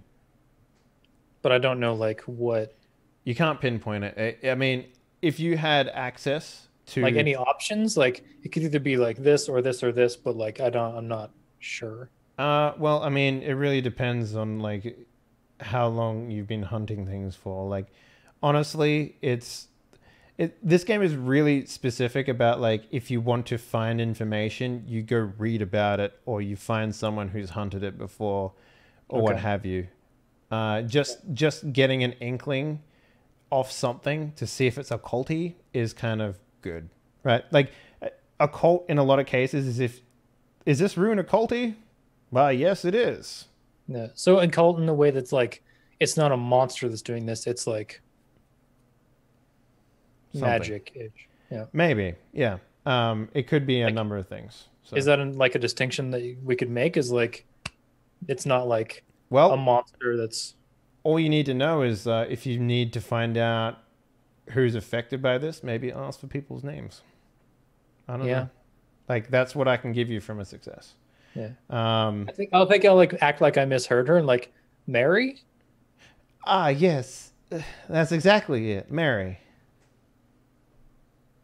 But I don't know like what. You can't pinpoint it. I mean, if you had access to like any options, like it could either be like this or this or this, but like I'm not sure. Well, I mean, it really depends on like how long you've been hunting things for. Like, honestly, this game is really specific about like if you want to find information, you go read about it, or you find someone who's hunted it before, or what have you. Just getting an inkling off something to see if it's occulty is kind of good, right? Like occult in a lot of cases is this rune occulty? Well, yes, it is. Yeah. So occult in the way that's like it's not a monster that's doing this. It's like magic-ish. Yeah. Maybe. Yeah. It could be a number of things. So. Is that like a distinction that we could make? Is like it's not like a monster that's. All you need to know is if you need to find out who's affected by this, maybe ask for people's names. I don't know. Like that's what I can give you from a success. Yeah. Um, I'll think I'll like act like I misheard her and like Mary. yes, that's exactly it, Mary.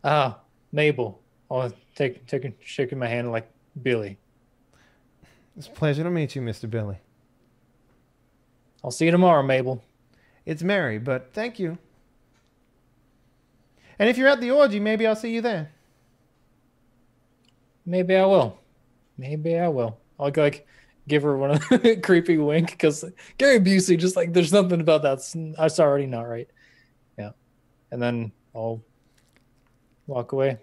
Ah, Mabel. I'll shaking my hand like Billy. It's a pleasure to meet you, Mr. Billy. I'll see you tomorrow, Mabel. It's Mary, but thank you. And if you're at the orgy, maybe I'll see you there. Maybe I will. Maybe I will. I'll like give her one of the creepy wink because Gary Busey just like there's something about that's already not right. Yeah, and then I'll walk away.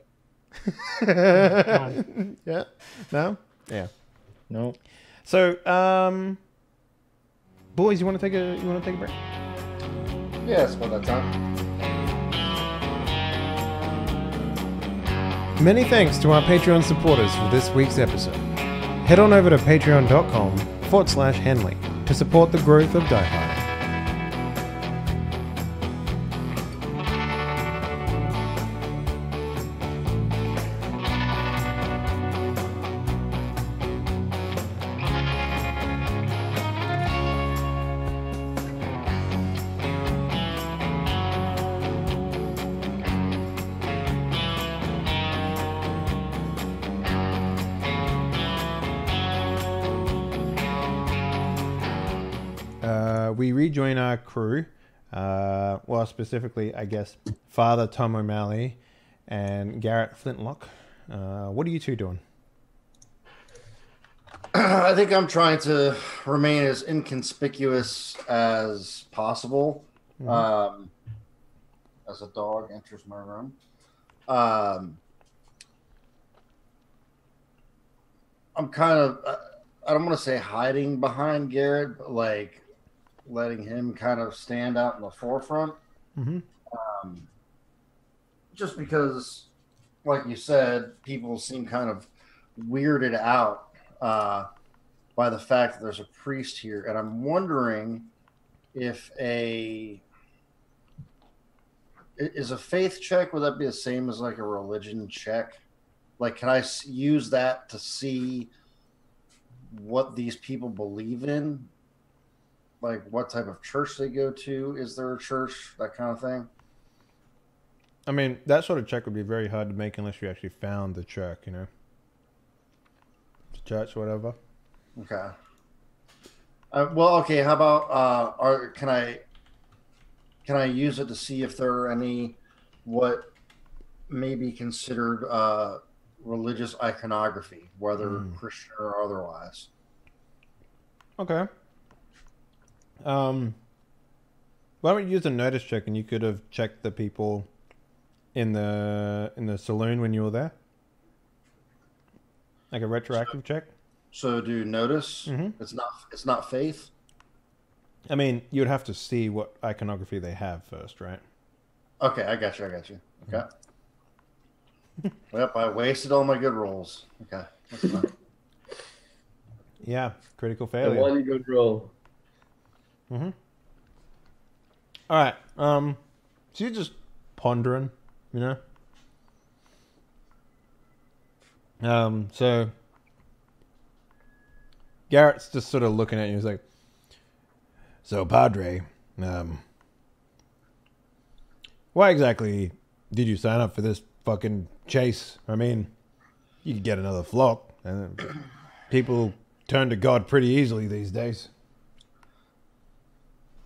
Yeah. No? Yeah. No. So, boys, you want to take a break? Yeah, it's about that time. Many thanks to our Patreon supporters for this week's episode. Head on over to patreon.com/Henley to support the growth of Die Hard. We rejoin our crew, well, specifically, I guess, Father Tom O'Malley and Garrett Flintlock. What are you two doing? I think I'm trying to remain as inconspicuous as possible. As a dog enters my room. I'm kind of, I don't want to say hiding behind Garrett, but like letting him kind of stand out in the forefront. Just because, like you said, people seem kind of weirded out by the fact that there's a priest here. And I'm wondering if is a faith check, would that be the same as like a religion check? Like, can I use that to see what these people believe in? Like, what type of church they go to? Is there a church? That kind of thing? I mean, that sort of check would be very hard to make unless you actually found the church, you know? The church, whatever. Okay. Well, okay, how about, can I use it to see if there are any what may be considered religious iconography, whether Christian or otherwise? Okay. Why don't you use a notice check, and you could have checked the people in the saloon when you were there, like a retroactive check. So do notice? It's not faith. I mean, you'd have to see what iconography they have first, right? Okay, I got you. Okay. Yep, I wasted all my good rolls. Okay, that's fine. Yeah, critical The failure. one good roll. All right. So you're just pondering, you know. So Garrett's just sort of looking at you. He's like, "So, Padre, why exactly did you sign up for this fucking chase? I mean, you could get another flock, and people turn to God pretty easily these days."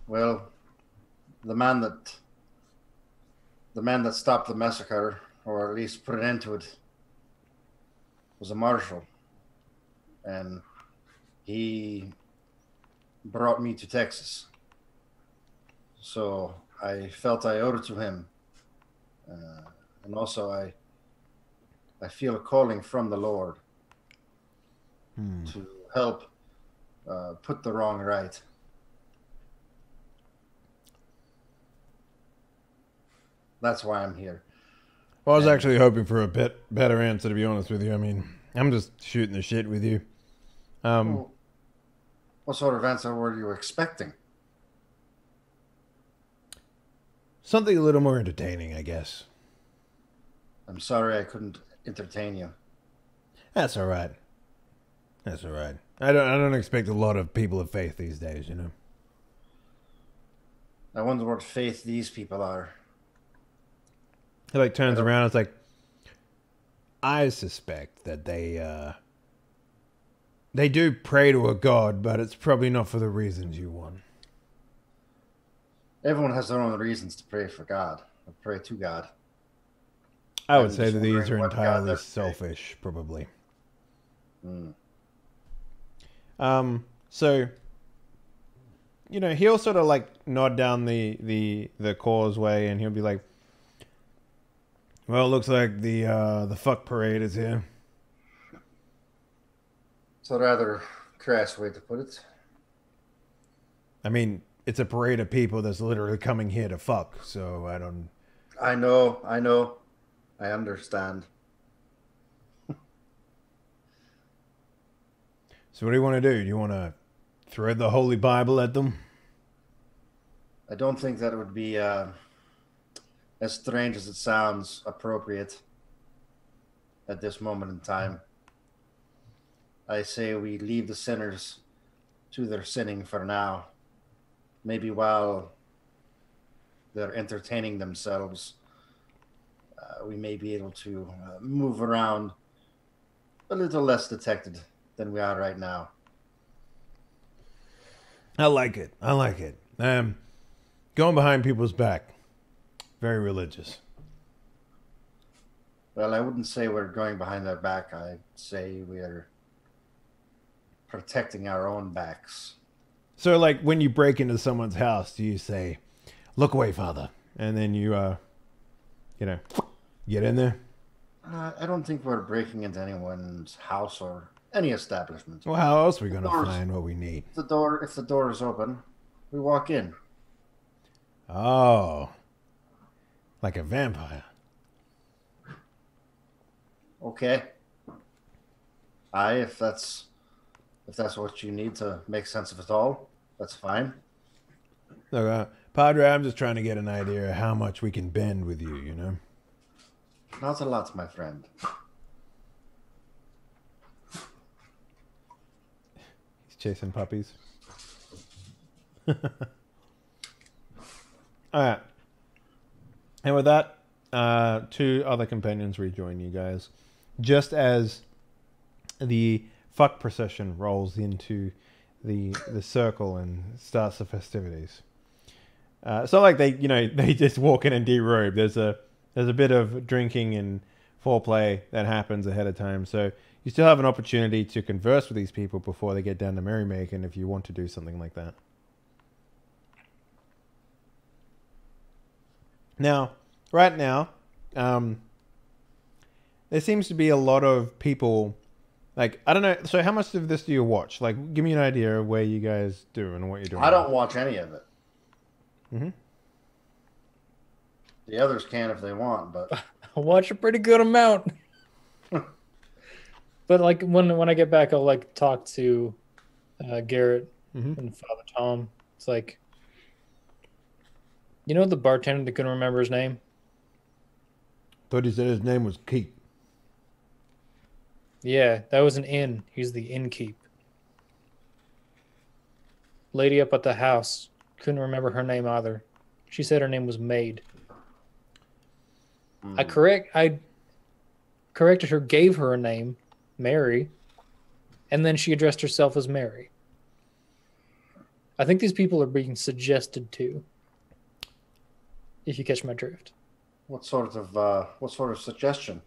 Well, the man that stopped the massacre, or at least put an end to it, was a marshal, and he brought me to Texas. So I felt I owed it to him, and also I feel a calling from the Lord to help put the wrong right. That's why I'm here. Well, I was actually hoping for a bit better answer, to be honest with you. I mean, I'm just shooting the shit with you. Well, what sort of answer were you expecting? Something a little more entertaining, I guess. I'm sorry I couldn't entertain you. That's all right. That's all right. I don't expect a lot of people of faith these days, you know. I wonder what faith these people are. He like turns around. It's like, I suspect that they do pray to a god, but it's probably not for the reasons you want. Everyone has their own reasons to pray for God, or pray to God. I would I'm say just that these wondering are what God entirely they're praying. selfish, probably. so, you know, he'll sort of like nod down the causeway, and he'll be like, "Well, it looks like the fuck parade is here." It's a rather crass way to put it. I mean, it's a parade of people that's literally coming here to fuck, so I don't... I know. I understand. So what do you want to do? Do you want to throw the Holy Bible at them? I don't think that would be, as strange as it sounds, appropriate at this moment in time. I say we leave the sinners to their sinning for now. Maybe while they're entertaining themselves, we may be able to move around a little less detected than we are right now. I like it. Going behind people's back. Very religious. Well, I wouldn't say we're going behind their back. I'd say we're protecting our own backs. So, like, when you break into someone's house, do you say, "Look away, Father," and then you, get in there? I don't think we're breaking into anyone's house or any establishment. Well, how else are we going to find what we need? If the door is open, we walk in. Oh, like a vampire. Okay. If that's what you need to make sense of it all, that's fine. Look, Padre, I'm just trying to get an idea of how much we can bend with you, you know? Not a lot, my friend. he's chasing puppies. All right. And with that, two other companions rejoin you guys, just as the fuck procession rolls into the circle and starts the festivities. It's not like they just walk in and derobe. There's a bit of drinking and foreplay that happens ahead of time, so you still have an opportunity to converse with these people before they get down to merrymaking if you want to do something like that. Now, right now, there seems to be a lot of people. Like, I don't know. So how much of this do you watch? Like, give me an idea of where you guys do and what you're doing. I don't watch any of it. Mm-hmm. The others can if they want, but I watch a pretty good amount. But like when I get back, I'll like talk to Garrett and Father Tom. It's like, you know, the bartender that couldn't remember his name. Thought he said his name was Keith. Yeah, that was an inn. He's the innkeep. Lady up at the house. Couldn't remember her name either. She said her name was Maid. I corrected her, gave her a name, Mary, and then she addressed herself as Mary. I think these people are being suggested to, if you catch my drift. what sort of suggestion?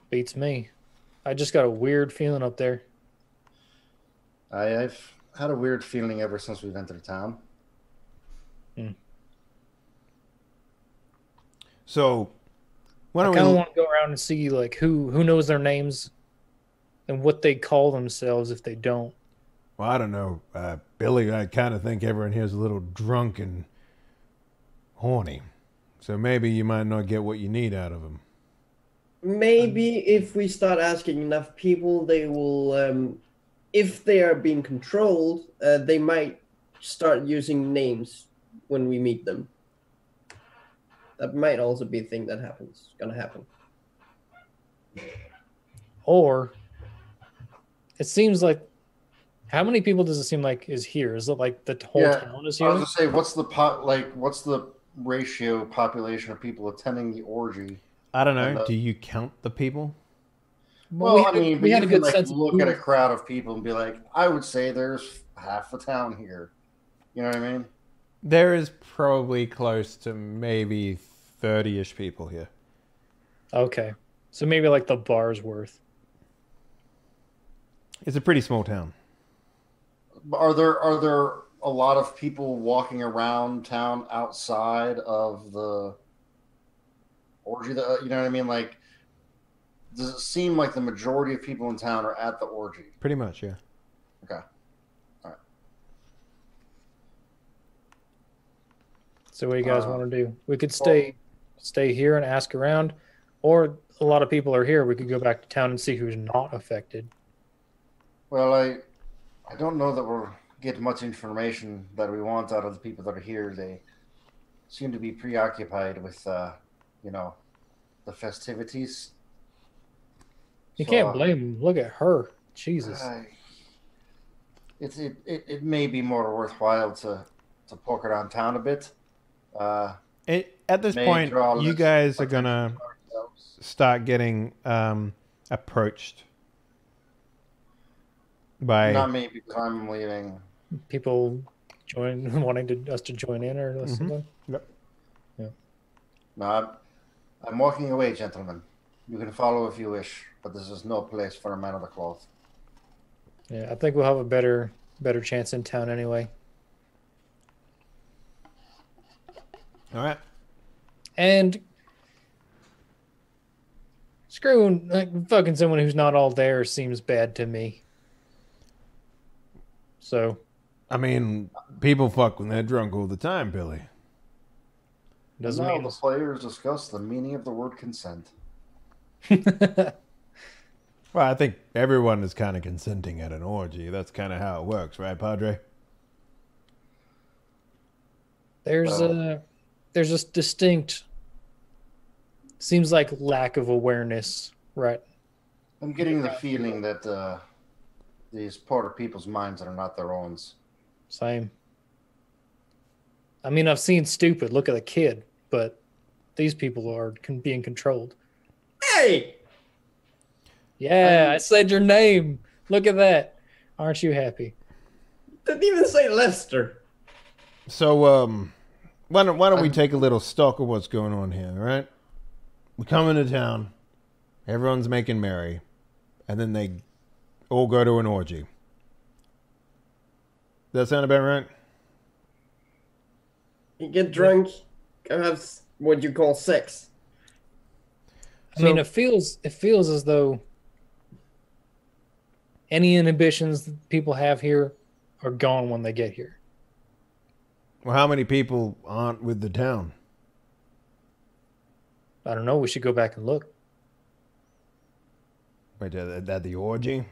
Beats me. I just got a weird feeling up there. I've had a weird feeling ever since we've entered town. So, I kind of want to go around and see like who knows their names and what they call themselves if they don't. Well, I don't know. Billy, I kind of think everyone here is a little drunk and horny. So maybe you might not get what you need out of them. Maybe if we start asking enough people, they will, if they are being controlled, they might start using names when we meet them. That might also be a thing that gonna happen. Or it seems like, how many people does it seem like is here? Is it like the whole town is I here? was gonna say, what's the ratio population of people attending the orgy? I don't And know. Do you count the people? Well, I mean, but we had you a can good like sense of look who at a was- crowd of people and be like, I would say there's half the town here. You know what I mean? There is probably close to maybe 30-ish people here. Okay, so maybe like the bar's worth. It's a pretty small town. Are there a lot of people walking around town outside of the orgy? That, you know what I mean? Like, does it seem like the majority of people in town are at the orgy? Pretty much, yeah. Okay. All right. So what do you guys want to do? We could stay here and ask around, or a lot of people are here. We could go back to town and see who's not affected. Well, I don't know that we'll get much information that we want out of the people that are here. They seem to be preoccupied with, you know, the festivities. You So, can't blame them. Look at her. Jesus. It may be more worthwhile to poke around town a bit. At this May point, draw you less guys are attention gonna to ourselves. start getting approached by. Not me, because I'm leaving. People wanting us to join in or something. Yep. No, I'm walking away, gentlemen. You can follow if you wish, but this is no place for a man of the cloth. Yeah, I think we'll have a better chance in town anyway. All right. And screwing like fucking someone who's not all there seems bad to me. So I mean, people fuck when they're drunk all the time, Billy. doesn't Now mean the players discuss the meaning of the word consent. Well, I think everyone is kind of consenting at an orgy. That's kind of how it works, right, Padre? there's a distinct seems like lack of awareness, right? I'm getting the feeling that these part of people's minds are not their own. Same. I mean, I've seen stupid. Look at the kid, but these people are being controlled. Hey! Yeah, I said your name. Look at that. Aren't you happy? Didn't even say Lester. So, why don't we take a little stock of what's going on here, all right? We come into town, everyone's making merry, and then they all go to an orgy. Does that sound about right? You get drunk, go have what you call sex. I mean, it feels as though any inhibitions that people have here are gone when they get here. Well, how many people aren't with the town? I don't know. We should go back and look. Wait, at the orgy?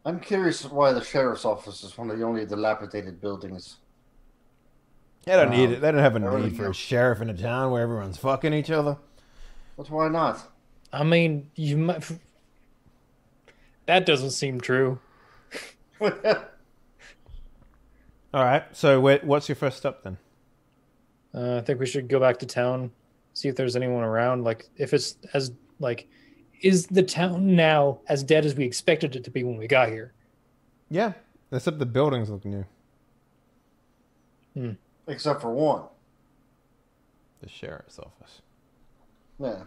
I'm curious why the sheriff's office is one of the only dilapidated buildings. They don't need it. They don't have a Everything need for a else. sheriff in a town where everyone's fucking each other. But why not? I mean, you might. That doesn't seem true. All right. So, what's your first step then? I think we should go back to town, see if there's anyone around. Like, if it's as like, is the town now as dead as we expected it to be when we got here? Yeah, except the buildings look new. Except for one. The sheriff's office. Yeah.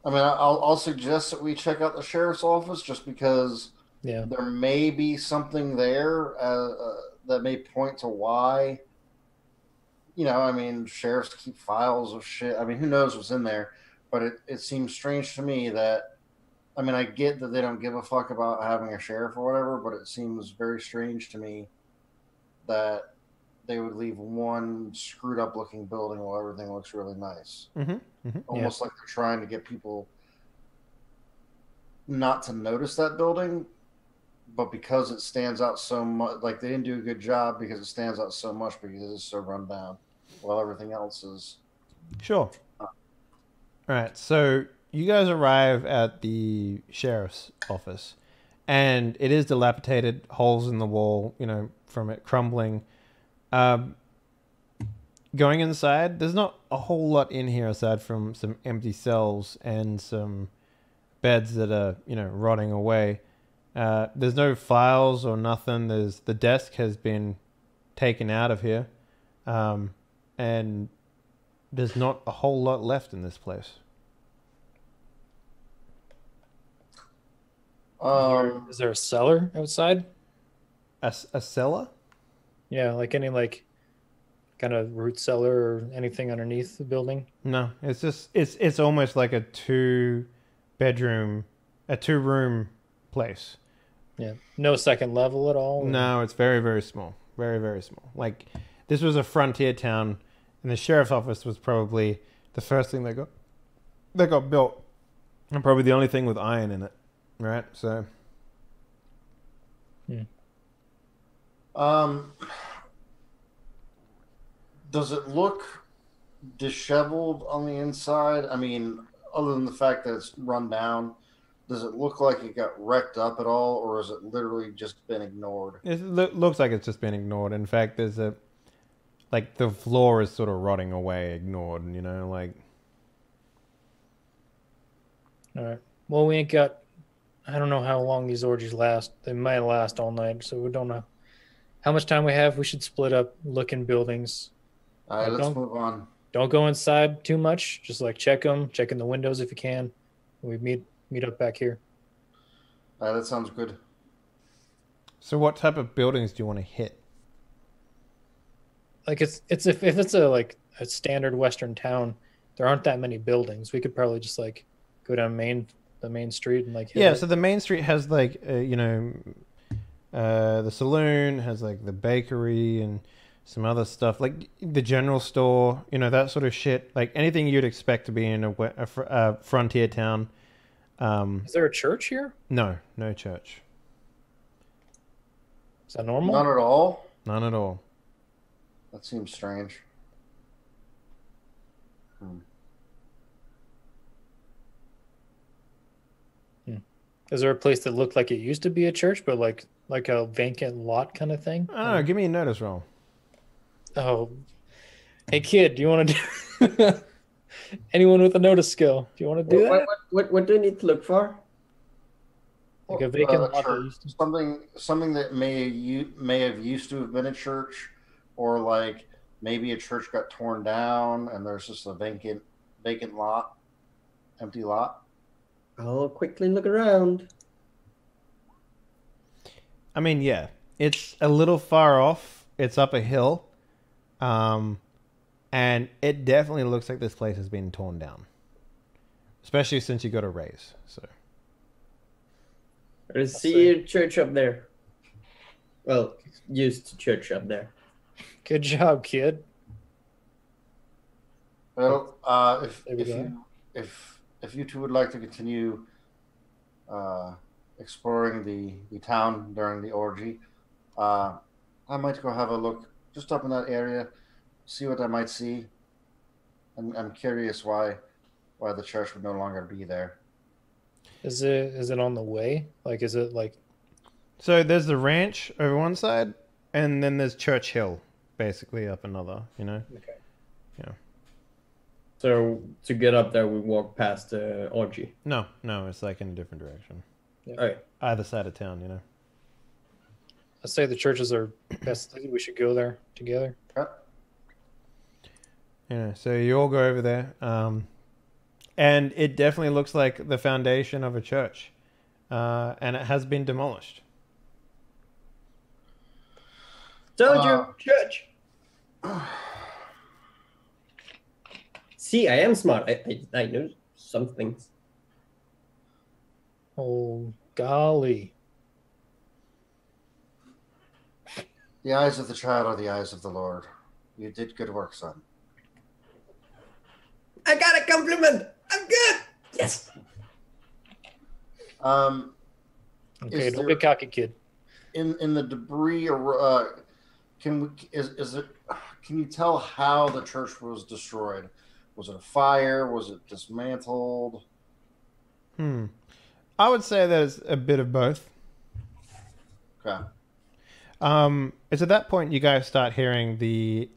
I mean, I'll suggest that we check out the sheriff's office just because Yeah. there may be something there that may point to why. You know, I mean, sheriffs keep files of shit. I mean, who knows what's in there? But it seems strange to me that, I mean, I get that they don't give a fuck about having a sheriff or whatever, but it seems very strange to me that they would leave one screwed up looking building while everything looks really nice. Almost like they're trying to get people not to notice that building, but because it stands out so much, like they didn't do a good job because it stands out so much because it's so run down, while everything else is. Sure. All right. So you guys arrive at the sheriff's office, and it is dilapidated, holes in the wall, from it crumbling. Going inside, there's not a whole lot in here aside from some empty cells and some beds that are, rotting away. There's no files or nothing. The desk has been taken out of here, and there's not a whole lot left in this place. Is there a cellar outside? A cellar? Yeah, like any kind of root cellar or anything underneath the building? No, it's just it's almost like a two room place. Yeah, no second level at all. No, it's very, very small, very, very small. Like this was a frontier town, and the sheriff's office was probably the first thing they got built, and probably the only thing with iron in it, right? So, does it look disheveled on the inside? I mean, other than the fact that it's run down, does it look like it got wrecked up at all, or has it literally just been ignored? it looks like it's just been ignored. In fact, there's the floor is sort of rotting away, ignored. All right. Well, we ain't got. I don't know how long these orgies last. They might last all night, so we don't know how much time we have. We should split up, look in buildings. All right, let's move on. Don't go inside too much. Just check them, check in the windows if you can. We meet up back here. That sounds good. So, what type of buildings do you want to hit? If it's a standard Western town, there aren't that many buildings. We could probably just go down the main street and hit Yeah, it. so the main street has the saloon, has the bakery and some other stuff, like the general store, that sort of shit. Like anything you'd expect to be in a frontier town. Is there a church here? No church. Is that normal? None at all? None at all. That seems strange. Is there a place that looked like it used to be a church, but like a vacant lot kind of thing? I don't know. Give me a notice roll. Oh, hey kid, do you want to do? Anyone with a notice skill? Do you want to do that? What do you need to look for? Like a vacant lot that church. used to... Something that may have used to have been a church, or maybe a church got torn down and there's just a vacant lot, empty lot. I'll quickly look around. I mean, yeah, it's a little far off. It's up a hill, and it definitely looks like this place has been torn down, especially since you got a raise. So, I see a church up there. Well, used to church up there. Good job, kid. Well, if you two would like to continue exploring the town during the orgy, I might go have a look just up in that area, see what I might see. I'm curious why the church would no longer be there. Is it on the way? Is it So there's the ranch over one side, and then there's Church Hill, basically up another. Okay. Yeah. So to get up there, we walk past the orgy. No, it's in a different direction. Yeah. Okay. Either side of town, I'd say the churches are best. We should go there together. Yeah. So you all go over there, and it definitely looks like the foundation of a church, and it has been demolished. Told you, church. See, I am smart. I know some things. Oh, golly. The eyes of the child are the eyes of the Lord. You did good work, son. I got a compliment. I'm good. Yes. Okay, don't be cocky, kid. In the debris, can you tell how the church was destroyed? Was it a fire? Was it dismantled? I would say there's a bit of both. Okay. It's at that point you guys start hearing the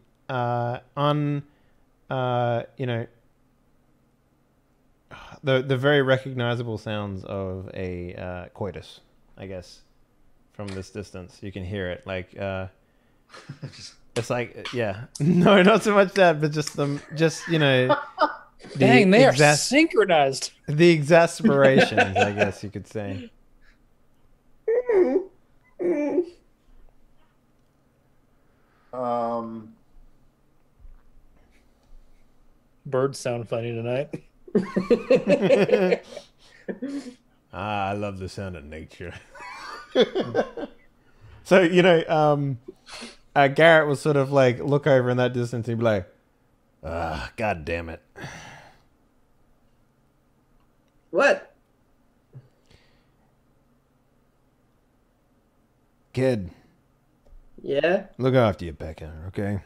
the very recognizable sounds of a coitus, I guess, from this distance. You can hear it, like it's like no, not so much that, but just Dang, they are synchronized. The exasperations, I guess you could say. Birds sound funny tonight. I love the sound of nature. So, Garrett will sort of like look over in that distance and be like, God damn it. What? Kid, Yeah? look after your Becca, okay?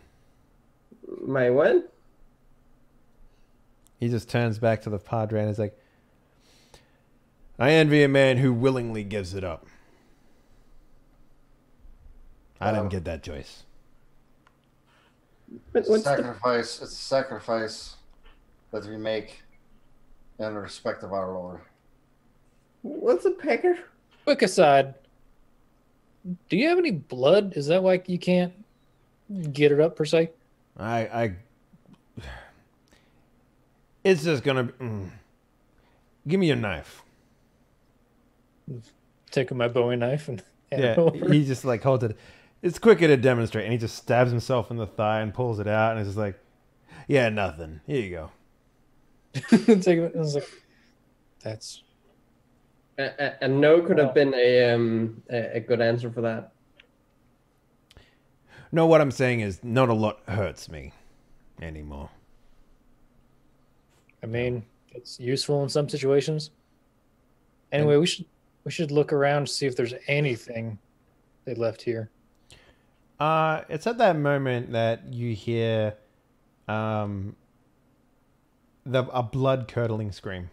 My what? he just turns back to the Padre and is like, I envy a man who willingly gives it up. I didn't get that choice. But It's a sacrifice that we make in respect of our Lord. what's a pecker? Quick aside. Do you have any blood? Is that why you can't get it up per se? It's just gonna give me your knife. Taking my Bowie knife and hand it over. he just like holds it. It's quicker to demonstrate, and he just stabs himself in the thigh and pulls it out, and it's just like, yeah, nothing. Here you go. Take it. I was like, that's A no could have been a good answer for that. No, what I'm saying is not a lot hurts me anymore. I mean, it's useful in some situations. Anyway, we should look around to see if there's anything they left here. It's at that moment that you hear a blood curdling scream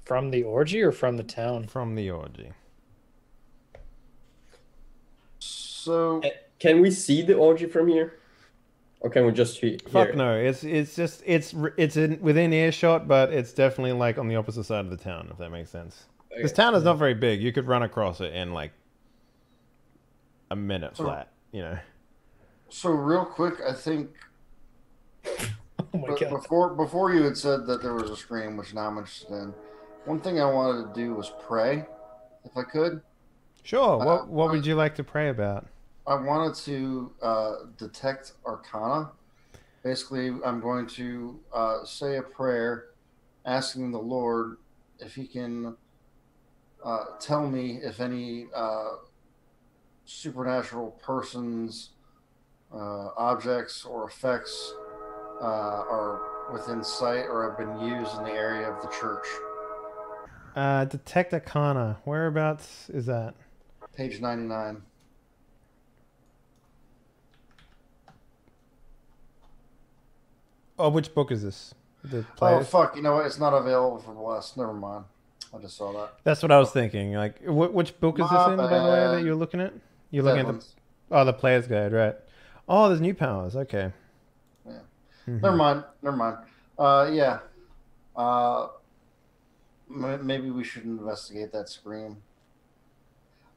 From the orgy or from the town? from the orgy. So Can we see the orgy from here? Or can we just hear Fuck it? no, it's just within earshot, but it's definitely like on the opposite side of the town, if that makes sense. Okay. This town is not very big. You could run across it in like a minute flat, So real quick, I think Oh my god. before you had said that there was a scream, which now I'm interested in. One thing I wanted to do was pray, if I could. Sure. What would you like to pray about? I wanted to detect Arcana. Basically, I'm going to say a prayer asking the Lord if he can tell me if any supernatural persons, objects, or effects are within sight or have been used in the area of the church. Detect Arcana. Whereabouts is that? Page 99. Oh, which book is this? The Oh, players? fuck. You know what? It's not available for Bless. Never mind. I just saw that. That's what I was thinking. Like, which book is this My in, by the way, bad. that you're looking at? You're looking Deadlands. at the player's guide, right? Oh, there's new powers. Okay. Yeah. Mhm. Never mind. Yeah. Maybe we should investigate that scream.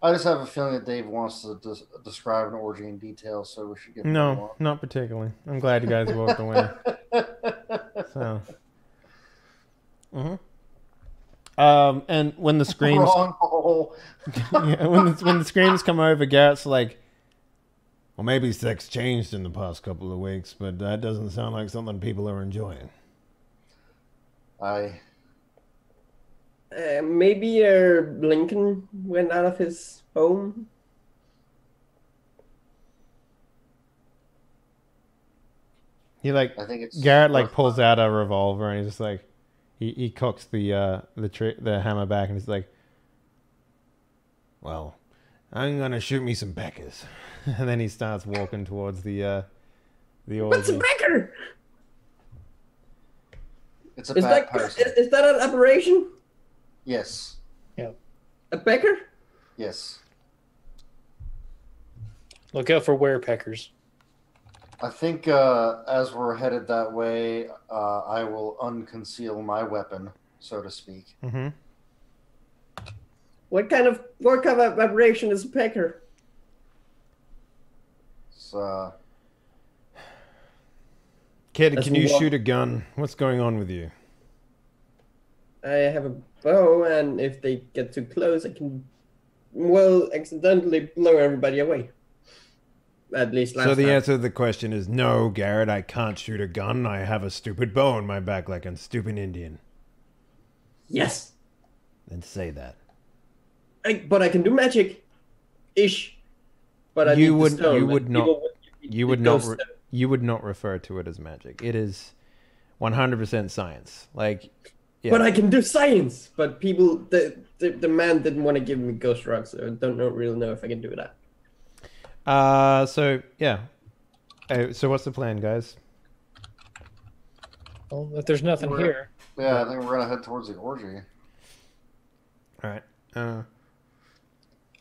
I just have a feeling that Dave wants to describe an orgy in detail, so we should get No, not particularly. I'm glad you guys walked away. So. And when the screams, Wrong hole. yeah, when the screams come over, Garrett's like, Well, maybe sex changed in the past couple of weeks, but that doesn't sound like something people are enjoying. Maybe Lincoln went out of his home. he like I think it's Garrett like pulls out a revolver and he's just like, he cocks the hammer back and he's like, Well, I'm gonna shoot me some Beckers. and then he starts walking towards the What's a orgy. pecker? It's a Is bad that person. is that an aberration? Yes. A pecker? Yes. Look out for werepeckers. I think as we're headed that way, I will unconceal my weapon, so to speak. Mm-hmm. What kind of aberration is a pecker? It's, Kid, As can we you walk- shoot a gun? What's going on with you? I have a bow, and if they get too close, I can, well, accidentally blow everybody away. At least last So the time. answer to the question is no, Garrett, I can't shoot a gun. I have a stupid bow in my back like a stupid Indian. Yes. Then say that. But I can do magic. Ish. But I You need would- the stone. you would and not- people would give me You the would not ghost re- stone. you would not refer to it as magic. It is 100% science. Like, yeah. But I can do science. But people, the man didn't want to give me ghost rocks, so I don't really know if I can do that. So yeah. So what's the plan, guys? Well, if there's nothing We're- here, yeah, I think we're gonna head towards the orgy. All right.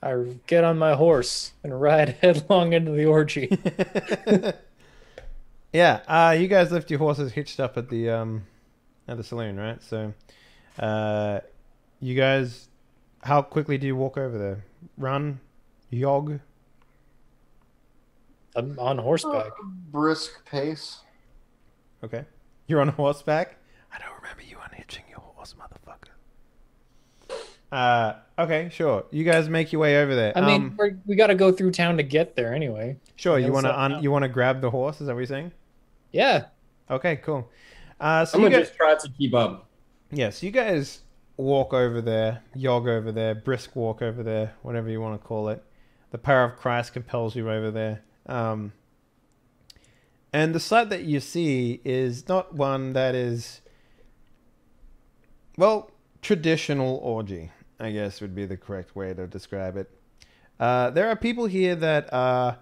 I get on my horse and ride headlong into the orgy. Yeah. You guys left your horses hitched up at the saloon, right? So, you guys, how quickly do you walk over there? Run, jog. I'm on horseback. Brisk pace. Okay. You're on horseback? I don't remember you unhitching your horse, motherfucker. Okay, sure. You guys make your way over there. I mean, we got to go through town to get there anyway. Sure, you Yeah, want so- to you want to grab the horse, is that what you're saying? Yeah. Okay, cool. So I'm you gonna guys, just try to keep up. yes, you guys walk over there, jog over there, brisk walk over there, whatever you want to call it. The power of Christ compels you over there. And the sight that you see is not one that is, well, traditional orgy, I guess would be the correct way to describe it. There are people here that are,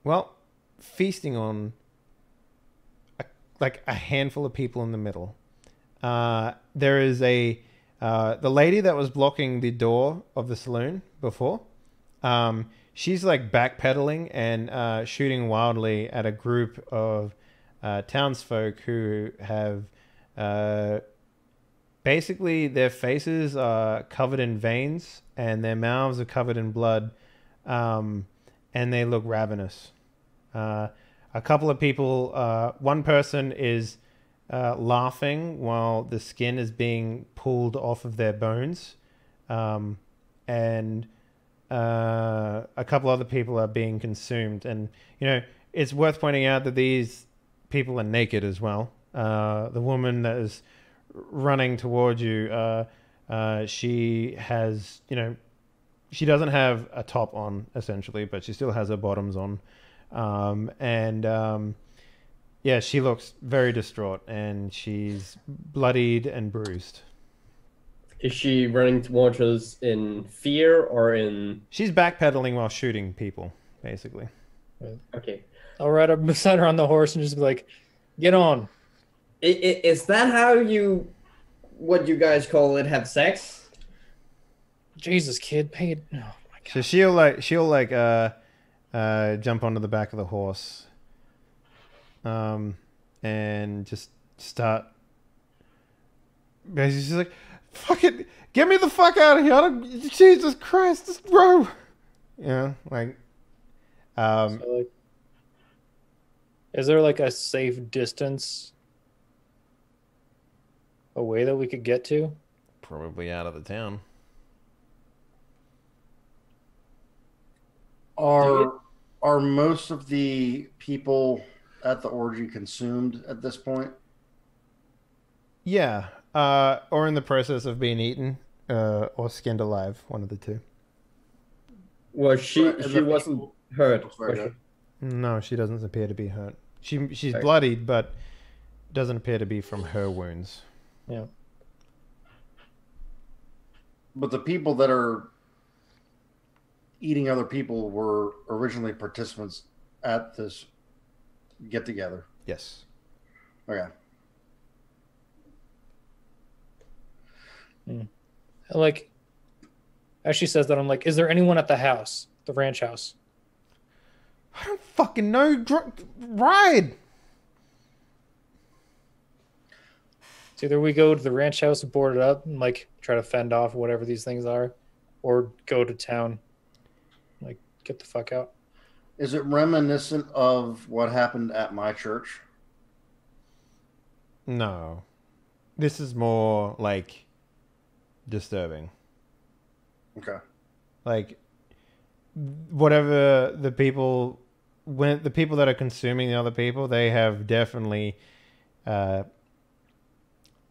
well, feasting on like a handful of people in the middle. There is the lady that was blocking the door of the saloon before. She's like backpedaling and shooting wildly at a group of townsfolk who have basically their faces are covered in veins and their mouths are covered in blood, and they look ravenous. A couple of people, one person is laughing while the skin is being pulled off of their bones, and a couple other people are being consumed. And it's worth pointing out that these people are naked as well. The woman that is running towards you, she has, she doesn't have a top on essentially, but she still has her bottoms on. Yeah, she looks very distraught and she's bloodied and bruised. Is she running towards us in fear or in? She's backpedaling while shooting people, basically. Okay. I'll ride up beside her on the horse and just be like, get on. Is that how what you guys call it, have sex? Jesus, kid, pay it. Oh, my God. So she'll jump onto the back of the horse, and just start. Basically, she's like, "Fuck it, get me the fuck out of here! Jesus Christ, just row." Like, So, like, is there like a safe distance away that we could get to? probably out of the town. Are most of the people at the orgy consumed at this point? Yeah, or in the process of being eaten, or skinned alive, one of the two. Was she? Right, and She the wasn't people- hurt. Sorry, was she? No, she doesn't appear to be hurt. She's Okay. bloodied, but doesn't appear to be from her wounds. Yeah. But the people that are eating other people were originally participants at this get together. Yes. Okay. Like, as she says that, I'm like, is there anyone at the house, the ranch house? I don't fucking know. Ride. So either we go to the ranch house and board it up and like try to fend off whatever these things are, or go to town, like get the fuck out. Is it reminiscent of what happened at my church? No. This is more like disturbing. Okay. Like whatever the people when the people that are consuming the other people, they have definitely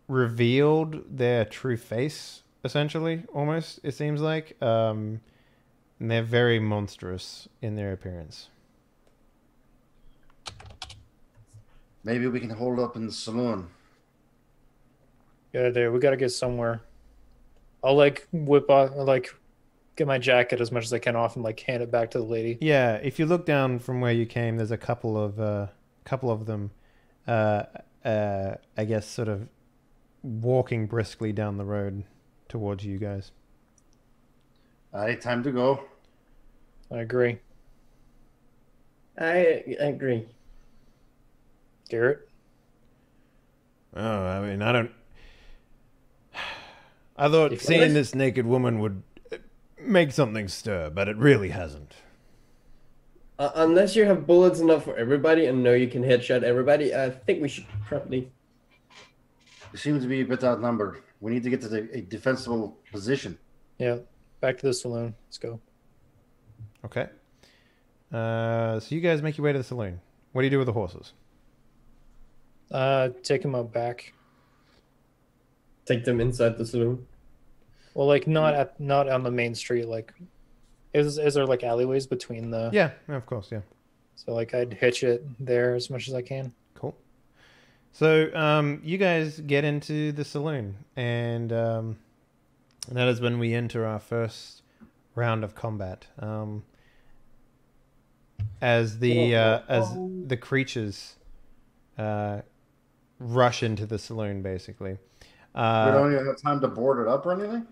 revealed their true face, essentially, almost, it seems like. And they're very monstrous in their appearance. Maybe we can hold up in the saloon. Yeah, dude, we gotta get somewhere. I'll like whip off, like get my jacket as much as I can off and like hand it back to the lady. Yeah, if you look down from where you came, there's a couple of them, I guess, sort of walking briskly down the road towards you guys. All right, time to go. I agree. I agree. Garrett? Oh, I mean, I thought You seeing finished? this naked woman would make something stir, but it really hasn't. Unless you have bullets enough for everybody and know you can headshot everybody, I think we should probably. We seem to be a bit outnumbered. We need to get to a defensible position. Yeah. Back to the saloon. Let's go. Okay. So you guys make your way to the saloon. What do you do with the horses? Take him out back. Take them inside the saloon. Well, like not on the main street. Like, is there like alleyways between the? Yeah, of course, yeah. So like I'd hitch it there as much as I can. Cool. So you guys get into the saloon, and that is when we enter our first round of combat. As the creatures rush into the saloon, basically. We don't even have time to board it up or anything?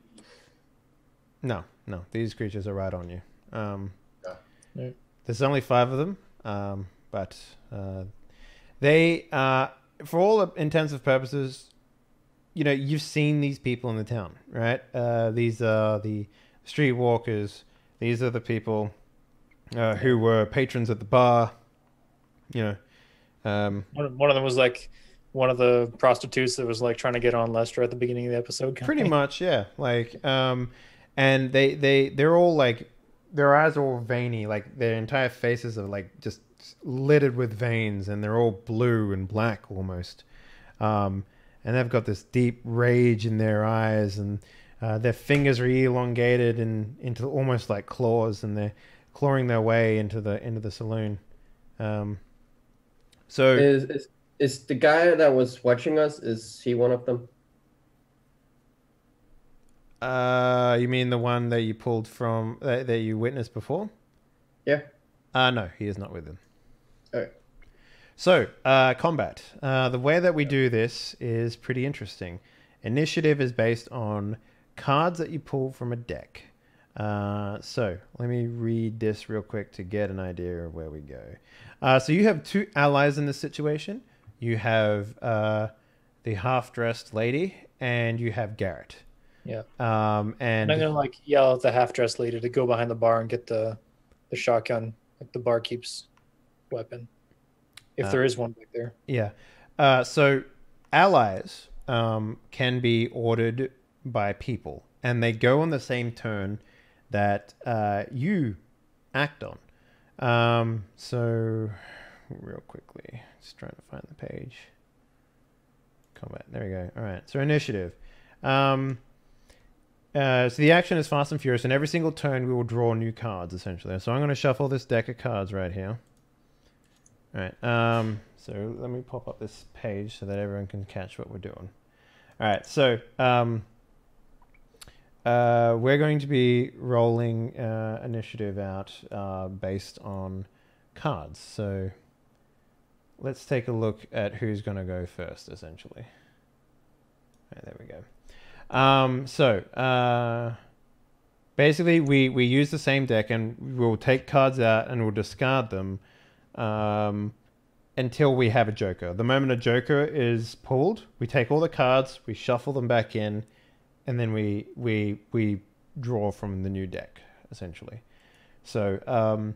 No, these creatures are right on you. Yeah. There's only 5 of them, but they, for all intents and purposes, you know, you've seen these people in the town, right? These are the streetwalkers. These are the people who were patrons at the bar. You know, One of them was like one of the prostitutes that was like trying to get on Lester at the beginning of the episode. pretty much, yeah. Like, and they're all like, their eyes are all veiny. Like their entire faces are like just littered with veins, and they're all blue and black almost. And they've got this deep rage in their eyes, and their fingers are elongated and into almost like claws, and they're clawing their way into the saloon. So Is the guy that was watching us? Is he one of them? you mean the one that you pulled from that you witnessed before? Yeah. No, he is not with them. Okay. So, combat. The way that we do this is pretty interesting. Initiative is based on cards that you pull from a deck. So, let me read this real quick to get an idea of where we go. So, you have 2 allies in this situation. You have the half-dressed lady, and you have Garrett. Yeah. And I'm gonna like yell at the half-dressed lady to go behind the bar and get the shotgun, like the barkeep's weapon, if there is one back there. Yeah. So allies can be ordered by people, and they go on the same turn that you act on. So real quickly, just trying to find the page. Combat. There we go. All right. So initiative. So the action is fast and furious, and every single turn we will draw new cards, essentially. So I'm going to shuffle this deck of cards right here. All right. So let me pop up this page so that everyone can catch what we're doing. All right. So we're going to be rolling initiative out based on cards. So let's take a look at who's going to go first, essentially. All right, there we go. Basically, we use the same deck, and we'll take cards out and we'll discard them until we have a joker. The moment a joker is pulled, we take all the cards, we shuffle them back in, and then we draw from the new deck, essentially. So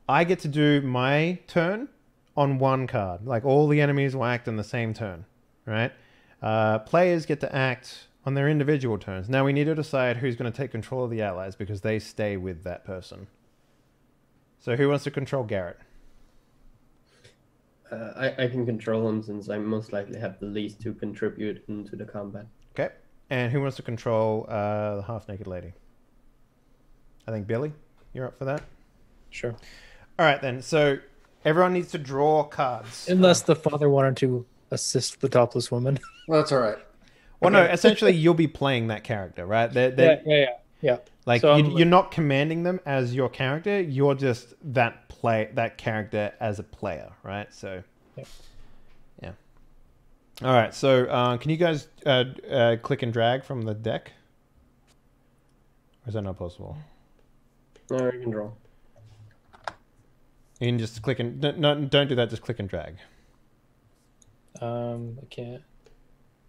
I get to do my turn on one card. Like, all the enemies will act on the same turn, right? Players get to act on their individual turns. Now we need to decide who's going to take control of the allies because they stay with that person. So who wants to control Garrett? I can control him since I most likely have the least to contribute into the combat. Okay. And who wants to control the half-naked lady? I think Billy, you're up for that? Sure. All right, then. So everyone needs to draw cards. Unless the father wanted to assist the topless woman. Well, that's all right. Well, no, essentially you'll be playing that character, right? Yeah. Like, So you're not commanding them as your character. You're just that character as a player, right? So, yeah. All right. So, can you guys click and drag from the deck? Or is that not possible? No, you can draw. You can just click and don't do that. Just click and drag. I can't.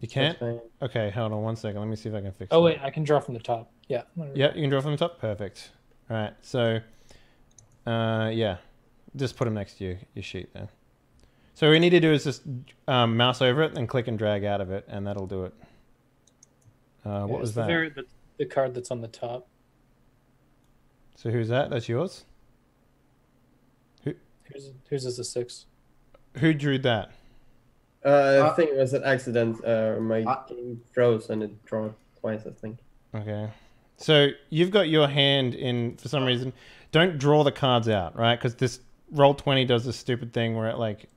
You can't? That's fine. Okay, hold on one second. Let me see if I can fix it. Oh wait, I can draw from the top. Yeah. Yeah, you can draw from the top. Perfect. All right. So, yeah, just put them next to your sheet there. So what we need to do is just mouse over it and click and drag out of it, and that'll do it. What was that? The card that's on the top. So who's that? That's yours? Whose is a 6? Who drew that? I think it was an accident. My game froze and it drew twice, I think. Okay. So you've got your hand in, for some reason. Don't draw the cards out, right? Because this Roll20 does this stupid thing where it like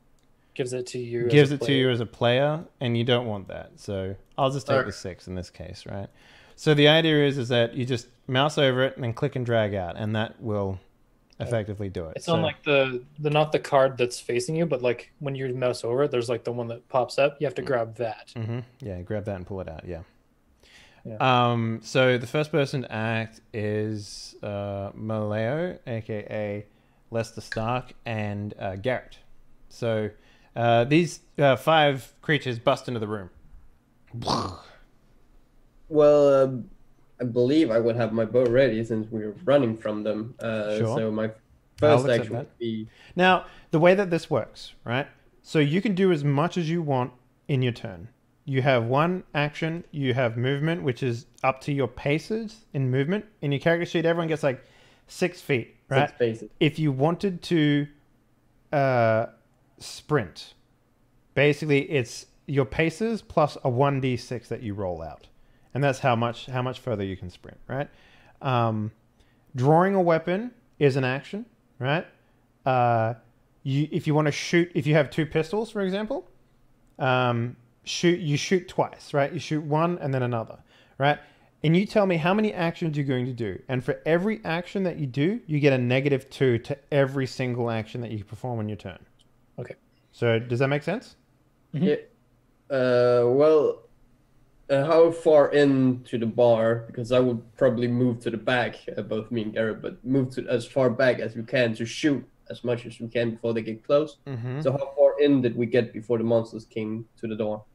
gives it to you. To you as a player, and you don't want that. So I'll just take the 6 in this case, right? So the idea is that you just mouse over it and then click and drag out, and that will effectively do it. It's on like the not the card that's facing you, but like when you mouse over it, there's like the one that pops up. You have to grab that. Mm-hmm. Yeah, grab that and pull it out. Yeah. Yeah. So the first person to act is Maleo, aka Lester Stark, and Garrett. So these 5 creatures bust into the room. Well, I believe I would have my bow ready since we're running from them. Sure. So my first action would be... Now, the way that this works, right? So you can do as much as you want in your turn. You have one action, you have movement, which is up to your paces in movement. In your character sheet, everyone gets like 6 feet, right? 6 paces. If you wanted to sprint, basically it's your paces plus a 1d6 that you roll out. And that's how much further you can sprint, right? Drawing a weapon is an action, right? If you want to shoot, if you have 2 pistols, for example, you shoot twice, right? You shoot one and then another, right? And you tell me how many actions you're going to do. And for every action that you do, you get a -2 to every single action that you perform on your turn. Okay. So does that make sense? Mm-hmm. Yeah. How far into the bar? Because I would probably move to the back, both me and Garrett, but move to as far back as we can to shoot as much as we can before they get close. Mm-hmm. So how far in did we get before the monsters came to the door?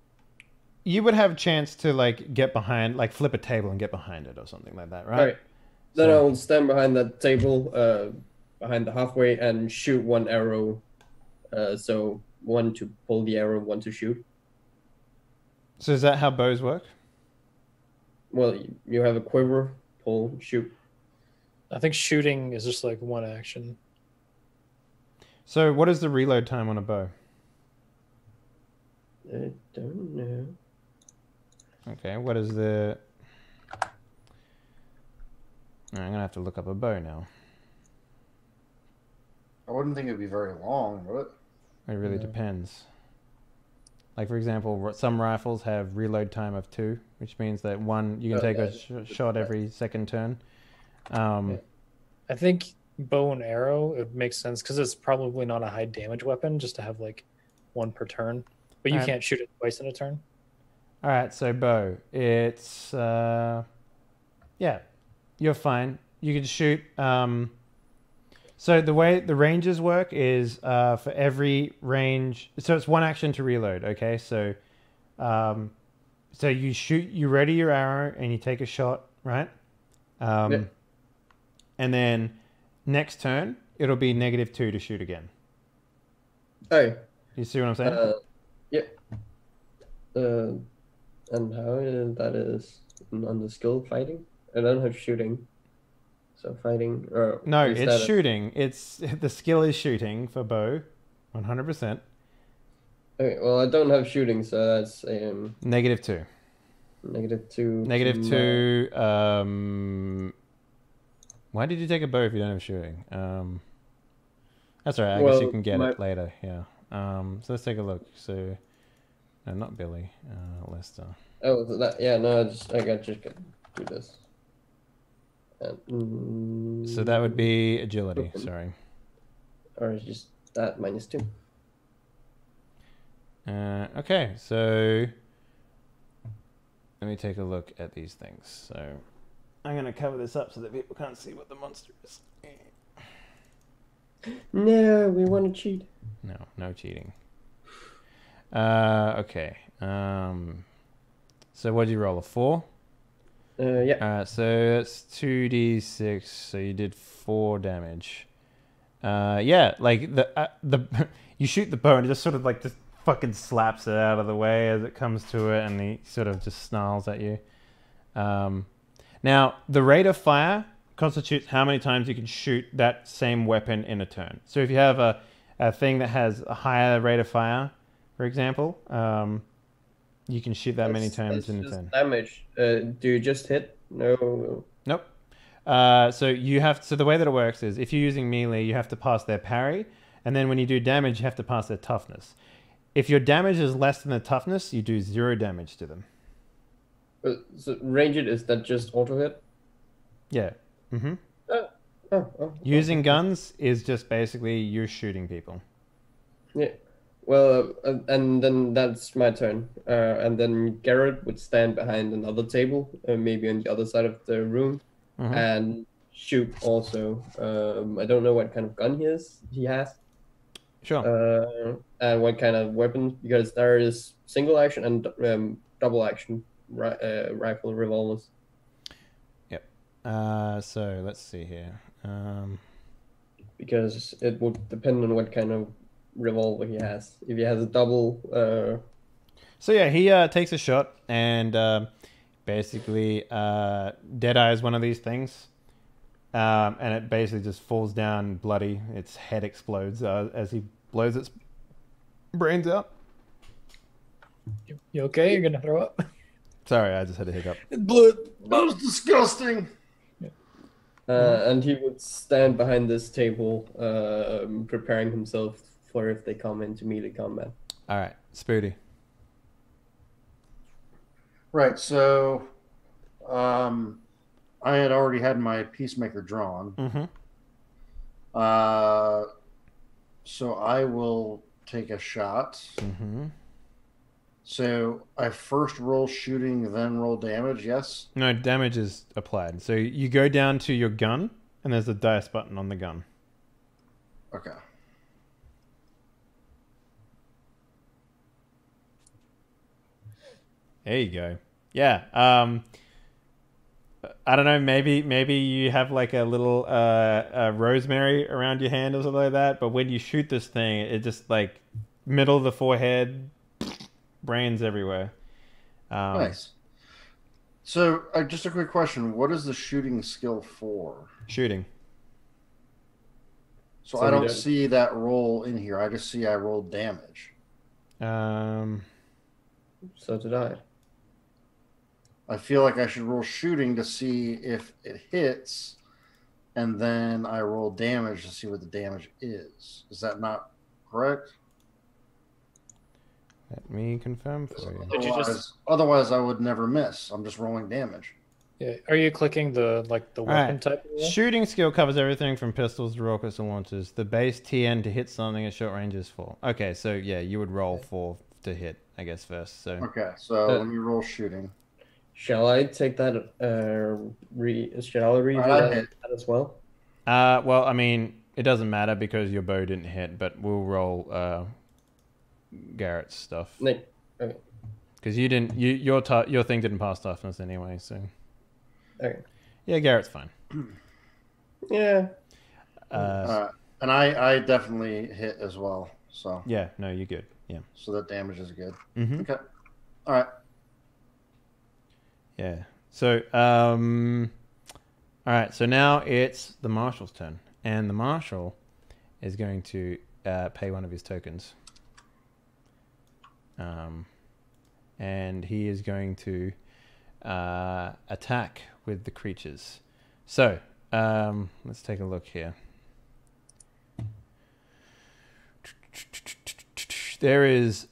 You would have a chance to like get behind, like flip a table and get behind it or something like that, right? All right. Then I will stand behind that table, behind the halfway, and shoot 1 arrow. So 1 to pull the arrow, 1 to shoot. So is that how bows work? Well, you have a quiver, pull, shoot. I think shooting is just like one action. So what is the reload time on a bow? I don't know. Okay, what is the... I'm going to have to look up a bow now. I wouldn't think it'd be very long, would it? It really depends. Like, for example, some rifles have reload time of 2, which means that you can take a shot every second turn. I think bow and arrow, it makes sense because it's probably not a high damage weapon just to have like 1 per turn. But you can't shoot it twice in a turn. All right, so bow. It's yeah, you're fine. You can shoot. So the way the ranges work is for every range. So it's one action to reload. Okay, so so you shoot, you ready your arrow, and you take a shot, right? Yep. And then next turn it'll be -2 to shoot again. Oh, You see what I'm saying? yep. And how that is on the skill fighting? I don't have shooting. So fighting, or No, is it's that shooting. It's the skill is shooting for bow, 100%. Okay, well, I don't have shooting, so that's -2. -2. -2. Why did you take a bow if you don't have shooting? That's all right. I guess you Well, can get it later. Yeah. So let's take a look. So, no, not Billy. Lester. Oh, that, yeah, no, I got just got do this. So that would be agility. Sorry. Or is just that -2. Okay, so let me take a look at these things. So I'm going to cover this up so that people can't see what the monster is. No, we want to cheat. No, no cheating. Okay. So what did you roll? A 4? Yeah. So that's 2d6. So you did 4 damage. Yeah, like the you shoot the bow and it just sort of like just fucking slaps it out of the way as it comes to it, and he sort of just snarls at you. Now the rate of fire constitutes how many times you can shoot that same weapon in a turn. So if you have a thing that has a higher rate of fire, for example, you can shoot that many times in a turn. Damage. Do you just hit? No. Nope. So you have. So the way that it works is, if you're using melee, you have to pass their parry, and then when you do damage, you have to pass their toughness. If your damage is less than the toughness, you do 0 damage to them. So ranged, is that just auto hit? Yeah. Mm-hmm. Oh. Using guns is just basically you're shooting people. Yeah. Well, and then that's my turn. And then Garrett would stand behind another table, maybe on the other side of the room, and shoot also. I don't know what kind of gun he has. Sure. And what kind of weapons, because there is single action and double action rifle revolvers. Yep. So let's see here. Because it would depend on what kind of revolver he has. If he has a double. So yeah, he takes a shot and basically deadeyes one of these things, and it basically just falls down bloody. Its head explodes as he blows its brains out. You okay? You're gonna throw up? Sorry, I just had a hiccup. Blood. That was disgusting. And he would stand behind this table, preparing himself for if they come into melee combat. All right, Spoody. Right. So, I had already had my peacemaker drawn. So I will take a shot. So I first roll shooting, then roll damage. Yes. No, damage is applied. So you go down to your gun, and there's a dice button on the gun. Okay. There you go. Yeah. I don't know. Maybe you have like a little rosemary around your hand or something like that. But when you shoot this thing, it just like middle of the forehead, brains everywhere. Nice. So, just a quick question: what is the shooting skill for? Shooting. So I don't see that roll in here. I just see I rolled damage. So did I. I feel like I should roll shooting to see if it hits, and then I roll damage to see what the damage is. Is that not correct? Let me confirm for you. Otherwise, I would never miss. I'm just rolling damage. Yeah. Are you clicking the weapon type? Shooting skill covers everything from pistols to rockets and launchers. The base TN to hit something at short range is 4. Okay, so yeah, you would roll 4 to hit, I guess, first. So Okay, so let me roll shooting. Shall I take that? Shall I redo Alright, I that, hit. that as well? well, I mean, it doesn't matter because your bow didn't hit, but we'll roll Garrett's stuff No. Okay. because you didn't. Your thing didn't pass toughness anyway. So Okay. yeah, Garrett's fine. Yeah. And I definitely hit as well. So Yeah, no, you're good. Yeah. so that damage is good. Mm-hmm. Okay. All right. Yeah. So all right. So now it's the marshal's turn, and the marshal is going to pay one of his tokens. And he is going to attack with the creatures. So let's take a look here. There is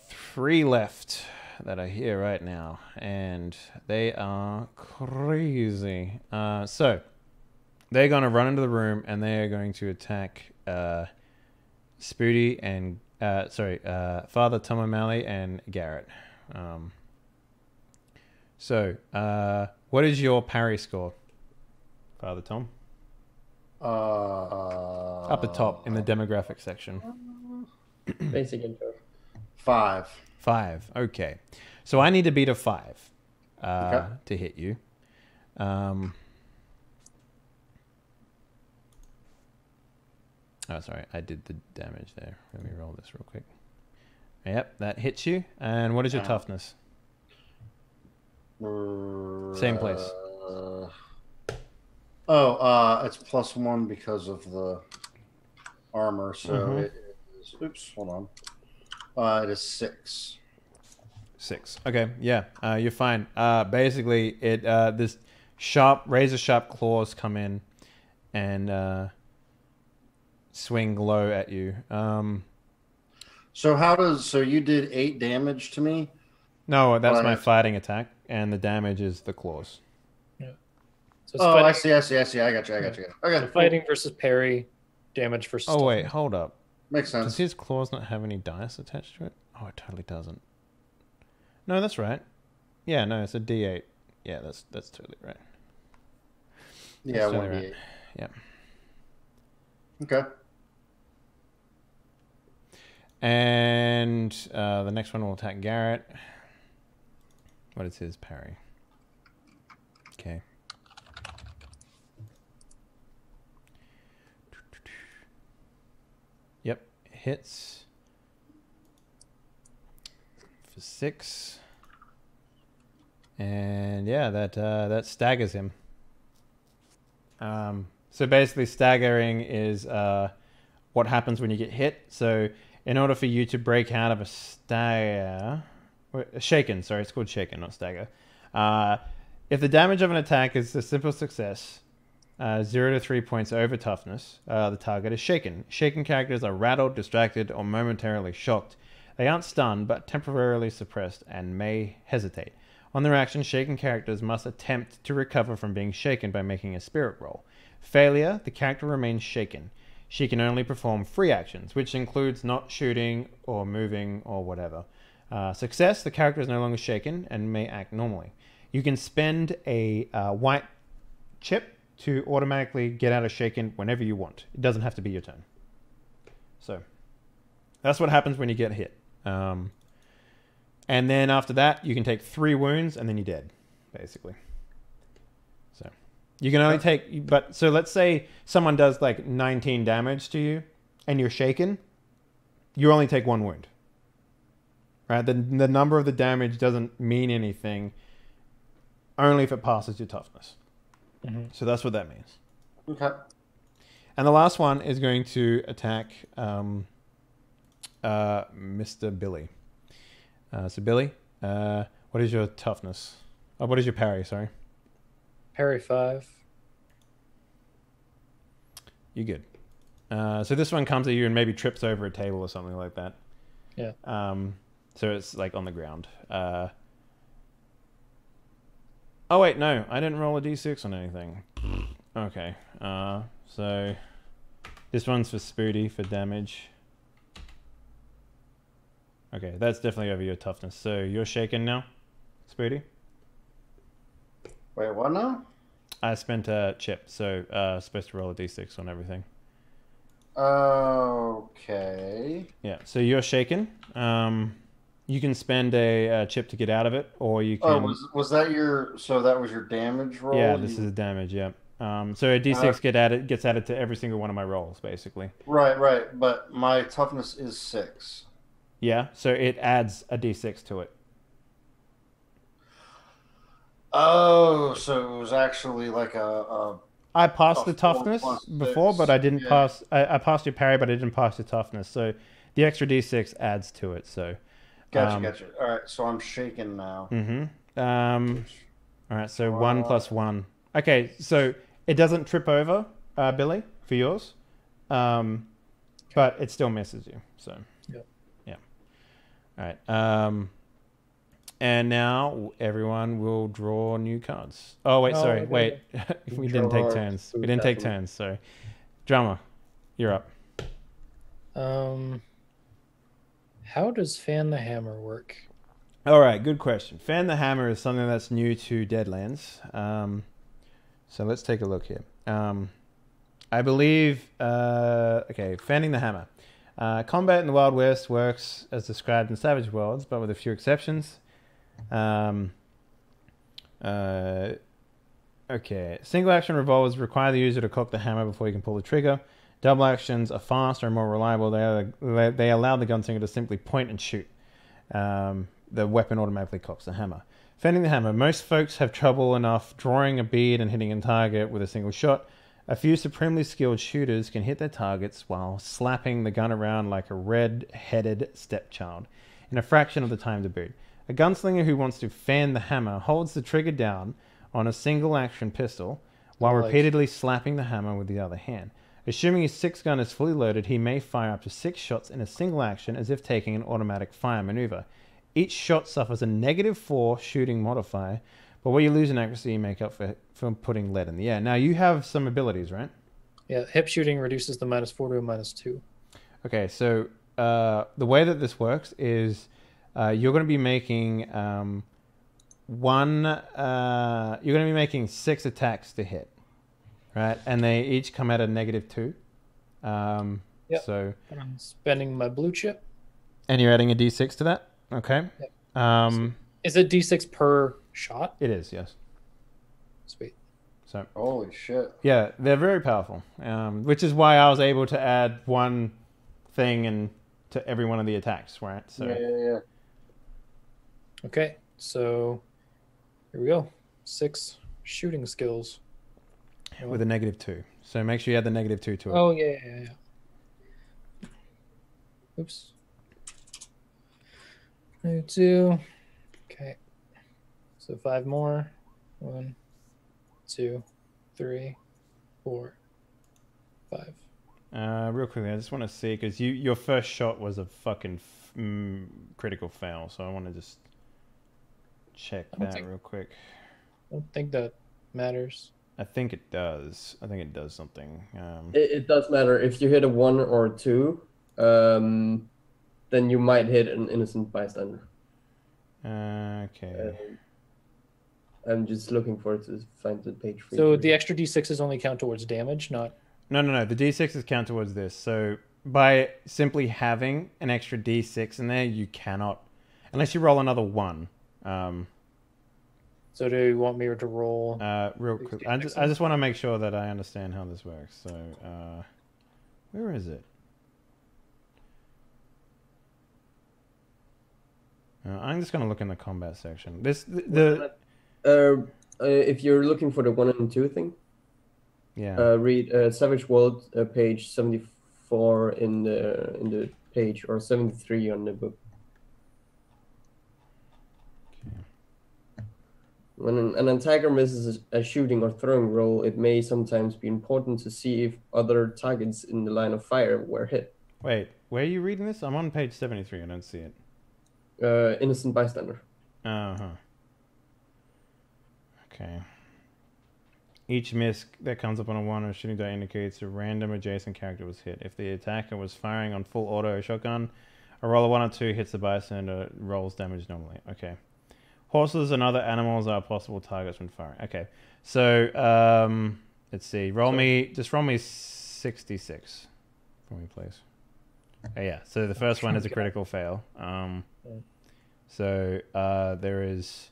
3 left that are here right now, and they are crazy. So they're going to run into the room, and they are going to attack Spooty and Father Tom O'Malley and Garrett. What is your parry score, Father Tom? Up the top in the demographic section. Basic intro. 5. 5. Okay. So I need to beat a 5 Okay. to hit you. Oh, sorry. I did the damage there. Let me roll this real quick. Yep, that hits you. And what is your toughness? Same place. It's +1 because of the armor. So it is. Oops, hold on. It is 6. 6. Okay, yeah, you're fine. Basically, this razor sharp claws come in and swing low at you. So you did 8 damage to me? No, that's my Right. fighting attack, and the damage is the claws. So it's Oh, fighting, I see. I got you. Okay, so cool. fighting versus parry, damage versus. Oh wait, toughness. hold up. Makes Does sense. his claws not have any dice attached to it? Oh, it totally doesn't. No, that's right. Yeah, no, it's a D8. Yeah, that's totally right. Yeah, That's totally 1d8. Yep. Okay. And the next one will attack Garrett. What is his parry? Okay. Yep, hits for 6. And yeah, that staggers him. So basically, staggering is what happens when you get hit. So in order for you to break out of a shaken, sorry, it's called shaken, not stagger. If the damage of an attack is a simple success, 0 to 3 points over toughness, the target is shaken. Shaken characters are rattled, distracted, or momentarily shocked. They aren't stunned, but temporarily suppressed and may hesitate. On their action, shaken characters must attempt to recover from being shaken by making a spirit roll. Failure, the character remains shaken. She can only perform free actions, which includes not shooting or moving or whatever. Success, the character is no longer shaken and may act normally. You can spend a white chip to automatically get out of shaken whenever you want. It doesn't have to be your turn. So that's what happens when you get hit. And then after that, you can take 3 wounds and then you're dead, basically. So you can only take, but so let's say someone does like 19 damage to you and you're shaken, you only take 1 wound. Right? The number of the damage doesn't mean anything only if it passes your toughness. Mm-hmm. So that's what that means. Okay. And the last one is going to attack Mr. Billy. So Billy, what is your toughness? Oh, what is your parry? Sorry. Parry 5. You good. So this one comes at you and maybe trips over a table or something like that. Yeah. So it's like on the ground. Oh wait, no, I didn't roll a d6 on anything. Okay. So this one's for Spooty for damage. Okay, that's definitely over your toughness. So you're shaken now, Spoody? Wait, what now? I spent a chip, so supposed to roll a d6 on everything. Okay. Yeah, so you're shaken. You can spend a chip to get out of it, or you can... Oh, was that your... So that was your damage roll? Yeah, this is damage, yeah. So a d6 gets added to every single one of my rolls, basically. Right. But my toughness is 6. Yeah, so it adds a d6 to it. Oh, so it was actually like a I passed the 4 toughness + before, 6. but I didn't Yeah. pass... I passed your parry, but I didn't pass your toughness, so the extra d6 adds to it, so... Gotcha. All right, so I'm shaken now. All right, so 1 + 1. Okay, so it doesn't trip over, Billy, for yours, but it still misses you. So, Yep. Yeah. All right. And now everyone will draw new cards. Oh wait, No, sorry, okay. wait. We didn't take turns. We didn't take turns. Sorry. Drama, you're up. How does Fan the Hammer work? All right, good question. Fan the Hammer is something that's new to Deadlands. So let's take a look here. I believe, okay, Fanning the Hammer. Combat in the Wild West works as described in Savage Worlds, but with a few exceptions. Okay, single action revolvers require the user to cock the hammer before you can pull the trigger. Double actions are faster and more reliable. They allow the gunslinger to simply point and shoot. The weapon automatically cocks the hammer. Fending the hammer. Most folks have trouble enough drawing a bead and hitting a target with a single shot. A few supremely skilled shooters can hit their targets while slapping the gun around like a red-headed stepchild in a fraction of the time to boot. A gunslinger who wants to fan the hammer holds the trigger down on a single action pistol while repeatedly slapping the hammer with the other hand. Assuming his 6-gun is fully loaded, he may fire up to 6 shots in a single action as if taking an automatic fire maneuver. Each shot suffers a -4 shooting modifier, but where you lose in accuracy, you make up for putting lead in the air. Now, you have some abilities, right? Yeah, hip shooting reduces the -4 to a -2. Okay, so the way that this works is you're going to be making you're going to be making 6 attacks to hit, right? And they each come at a -2. Yep. So, And I'm spending my blue chip. and you're adding a d6 to that. Okay. Yep. Is it d6 per shot? It is, yes. Sweet. So, Holy shit. yeah, they're very powerful, which is why I was able to add one thing to every one of the attacks, right? So, Yeah. Okay, so here we go. 6 shooting skills. with a -2. So make sure you add the -2 to it. Oh, yeah. Oops. -2. Okay. So 5 more. 1, 2, 3, 4, 5. Real quickly, I just want to see, because your first shot was a fucking critical fail, so I want to just check that real quick. I don't think that matters. I think it does. I think it does something. It does matter. If you hit a 1 or 2, then you might hit an innocent bystander. Okay. I'm just looking for it to find the page for you. So the extra d6s only count towards damage, not... No. The d6s count towards this. So by simply having an extra d6 in there, you cannot, unless you roll another 1. So do you want me to roll? Real quick, I just want to make sure that I understand how this works. So, where is it? I'm just gonna look in the combat section. If you're looking for the 1 and 2 thing, read Savage World, page 74 in the page, or 73 on the book. When an attacker misses a shooting or throwing roll, it may sometimes be important to see if other targets in the line of fire were hit. Wait, where are you reading this? I'm on page 73. I don't see it. Innocent bystander. Okay. Each miss that comes up on a 1 or shooting die indicates a random adjacent character was hit. If the attacker was firing on full auto or shotgun, A roll of 1 or 2 hits the bystander, rolls damage normally. Okay. Horses and other animals are possible targets when firing. Okay. So, let's see. Roll me 66 for me, please. Oh, yeah. So the first one is a critical fail. So there is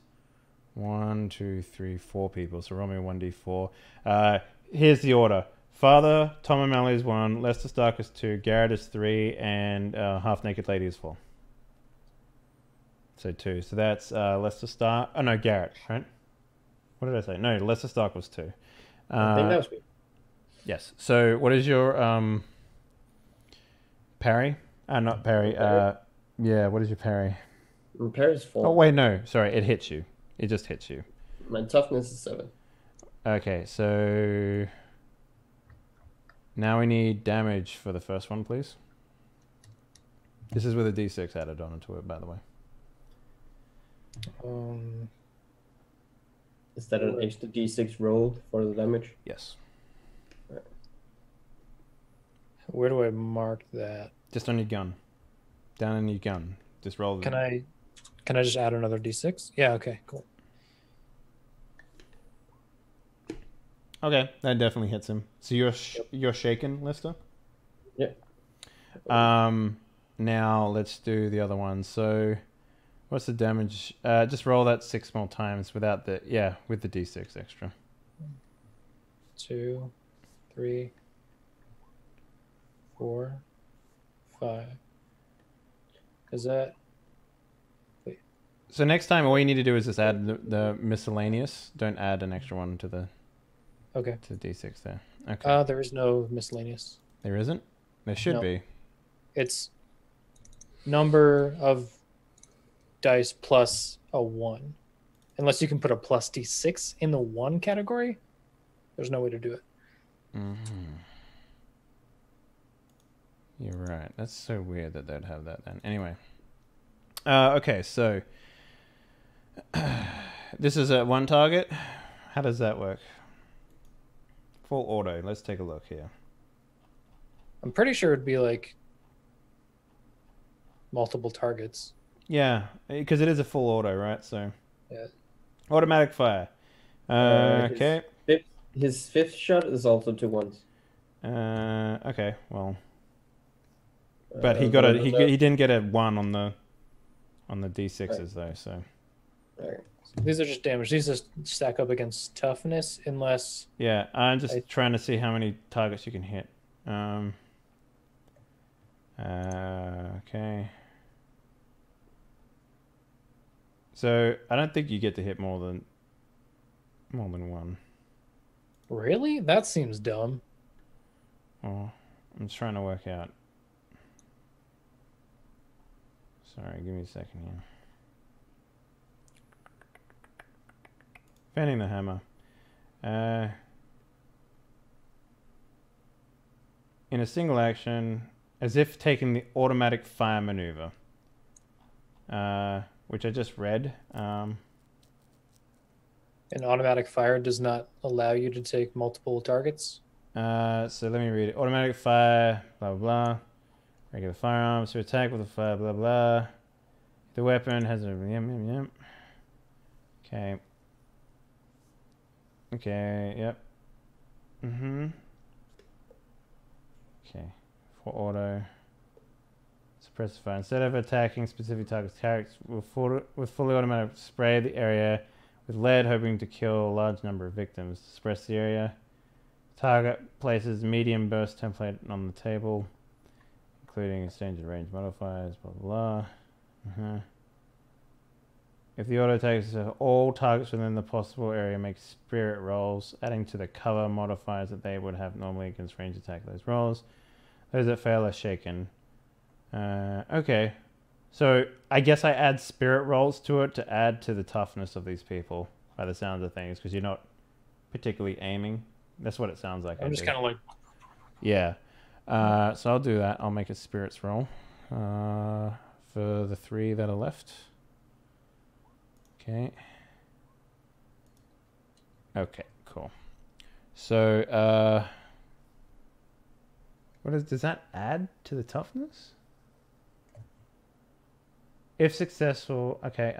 1, 2, 3, 4 people. So roll me a 1d4. Here's the order. Father, Tom O'Malley is 1, Lester Stark is 2, Garrett is 3, and Half Naked Lady is 4. So 2. So that's Lester Stark. Oh, no, Garrett, right? What did I say? No, Lester Stark was 2. I think that was me. Yes. So what is your parry? Not parry. Yeah, what is your parry? Parry's 4. Oh, wait, no. Sorry, it hits you. It just hits you. My toughness is 7. Okay, so now we need damage for the first one, please. This is with a d6 added onto it, by the way. Is that an extra d6 roll for the damage? Yes. Where do I mark that? Just on your gun. Down on your gun. Just roll. Can I just add another d6? Yeah. Okay. Cool. Okay, that definitely hits him. So you're shaken, Lester? Yep. Now let's do the other one. So what's the damage? Just roll that 6 more times without the with the d6 extra. 2, 3, 4, 5. Is that? So next time, all you need to do is just add the miscellaneous. Don't add an extra one to the Okay. to d6 there. Okay. There is no miscellaneous. There isn't? There should No. be. It's number of dice plus a 1. Unless you can put a plus d6 in the 1 category, there's no way to do it. Mm-hmm. You're right. That's so weird that they'd have that then. Anyway. Okay, so this is at 1 target. How does that work? Full auto. Let's take a look here. I'm pretty sure it'd be like multiple targets. Yeah, because it is a full auto, right? So Yeah. automatic fire. Okay. His 5th shot is also 2 ones. Okay. Well, but he got he didn't get a 1 on the d6s though. So Right. These are just damage. These just stack up against toughness unless... yeah, I'm just trying to see how many targets you can hit. Okay. So I don't think you get to hit more than 1. Really? That seems dumb. Oh, I'm just trying to work out. Sorry, give me a second here. Fanning the hammer. In a single action, as if taking the automatic fire maneuver, which I just read. An automatic fire does not allow you to take multiple targets. So let me read it. Automatic fire, blah, blah, blah. Regular firearms to attack with a fire, blah, blah. The weapon has a... Yep. Okay. Okay, yep. Okay. For auto. Suppress fire. Instead of attacking specific targets with fully automatic, spray the area with lead, hoping to kill a large number of victims. Suppress the area. Target places medium burst template on the table, including exchange of range modifiers, blah, blah, blah. If the auto takes all targets within the possible area make spirit rolls, adding to the cover modifiers that they would have normally against range attack those rolls. Those that fail are shaken. Okay. So I guess I add spirit rolls to it to add to the toughness of these people by the sounds of things, because you're not particularly aiming. That's what it sounds like. I'm just kind of like... Yeah. So I'll do that. I'll make a spirits roll for the 3 that are left. Okay. Okay, cool. So, does that add to the toughness? If successful, okay.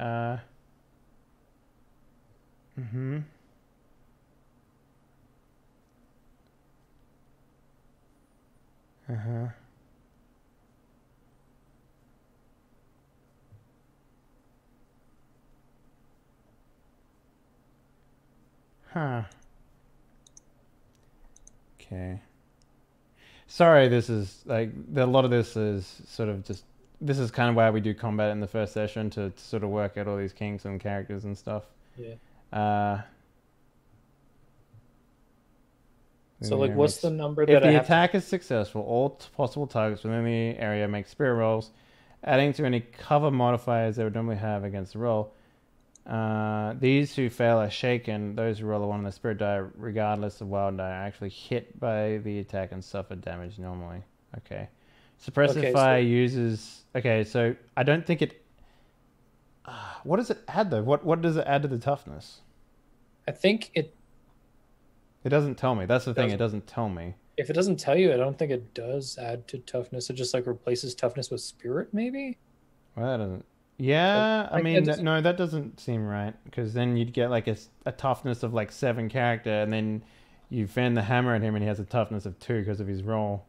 Huh. Okay. Sorry, this is like a lot of this is sort of just. This is kind of why we do combat in the first session to sort of work out all these kinks and characters and stuff. Yeah. So like, what's the number if that the I have attack is successful, all possible targets within the area make spirit rolls, adding to any cover modifiers they would normally have against the roll. These who fail are shaken. Those who roll a 1 on the spirit die, regardless of wild die, are actually hit by the attack and suffer damage normally. Okay. Suppressive Okay, fire so- uses. Okay, so I don't think it. What does it add though? What does it add to the toughness? I think it. It doesn't tell me. That's the thing. It Doesn't. doesn't tell me. If it doesn't tell you, I don't think it does add to toughness. It just like replaces toughness with spirit, maybe. Well, that doesn't. Yeah, I Like, mean, it doesn't- no, that doesn't seem right because then you'd get like a toughness of like 7 character, and then you fan the hammer at him, and he has a toughness of 2 because of his roll.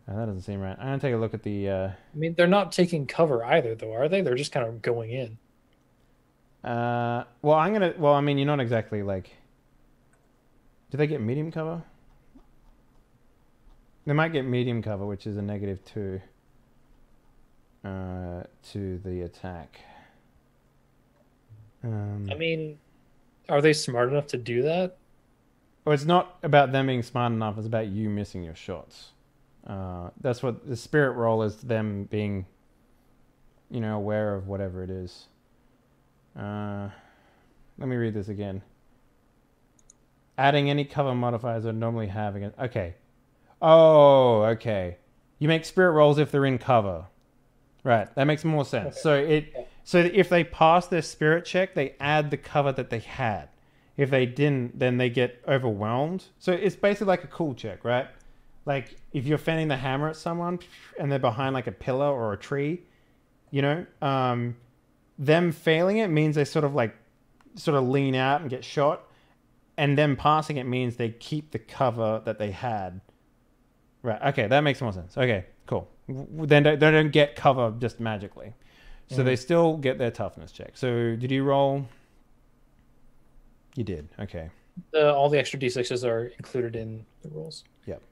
That doesn't seem right. I'm gonna take a look at the. I mean, they're not taking cover either, though, are they? They're just kind of going in. Well, I'm gonna. Well, I mean, you're not exactly like. Do they get medium cover? They might get medium cover, which is a -2 to the attack. I mean, are they smart enough to do that? Well, it's not about them being smart enough. It's about you missing your shots. That's what the spirit roll is. Them being, aware of whatever it is. Let me read this again. Adding any cover modifiers I normally have against. Okay. Oh, okay. You make spirit rolls if they're in cover. Right. That makes more sense. Okay. So if they pass their spirit check, they add the cover that they had. If they didn't, then they get overwhelmed. So it's basically like a cool check, right? Like if you're fanning the hammer at someone and they're behind like a pillar or a tree, them failing it means they sort of lean out and get shot, and them passing it means they keep the cover that they had. Right. Okay, that makes more sense. Okay, cool. Then they don't get cover just magically, so they still get their toughness check. So did you roll? You did. Okay. All the extra d6s are included in the rolls. Yep.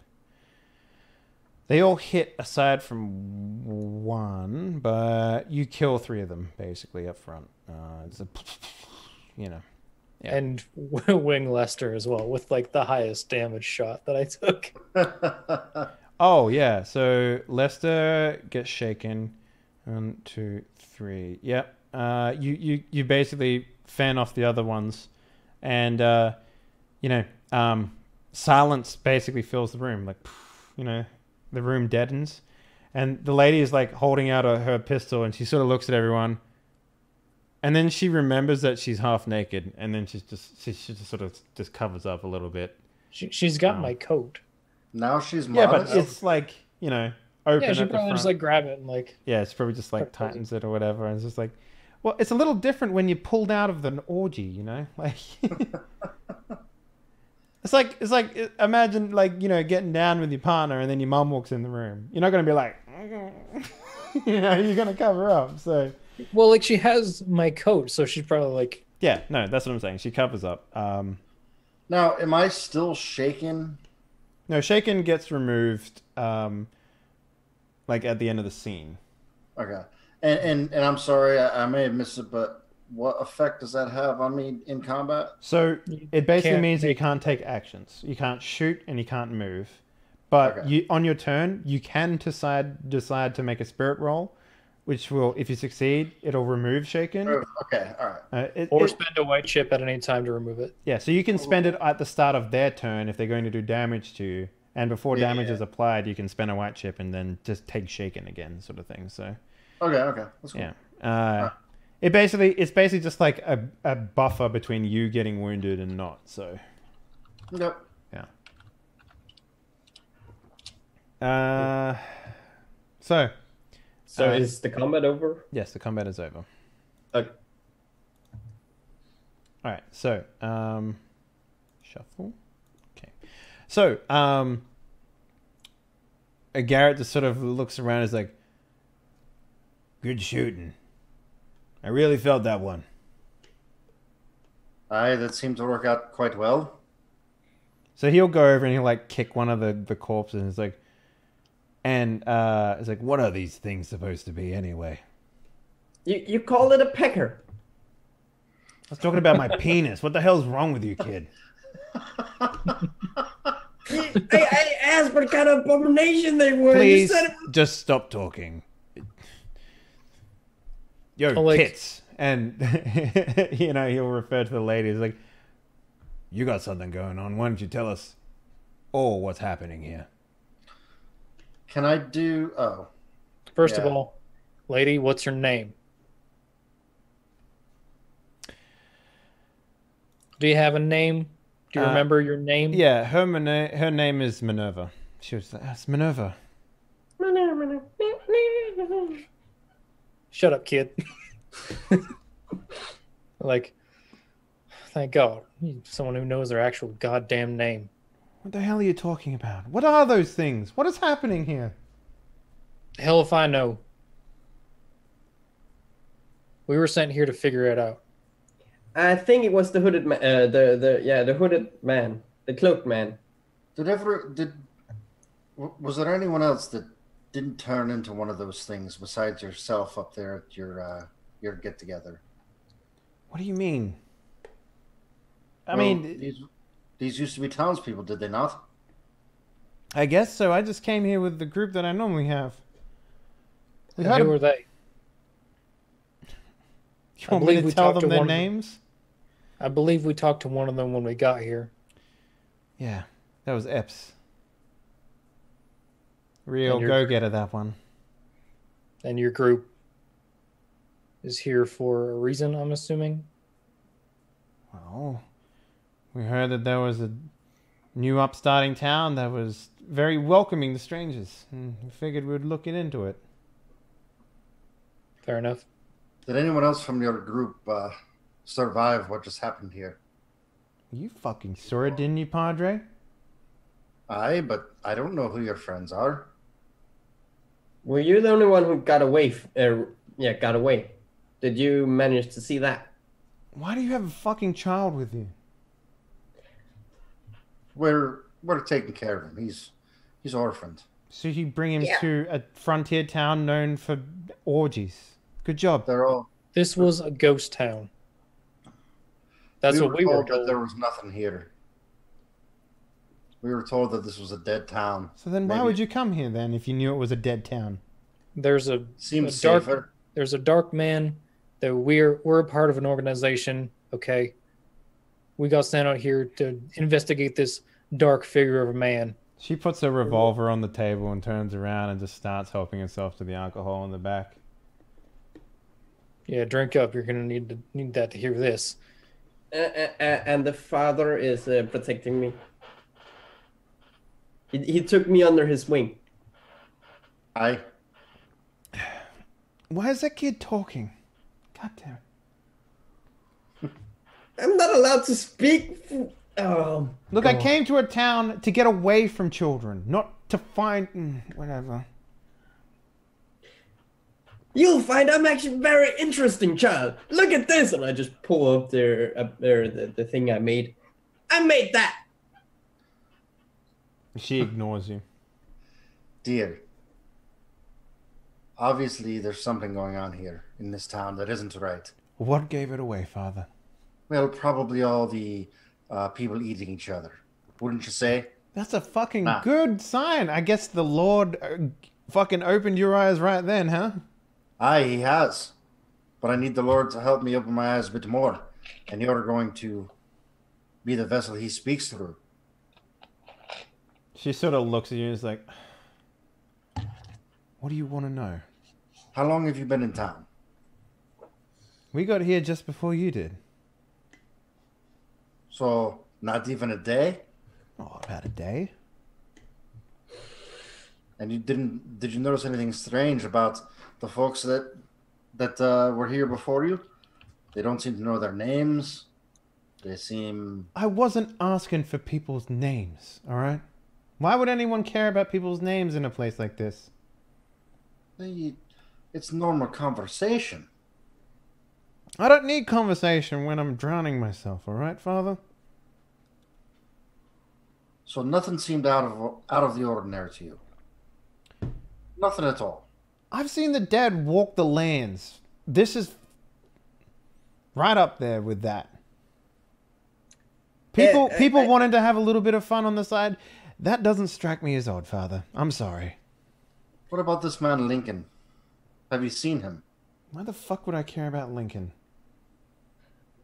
They all hit aside from 1, but you kill 3 of them basically up front. It's a, Yeah. And Wing Lester as well, with like the highest damage shot that I took. Oh yeah. So Lester gets shaken. 1, 2, 3. Yep. You basically fan off the other ones, and silence basically fills the room. Like, the room deadens, and the lady is like holding out her pistol, and she sort of looks at everyone, and then she remembers that she's half naked, and then she just sort of just covers up a little bit. She's got my coat. Now she's Yeah, modest. but it's like open Yeah, at she the probably front. just like grab it and like. Yeah, it's probably just like tightens it or whatever, and it's just like, well, it's a little different when you're pulled out of an orgy, like. It's like imagine getting down with your partner and then your mum walks in the room. You're not gonna be like, you're gonna cover up. So Well, like she has my coat, so she's probably like. yeah, no, that's what I'm saying. She covers up. Now, am I still shaking? No, shaken gets removed. Like at the end of the scene. Okay. And I'm sorry, I may have missed it, but what effect does that have on me in combat? So it basically can't means that you can't take actions. You can't shoot and you can't move. But Okay. on your turn, you can decide to make a spirit roll, which will, if you succeed, it'll remove shaken. Okay, all right. Or spend a white chip at any time to remove it. Yeah, so you can spend it at the start of their turn if they're going to do damage to you, and before damage is applied, you can spend a white chip and then just take shaken again, sort of thing. So Okay, that's cool. yeah, it's basically just like a buffer between you getting wounded and not. So Yep. yeah. So So is the combat over? Yes, the combat is over. Okay. All right, so shuffle. Okay, so Garrett just sort of looks around. And is like, "Good shooting. I really felt that one." Aye, that seemed to work out quite well. So he'll go over and he'll like kick one of the corpses. And it's like, it's like, "What are these things supposed to be anyway?" You call it a pecker. I was talking about my penis. What the hell's wrong with you, kid? I asked what kind of abomination they were. Please You said it just stop talking. Yo, Oh, like- tits. And, you know, he'll refer to the lady as like, "You got something going on. Why don't you tell us all what's happening here?" Can I do? Oh, First of Yeah. all, lady, what's your name? Do you have a name? Do you remember your name? Yeah, her name is Minerva. She was like, "That's Minerva." Shut up, kid. Like, thank God. Someone who knows their actual goddamn name. What the hell are you talking about? What are those things? What is happening here? Hell if I know. We were sent here to figure it out. I think it was the hooded man. The hooded man, the cloaked man. Was there anyone else that didn't turn into one of those things besides yourself up there at your get together? What do you mean? I mean, these used to be townspeople, did they not? I guess so. I just came here with the group that I normally have. We And had who a- are they? You I want me believe to we tell talked them to their one of them. names? I believe we talked to one of them when we got here. Yeah, that was Epps. Real And your- go-getter, that one. And your group is here for a reason, I'm assuming. Well, we heard that there was a new upstarting town that was very welcoming to strangers, and we figured we'd look into it. Fair enough. Did anyone else from your group survive what just happened here? You fucking saw it, didn't you, Padre? Aye, but I don't know who your friends are. Were you the only one who got away? Got away. Did you manage to see that? Why do you have a fucking child with you? We're taking care of him. He's orphaned. So you bring him Yeah. to a frontier town known for orgies. Good job. They're all. This was a ghost town. That's what we were told that told. there was nothing here. We were told that this was a dead town. So then why Maybe- would you come here then if you knew it was a dead town? There's a Seems dark- safer. there's a dark man that we're a part of an organization, okay? We got sent out here to investigate this dark figure of a man. She puts a revolver on the table and turns around and just starts helping herself to the alcohol in the back. Yeah, drink up. You're gonna need that to hear this. And the father is protecting me. He took me under his wing. Aye. Why is that kid talking? God damn it. I'm not allowed to speak. Oh, Look, I God. came to a town to get away from children, not to find... whatever. You'll find I'm actually very interesting, child. Look at this, and I just pull up the thing I made. I made that. She ignores you. Dear. Obviously, there's something going on here in this town that isn't right. What gave it away, Father? Well, probably all the people eating each other. Wouldn't you say? That's a fucking Nah. good sign. I guess the Lord fucking opened your eyes right then, huh? Aye, he has. But I need the Lord to help me open my eyes a bit more. And you're going to be the vessel he speaks through. She sort of looks at you and is like, what do you want to know? How long have you been in town? We got here just before you did. So, not even a day? Oh, about a day. And you didn't? Did you notice anything strange about the folks that were here before you? They don't seem to know their names. They seem. I wasn't asking for people's names, all right? Why would anyone care about people's names in a place like this? It's normal conversation. I don't need conversation when I'm drowning myself, all right, Father? So nothing seemed out of the ordinary to you. Nothing at all. I've seen the dead walk the lands. This is right up there with that. People wanted to have a little bit of fun on the side. That doesn't strike me as odd, Father. I'm sorry. What about this man Lincoln? Have you seen him? Why the fuck would I care about Lincoln?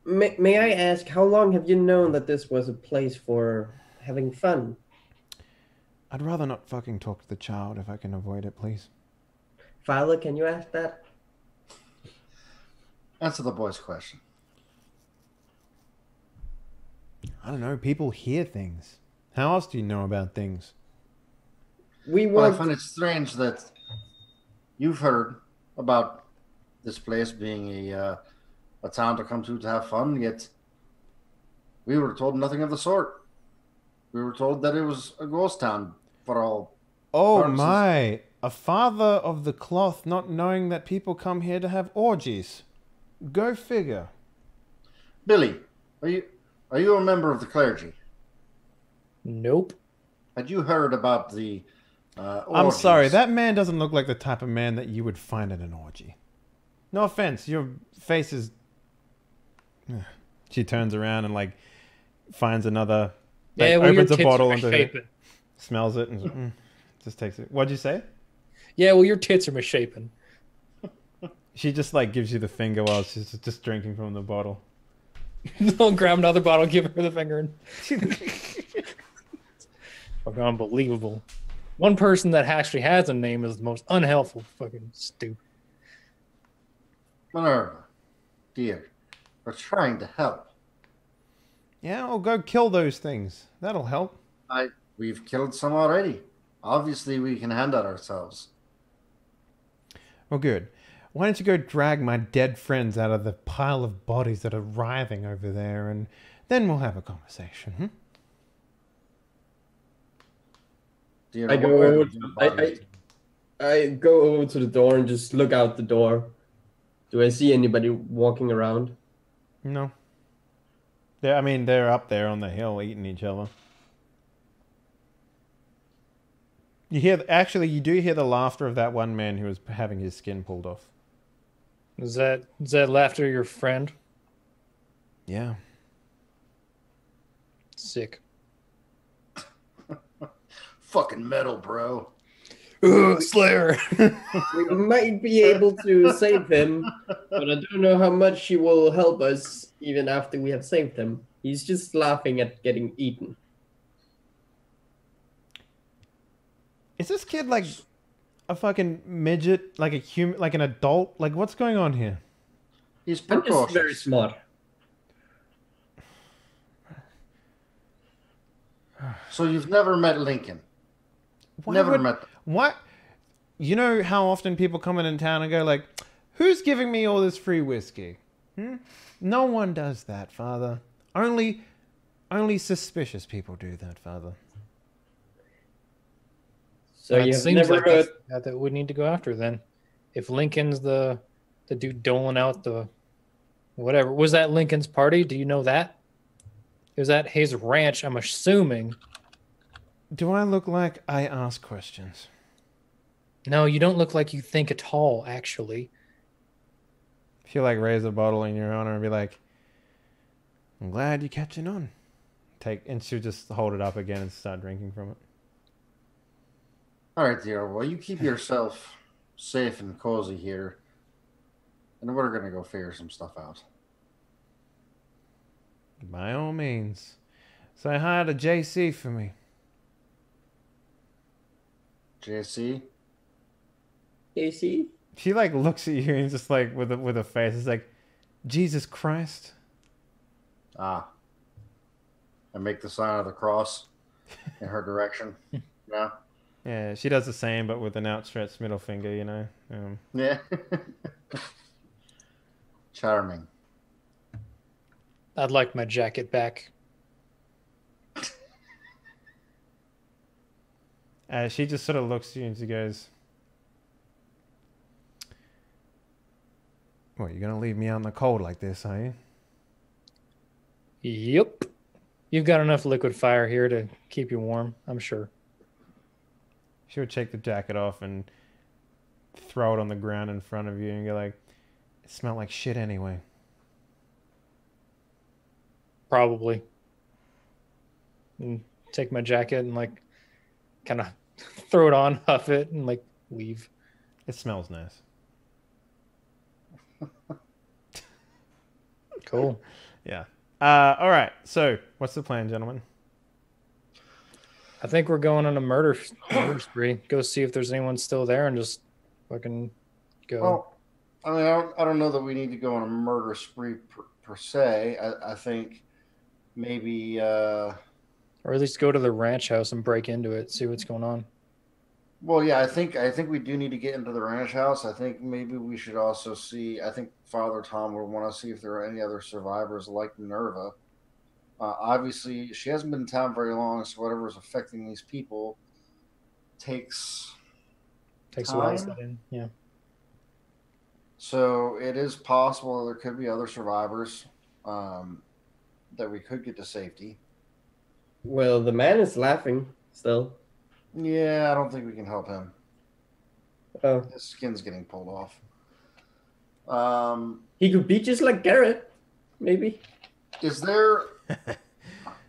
May I ask, how long have you known that this was a place for having fun? I'd rather not fucking talk to the child if I can avoid it, please. Father, can you ask that? Answer the boy's question. I don't know. People hear things. How else do you know about things? Well, I find it strange that you've heard about this place being a town to come to have fun, yet we were told nothing of the sort. We were told that it was a ghost town for all purposes. My. A father of the cloth not knowing that people come here to have orgies. Go figure. Billy, are you a member of the clergy? Nope. Had you heard about the I'm sorry, that man doesn't look like the type of man that you would find at an orgy. No offense, your face is... She turns around and like finds another... Like, opens a bottle and smells it and just takes it. What'd you say? Yeah, well, your tits are misshapen. She just like gives you the finger while she's just drinking from the bottle. I'll grab another bottle, give her the finger. Fucking unbelievable. One person that actually has a name is the most unhelpful. Fucking stupid. Minerva, dear, we're trying to help. Yeah, I'll go kill those things. That'll help. We've killed some already. Obviously, we can handle ourselves. Well, good. Why don't you go drag my dead friends out of the pile of bodies that are writhing over there, and then we'll have a conversation, hmm? Dear, I go over to the door and just look out the door. Do I see anybody walking around? No. They're up there on the hill eating each other. You do hear the laughter of that one man who was having his skin pulled off. Is that laughter your friend? Yeah. Sick. Fucking metal, bro. Slayer. We might be able to save him, but I don't know how much he will help us even after we have saved him. He's just laughing at getting eaten. Is this kid like a fucking midget, like a human, like an adult? Like, what's going on here? He's I'm precocious. just very smart. So you've never met Lincoln? What? You know how often people come in town and go like, who's giving me all this free whiskey? No one does that, Father. Only suspicious people do that, Father. So That you have seems never like heard... that we need to go after then. If Lincoln's the dude doling out the whatever. Was that Lincoln's party? Do you know that? It was at his ranch, I'm assuming. Do I look like I ask questions? No, you don't look like you think at all, actually. If you like raise a bottle in your honor and be like, I'm glad you're catching on. And she'll just hold it up again and start drinking from it. All right, dear. Well, you keep yourself safe and cozy here, and we're gonna go figure some stuff out. By all means. Say hi to JC for me. JC? JC? She like looks at you and just like with a face. It's like, Jesus Christ. Ah. I make the sign of the cross in her direction. Yeah. Yeah, she does the same, but with an outstretched middle finger, you know. Yeah. Charming. I'd like my jacket back. She just sort of looks at you and she goes, "What, you're gonna leave me out in the cold like this, are you?" Yep. You've got enough liquid fire here to keep you warm, I'm sure. She would take the jacket off and throw it on the ground in front of you and go like, "It smelled like shit anyway." Probably. And take my jacket and like kind of throw it on, huff it, and like leave. It smells nice. Cool. Yeah. All right. So, what's the plan, gentlemen? I think we're going on a murder spree. Go see if there's anyone still there and just fucking go. Well, I mean, I don't know that we need to go on a murder spree per se. I think maybe, or at least go to the ranch house and break into it, see what's going on. well, yeah, I think we do need to get into the ranch house. I think maybe we should also see. I think Father Tom would want to see if there are any other survivors like Minerva. Obviously, she hasn't been in town very long, so whatever's affecting these people takes Takes a while to time. set in. Yeah. So it is possible there could be other survivors that we could get to safety. Well, the man is laughing still. Yeah, I don't think we can help him. Oh, His skin's getting pulled off. he could be just like Garrett, maybe. Is there? There's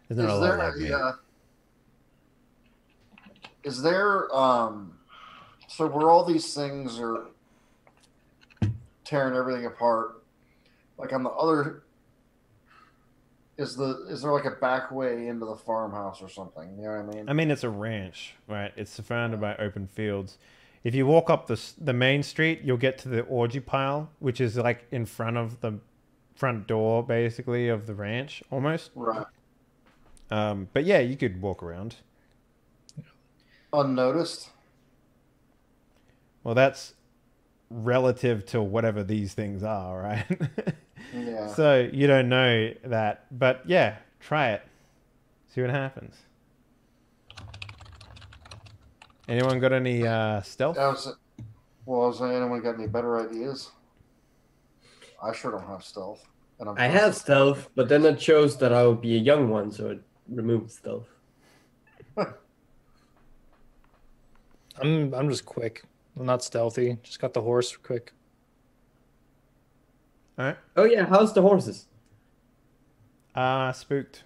not a lot like me. Is there? So where all these things are tearing everything apart, like on the other, is there like a back way into the farmhouse or something? You know what I mean? I mean, it's a ranch, right? It's surrounded by open fields. If you walk up the main street, you'll get to the orgy pile, which is like in front of the front door, basically, of the ranch, almost. Right. But yeah, you could walk around. Unnoticed. Well, that's relative to whatever these things are, right? Yeah. So you don't know that, but yeah, try it. See what happens. Anyone got any stealth? I was saying, anyone got any better ideas? I sure don't have stealth. And I have stealth, but then it shows that I would be a young one, so it removes stealth. I'm just quick. I'm not stealthy. Just got the horse quick. All right. Oh yeah, how's the horses? Spooked.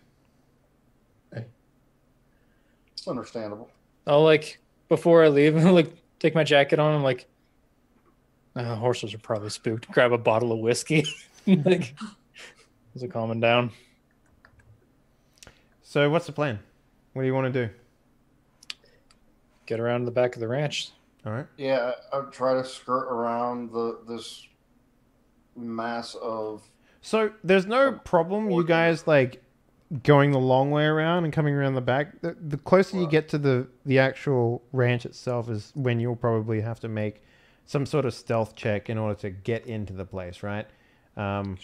It's understandable. I'll like before I leave, like take my jacket on. I'm like, horses are probably spooked. Grab a bottle of whiskey. Like, is it calming down? So what's the plan? What do you want to do? Get around to the back of the ranch. All right. Yeah, I'd try to skirt around this mass of. So there's no problem, you guys, like going the long way around and coming around the back. The closer you get to the actual ranch itself is when you'll probably have to make some sort of stealth check in order to get into the place, right? Sure.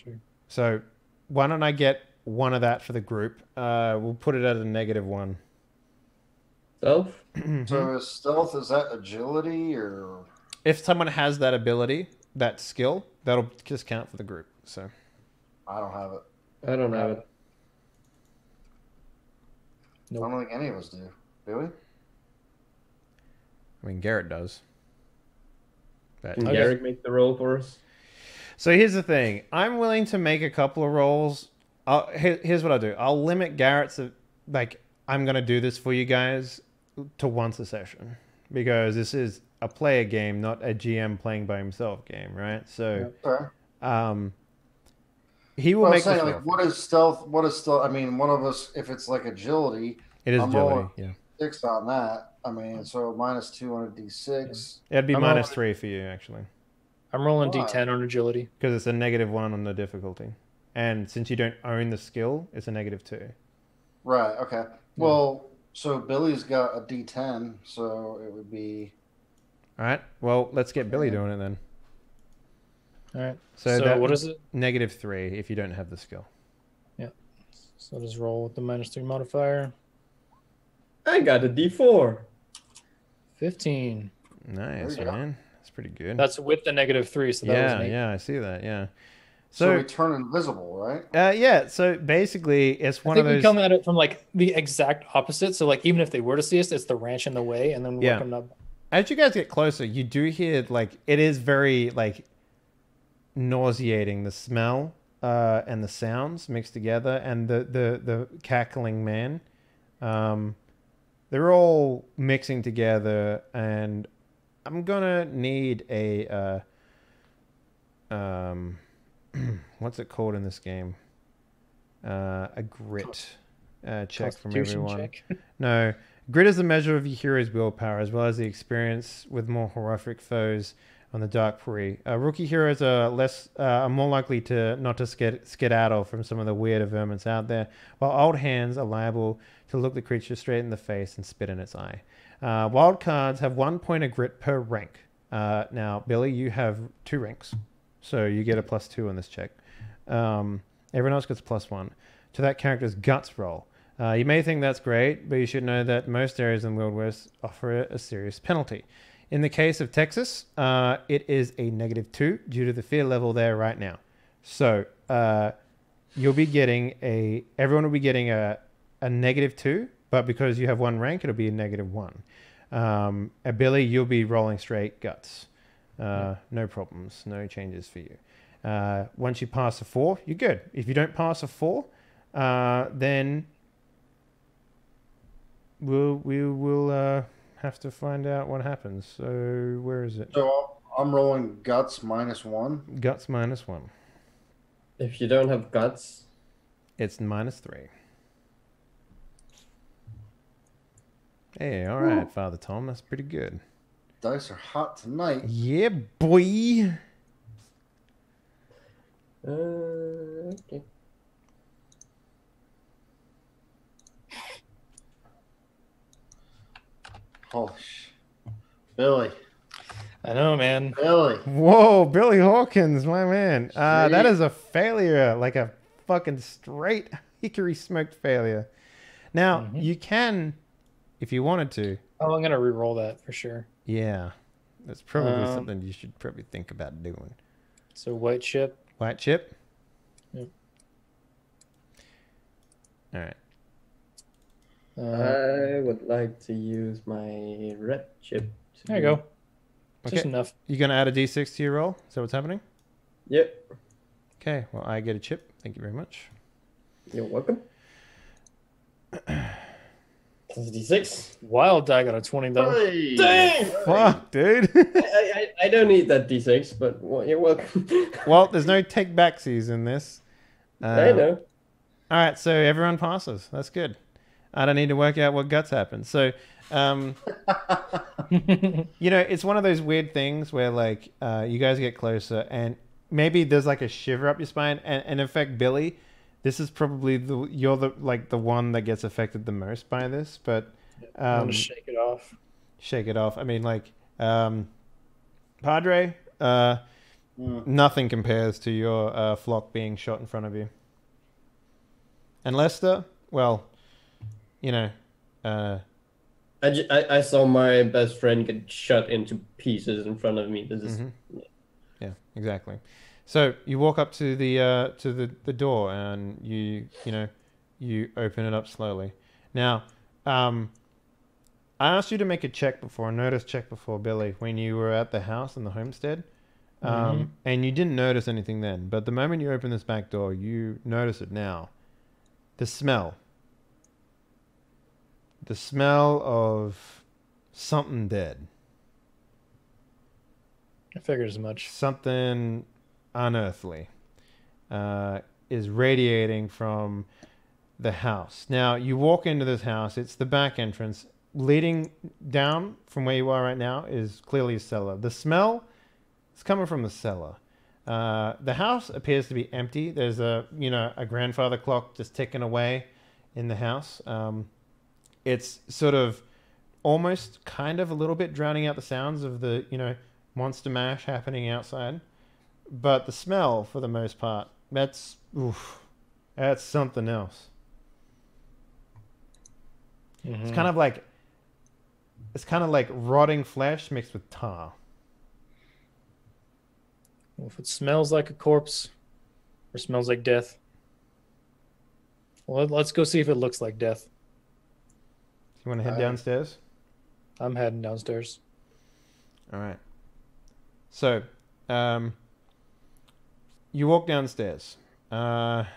So why don't I get one of that for the group? We'll put it at a -1. Stealth? So is stealth, is that agility or? If someone has that ability, that skill, that'll just count for the group. So I don't have it. I don't have it. I don't think any of us do. Do we? I mean, Garrett does. But, Can Garrick make the roll for us? So here's the thing. I'm willing to make a couple of rolls. Here's what I'll do. I'll limit Garrett's, like, I'm going to do this for you guys to once a session. Because this is a player game, not a GM playing by himself game, right? So, he will Well, I'm make saying, this like, roll. what is stealth? What is stealth? I mean, one of us, if it's like agility, It is I'm agility, rolling yeah. 6 on that. I mean, so -2 on a d6. It'd be I'm -3 for you, actually. I'm rolling Why? D10 on agility. Because it's a -1 on the difficulty. And since you don't own the skill, it's a -2. Right. Okay. Well, So Billy's got a D10, so it would be. All right. Well, let's get Billy doing it then. All right. So So that what is it? -3 if you don't have the skill. Yeah. So just roll with the -3 modifier. I got a D4. 15. Nice, There you go. man. That's pretty good. That's with the -3, so that was yeah, an 8. yeah, I see that. Yeah. So So, we turn invisible, right? yeah. So basically, it's I one think of we those. come at it from like the exact opposite. So like even if they were to see us, it's the ranch in the way, and then we're Yeah. coming up. As you guys get closer, you do hear like it is very like nauseating, the smell and the sounds mixed together, and the cackling man. They're all mixing together, and I'm gonna need a what's it called in this game? A grit check from Constitution everyone. check. No, grit is the measure of your hero's willpower, as well as the experience with more horrific foes on the Dark Prairie. Rookie heroes are more likely to not to skedaddle from some of the weirder vermins out there, while old hands are liable to look the creature straight in the face and spit in its eye. Wild cards have 1 point of grit per rank. Now, Billy, you have 2 ranks, so you get a +2 on this check. Everyone else gets +1 to that character's guts roll. You may think that's great, but you should know that most areas in Wild West offer a serious penalty. In the case of Texas, it is a -2 due to the fear level there right now. So you'll be getting everyone will be getting a -2, but because you have 1 rank, it'll be a -1. Billy, you'll be rolling straight guts. No problems, no changes for you. Once you pass a 4, you're good. If you don't pass a 4, then we'll have to find out what happens. So where is it? So I'm rolling guts -1. Guts -1. If you don't have guts, It's -3. Hey, all right, Father Tom. That's pretty good. Dice are hot tonight. Yeah, boy. okay. Holy Billy. I know, man. Billy. Whoa, Billy Hawkins, my man. That is a failure, like a fucking straight hickory smoked failure. Now, you can, if you wanted to. Oh, I'm gonna re-roll that for sure. Yeah, that's probably something you should probably think about doing. So white chip. White chip? Yep. All right. I would like to use my red chip. There you go. Okay. Just enough. You going to add a d6 to your roll? Is that what's happening? Yep. Okay, well, I get a chip. Thank you very much. You're welcome. D6. Wild die got a 20 though. Hey. Dang! Fuck, dude. I don't need that D6, but you're welcome. Well, there's no take backsies in this. I know. All right, so everyone passes. That's good. I don't need to work out what guts happen. So, it's one of those weird things where, like, you guys get closer and maybe there's, like, a shiver up your spine. And in fact, Billy, this is probably you're the one that gets affected the most by this. But I'm gonna shake it off. shake it off. I mean, like, Padre, nothing compares to your flock being shot in front of you. And Lester, well, I saw my best friend get shot into pieces in front of me. This is yeah, exactly. So you walk up to the door and you open it up slowly. Now, I asked you to make a notice check before, Billy, when you were at the house in the homestead. And you didn't notice anything then, but the moment you open this back door, you notice it now. The smell of something dead. I figured as much. Something unearthly is radiating from the house. Now, you walk into this house. It's the back entrance. Leading down from where you are right now is clearly a cellar. The smell is coming from the cellar. The house appears to be empty. There's a grandfather clock just ticking away in the house. it's sort of almost kind of a little bit drowning out the sounds of the, monster mash happening outside. But the smell, for the most part, that's something else. Mm-hmm. It's kind of like rotting flesh mixed with tar. Well, if it smells like a corpse or smells like death, well, let's go see if it looks like death. You want to head downstairs? I'm heading downstairs. All right. So, you walk downstairs, and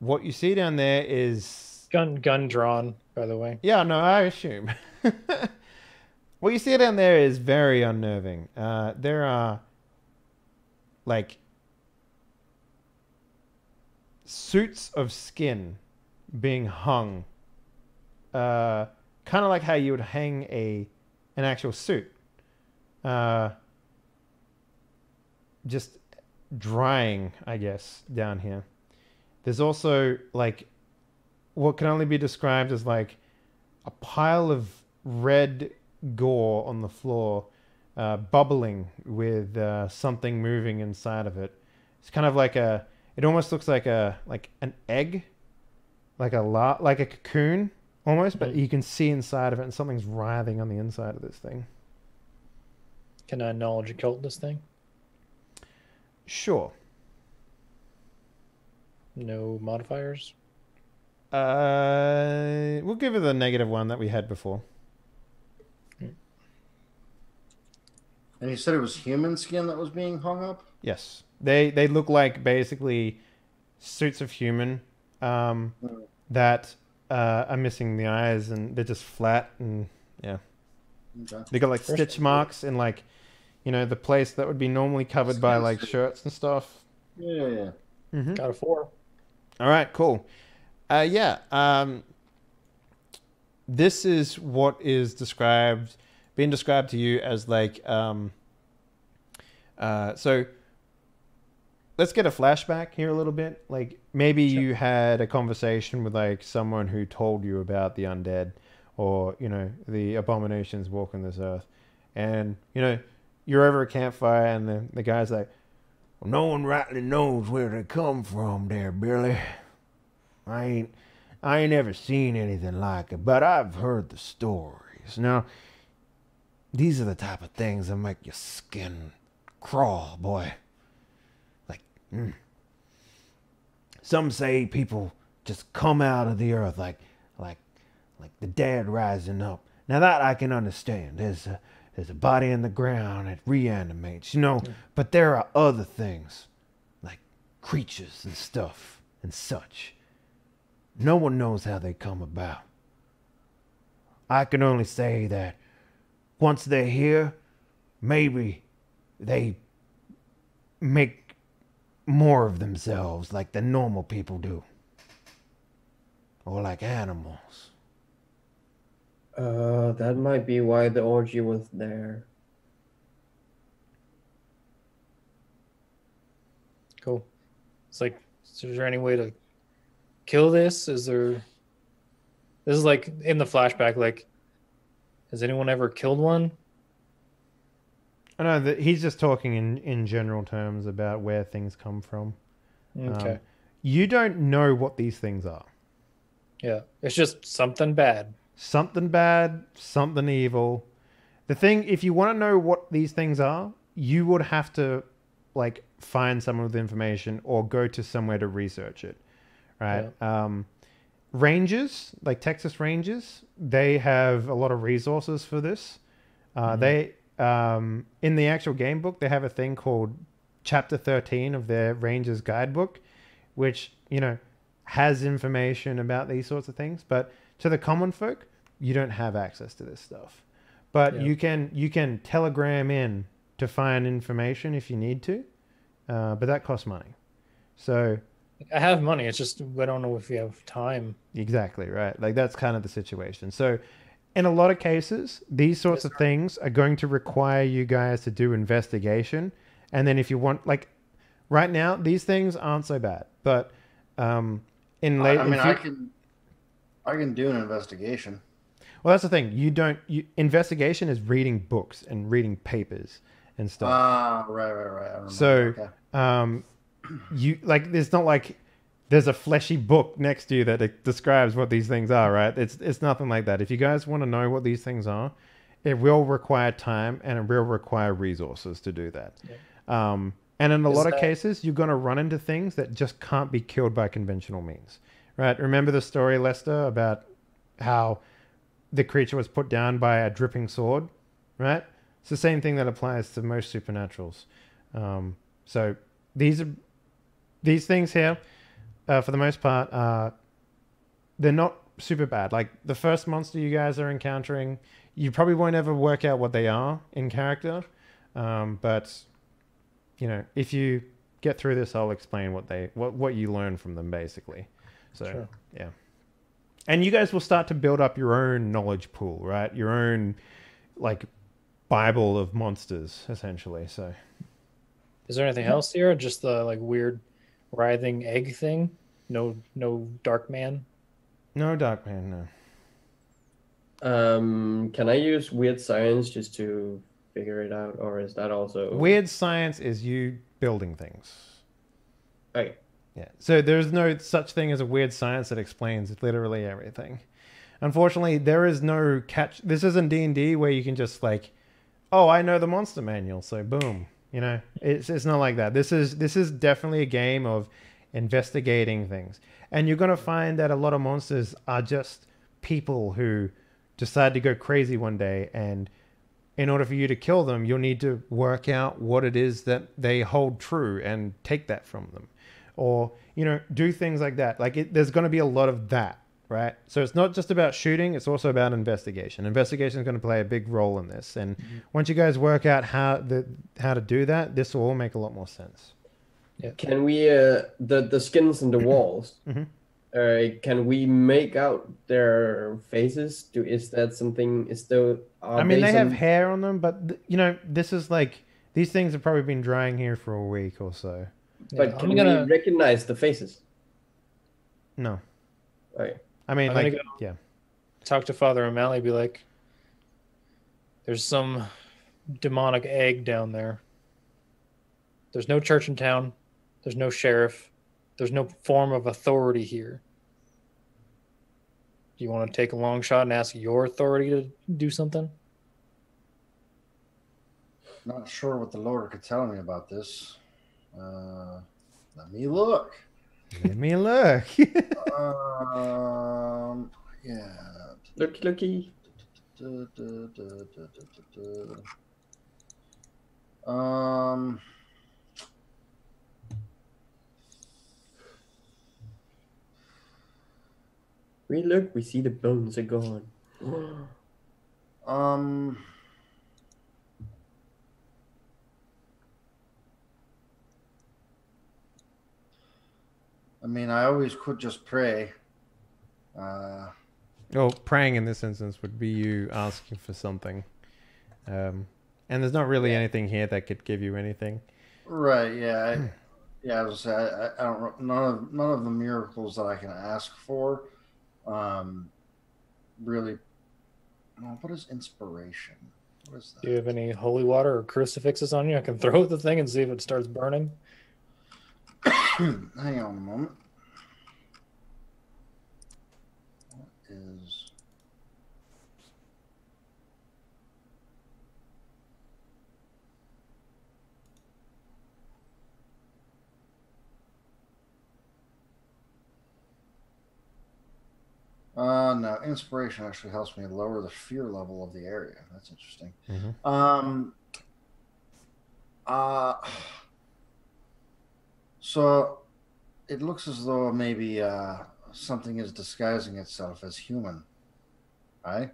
what you see down there is Gun drawn, by the way. yeah. No, I assume. What you see down there is very unnerving. There are like suits of skin being hung, kind of like how you would hang an actual suit. Just drying, I guess, down here. There's also like what can only be described as like a pile of red gore on the floor, bubbling with something moving inside of it. It's kind of like it almost looks like an egg, like a cocoon almost, but you can see inside of it and something's writhing on the inside of this thing. Can I knowledge occult this thing? Sure. No modifiers? We'll give it the -1 that we had before. And you said it was human skin that was being hung up? Yes. They look like basically suits of human that are missing the eyes, and they're just flat, and yeah. Okay. They got like stitch marks in like, the place that would be normally covered by like shirts and stuff. Yeah. Mm-hmm. Got a 4. All right, cool. This is what is being described to you as like, so let's get a flashback here a little bit. Like maybe you had a conversation with like someone who told you about the undead or, the abominations walking this earth. And, you're over a campfire and the guy's like, well, no one rightly knows where they come from there, Billy. I ain't never seen anything like it, but I've heard the stories. Now, these are the type of things that make your skin crawl, boy. Like, some say people just come out of the earth like the dead rising up. Now that I can understand. There's a body in the ground, it reanimates, but there are other things, like creatures and stuff and such. No one knows how they come about. I can only say that once they're here, maybe they make more of themselves like the normal people do. Or like animals. That might be why the orgy was there. Cool. It's like, is there any way to kill this? This is like in the flashback, like, has anyone ever killed one? I know that he's just talking in general terms about where things come from. Okay. You don't know what these things are. Yeah. It's just something bad. Something bad, something evil. The thing, if you want to know what these things are, you would have to like find some of the information or go to somewhere to research it, right? Yeah. Rangers, like Texas Rangers, they have a lot of resources for this. They in the actual game book, they have a thing called Chapter 13 of their Rangers Guidebook, which has information about these sorts of things. But to the common folk, you don't have access to this stuff. But you can telegram in to find information if you need to, but that costs money. So I have money. It's just I don't know if you have time. exactly right. Like that's kind of the situation. So in a lot of cases, these sorts of things are going to require you guys to do investigation. And then if you want, like right now, these things aren't so bad. But in I late. mean, I can do an investigation. Well, that's the thing. Investigation is reading books and reading papers and stuff. Right. I remember. So, Okay. you like, there's not like there's a fleshy book next to you that describes what these things are, right? It's nothing like that. If you guys want to know what these things are, it will require time and it will require resources to do that. Yeah. And in a lot of cases, you're going to run into things that just can't be killed by conventional means, right? Remember the story, Lester, about how the creature was put down by a dripping sword, right? It's the same thing that applies to most supernaturals. So these things here, for the most part, they're not super bad. Like the first monster you guys are encountering, you probably won't ever work out what they are in character, but you know, if you get through this, I'll explain what you learn from them, basically. So Sure. yeah. And you guys will start to build up your own knowledge pool, right? Your own, like, Bible of monsters, essentially. So, Is there anything else here? Just the like weird writhing egg thing? No dark man? no Dark Man, no. Can I use weird science just to figure it out, or is that also Weird science is you building things. Okay. Yeah. So there's no such thing as a weird science that explains literally everything. Unfortunately, there is no catch. This isn't D&D where you can just like, oh, I know the monster manual, so boom. You know, it's not like that. This is definitely a game of investigating things, and you're gonna find that a lot of monsters are just people who decide to go crazy one day, and in order for you to kill them, you'll need to work out what it is that they hold true and take that from them, or you know, do things like that. Like there's going to be a lot of that, right? So it's not just about shooting; it's also about investigation. Investigation is going to play a big role in this, and once you guys work out how to do that, this will all make a lot more sense. Can we the skins and the walls? Mhm. Can we make out their faces? Is that something? I mean, they have hair on them, but you know, this is like these things have probably been drying here for a week or so. But Yeah, can we recognize the faces? No, Okay. I mean, I'm like, gonna go- yeah. Talk to Father O'Malley, be like, there's some demonic egg down there. There's no church in town. There's no sheriff. There's no form of authority here. Do you want to take a long shot and ask your authority to do something? Not sure what the Lord could tell me about this. Let me look. Let me look. Yeah. Looky. We look, we see the bones are gone. I mean, I always could just pray. Well, praying in this instance would be you asking for something. And there's not really anything here that could give you anything. Right, yeah. I was gonna say, I don't know, none of the miracles that I can ask for really. Well, what is inspiration? What is Do you that? have any holy water or crucifixes on you? I can throw at the thing and see if it starts burning. Hang on a moment. What is. No, inspiration actually helps me lower the fear level of the area. That's interesting. So it looks as though maybe something is disguising itself as human, right?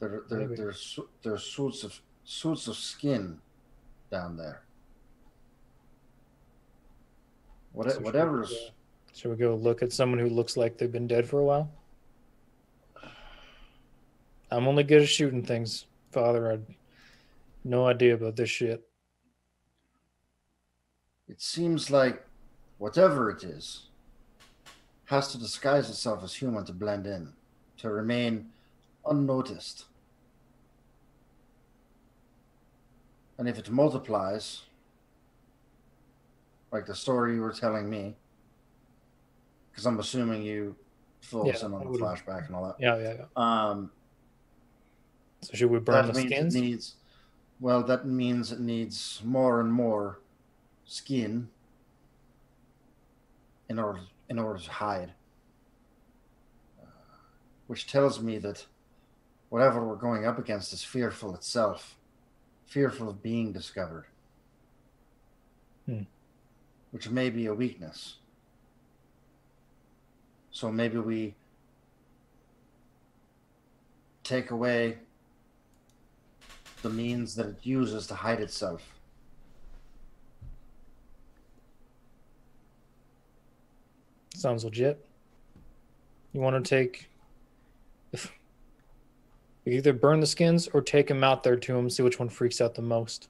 There's suits of skin down there. So Whatever's. Should we go look at someone who looks like they've been dead for a while? I'm only good at shooting things, Father. I had no idea about this shit. It seems like whatever it is has to disguise itself as human to blend in, to remain unnoticed. And if it multiplies, like the story you were telling me, because I'm assuming you filled us in on the flashback and all that. Yeah. So should we burn the skins? That means it needs more and more skin in order to hide. Which tells me that whatever we're going up against is fearful itself, fearful of being discovered, which may be a weakness. So maybe we take away the means that it uses to hide itself. Sounds legit. You want to take... We either burn the skins or take them out there to him, see which one freaks out the most.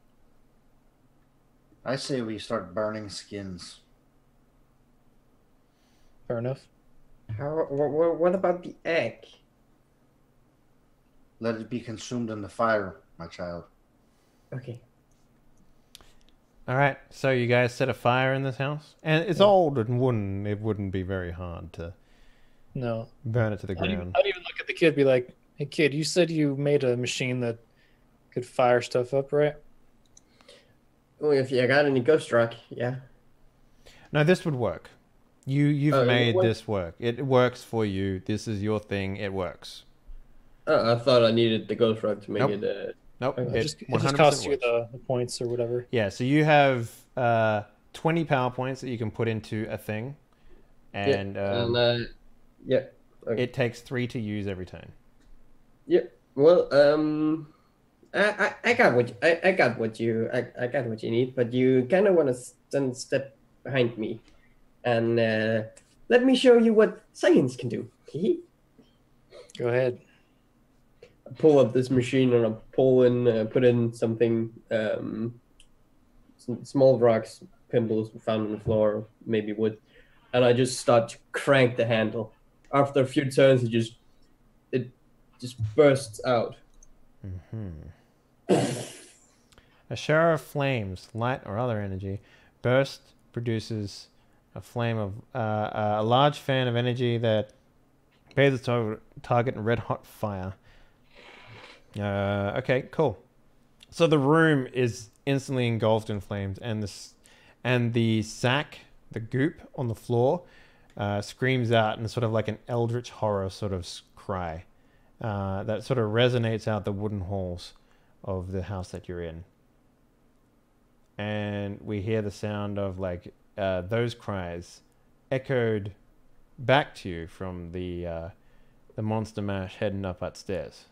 I say we start burning skins. Fair enough. What about the egg? Let it be consumed in the fire, my child. Okay. All right, so you guys set a fire in this house, and it's old and wooden. It wouldn't be very hard to burn it to the ground. I'd even look at the kid, and be like, "Hey, kid, you said you made a machine that could fire stuff up, right?" Well, if you got any ghost rock, yeah. No, this would work. You've made this work. It works for you. This is your thing. It works. Oh, I thought I needed the ghost rock to make it. Nope. It just costs you the points or whatever. Yeah, so you have 20 power points that you can put into a thing. And Okay. It takes 3 to use every turn. Yeah. Well, I got what you need, but you kind of want to stand step behind me, and let me show you what science can do. Go ahead. I pull up this machine and I put in something, some small rocks, pebbles found on the floor, maybe wood, and I just start to crank the handle. After a few turns, it just bursts out. A shower of flames, light or other energy, produces a flame of a large fan of energy that bathes the target in red hot fire. Okay, cool. So the room is instantly engulfed in flames, and the sack, the goop on the floor, screams out in sort of like an eldritch horror sort of cry that sort of resonates out the wooden halls of the house that you're in. And we hear the sound of like those cries echoed back to you from the monster mash heading up upstairs.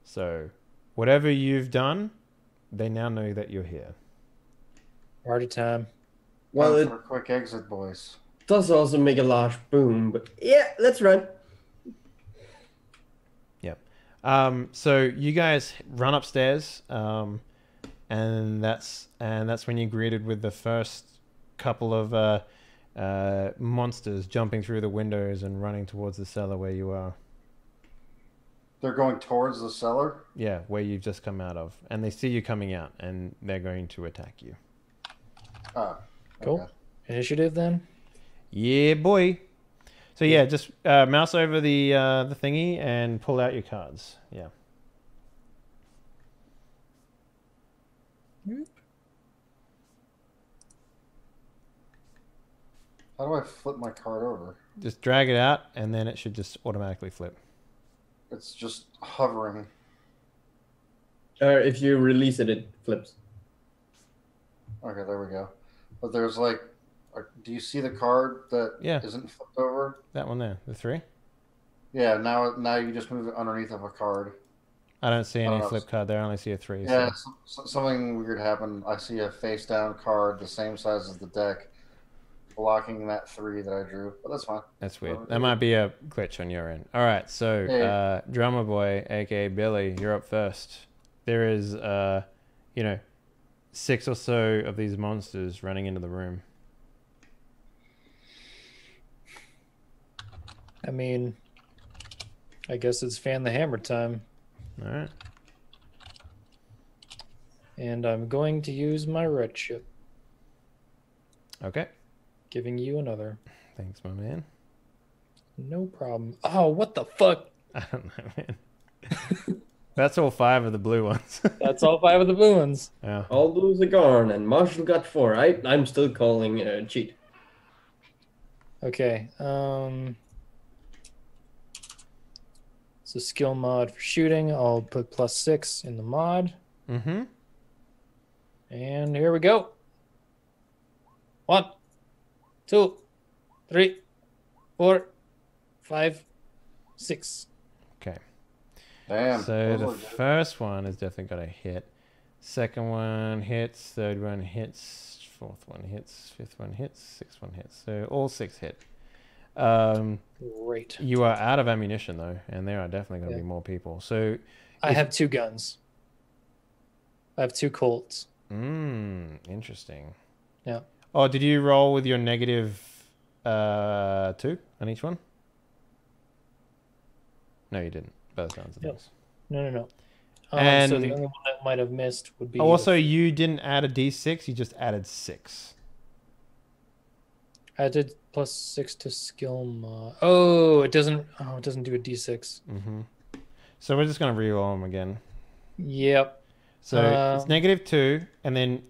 So whatever you've done, they now know that you're here. Party time. Well, For a quick exit, boys. Does also make a large boom, but yeah, let's run. Yep. So you guys run upstairs, and that's when you're greeted with the first couple of monsters jumping through the windows and running towards the cellar where you are. They're going towards the cellar? Yeah, where you've just come out of. And they see you coming out, and they're going to attack you. Oh, cool. Okay. Initiative then? Yeah, boy. So yeah, just mouse over the thingy and pull out your cards. Yeah. How do I flip my card over? Just drag it out, and then it should just automatically flip. It's just hovering. If you release it, it flips. Okay, there we go. But there's like, do you see the card that isn't flipped over? That one there, the 3? Yeah, now you just move it underneath of a card. I don't see any flip card there. I only see a 3. Yeah, something weird happened. I see a face down card the same size as the deck, blocking that 3 that I drew. But that's fine. That's weird. That might be a glitch on your end. All right, so Drummer Boy, aka Billy, you're up first. There is 6 or so of these monsters running into the room. I mean, I guess it's fan the hammer time. All right. And I'm going to use my red chip, Okay. giving you another. Thanks, my man. No problem. Oh, what the fuck? I don't know, man. That's all 5 of the blue ones. That's all 5 of the blue ones. Yeah. All blues are gone, and Marshall got 4. I'm still calling cheat. Okay. So skill mod for shooting. I'll put +6 in the mod. Mm-hmm. And here we go. 1, 2, 3, 4, 5, 6. Okay. Damn. So those the look good. first one has definitely got a hit. Second one hits. Third one hits. Fourth one hits. Fifth one hits. Sixth one hits. So all 6 hit. Great. You are out of ammunition though, and there are definitely going to Yeah. be more people. So, I have 2 guns. I have 2 Colts. interesting. Yeah. Oh, did you roll with your negative 2 on each one? No, you didn't. By the sounds of No. things. No. So And- the only one that might have missed would be. Oh, also, you didn't add a d6. You just added 6. I did +6 to skill mod. Oh, it doesn't. Oh, it doesn't do a d6. Mm-hmm. So we're just going to re-roll them again. Yep. So it's -2, and then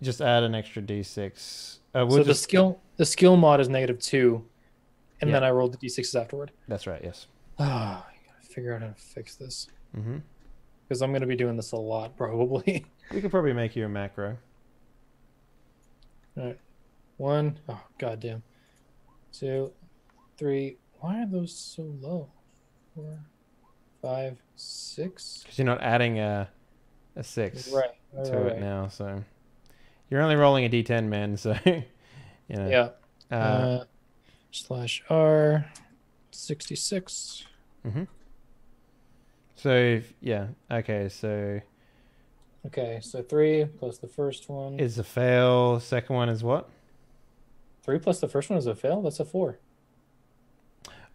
just add an extra d6. We'll So just... the skill mod is -2, and Yeah. then I rolled the d6s afterward. That's right. Yes. Ah, I gotta figure out how to fix this Mm-hmm. because I'm gonna be doing this a lot probably. We could probably make you a macro. All right. 1. Oh, goddamn. 2, 3. Why are those so low? 4, 5, 6. Because you're not adding a 6 Right. to it now, so you're only rolling a d10, man. So you know. Yeah. Uh, /R 66. mm-hmm. So yeah. Okay. So Okay, so 3 plus the first one. is a fail. Second one is what? 3 plus the first one is a fail. That's a 4.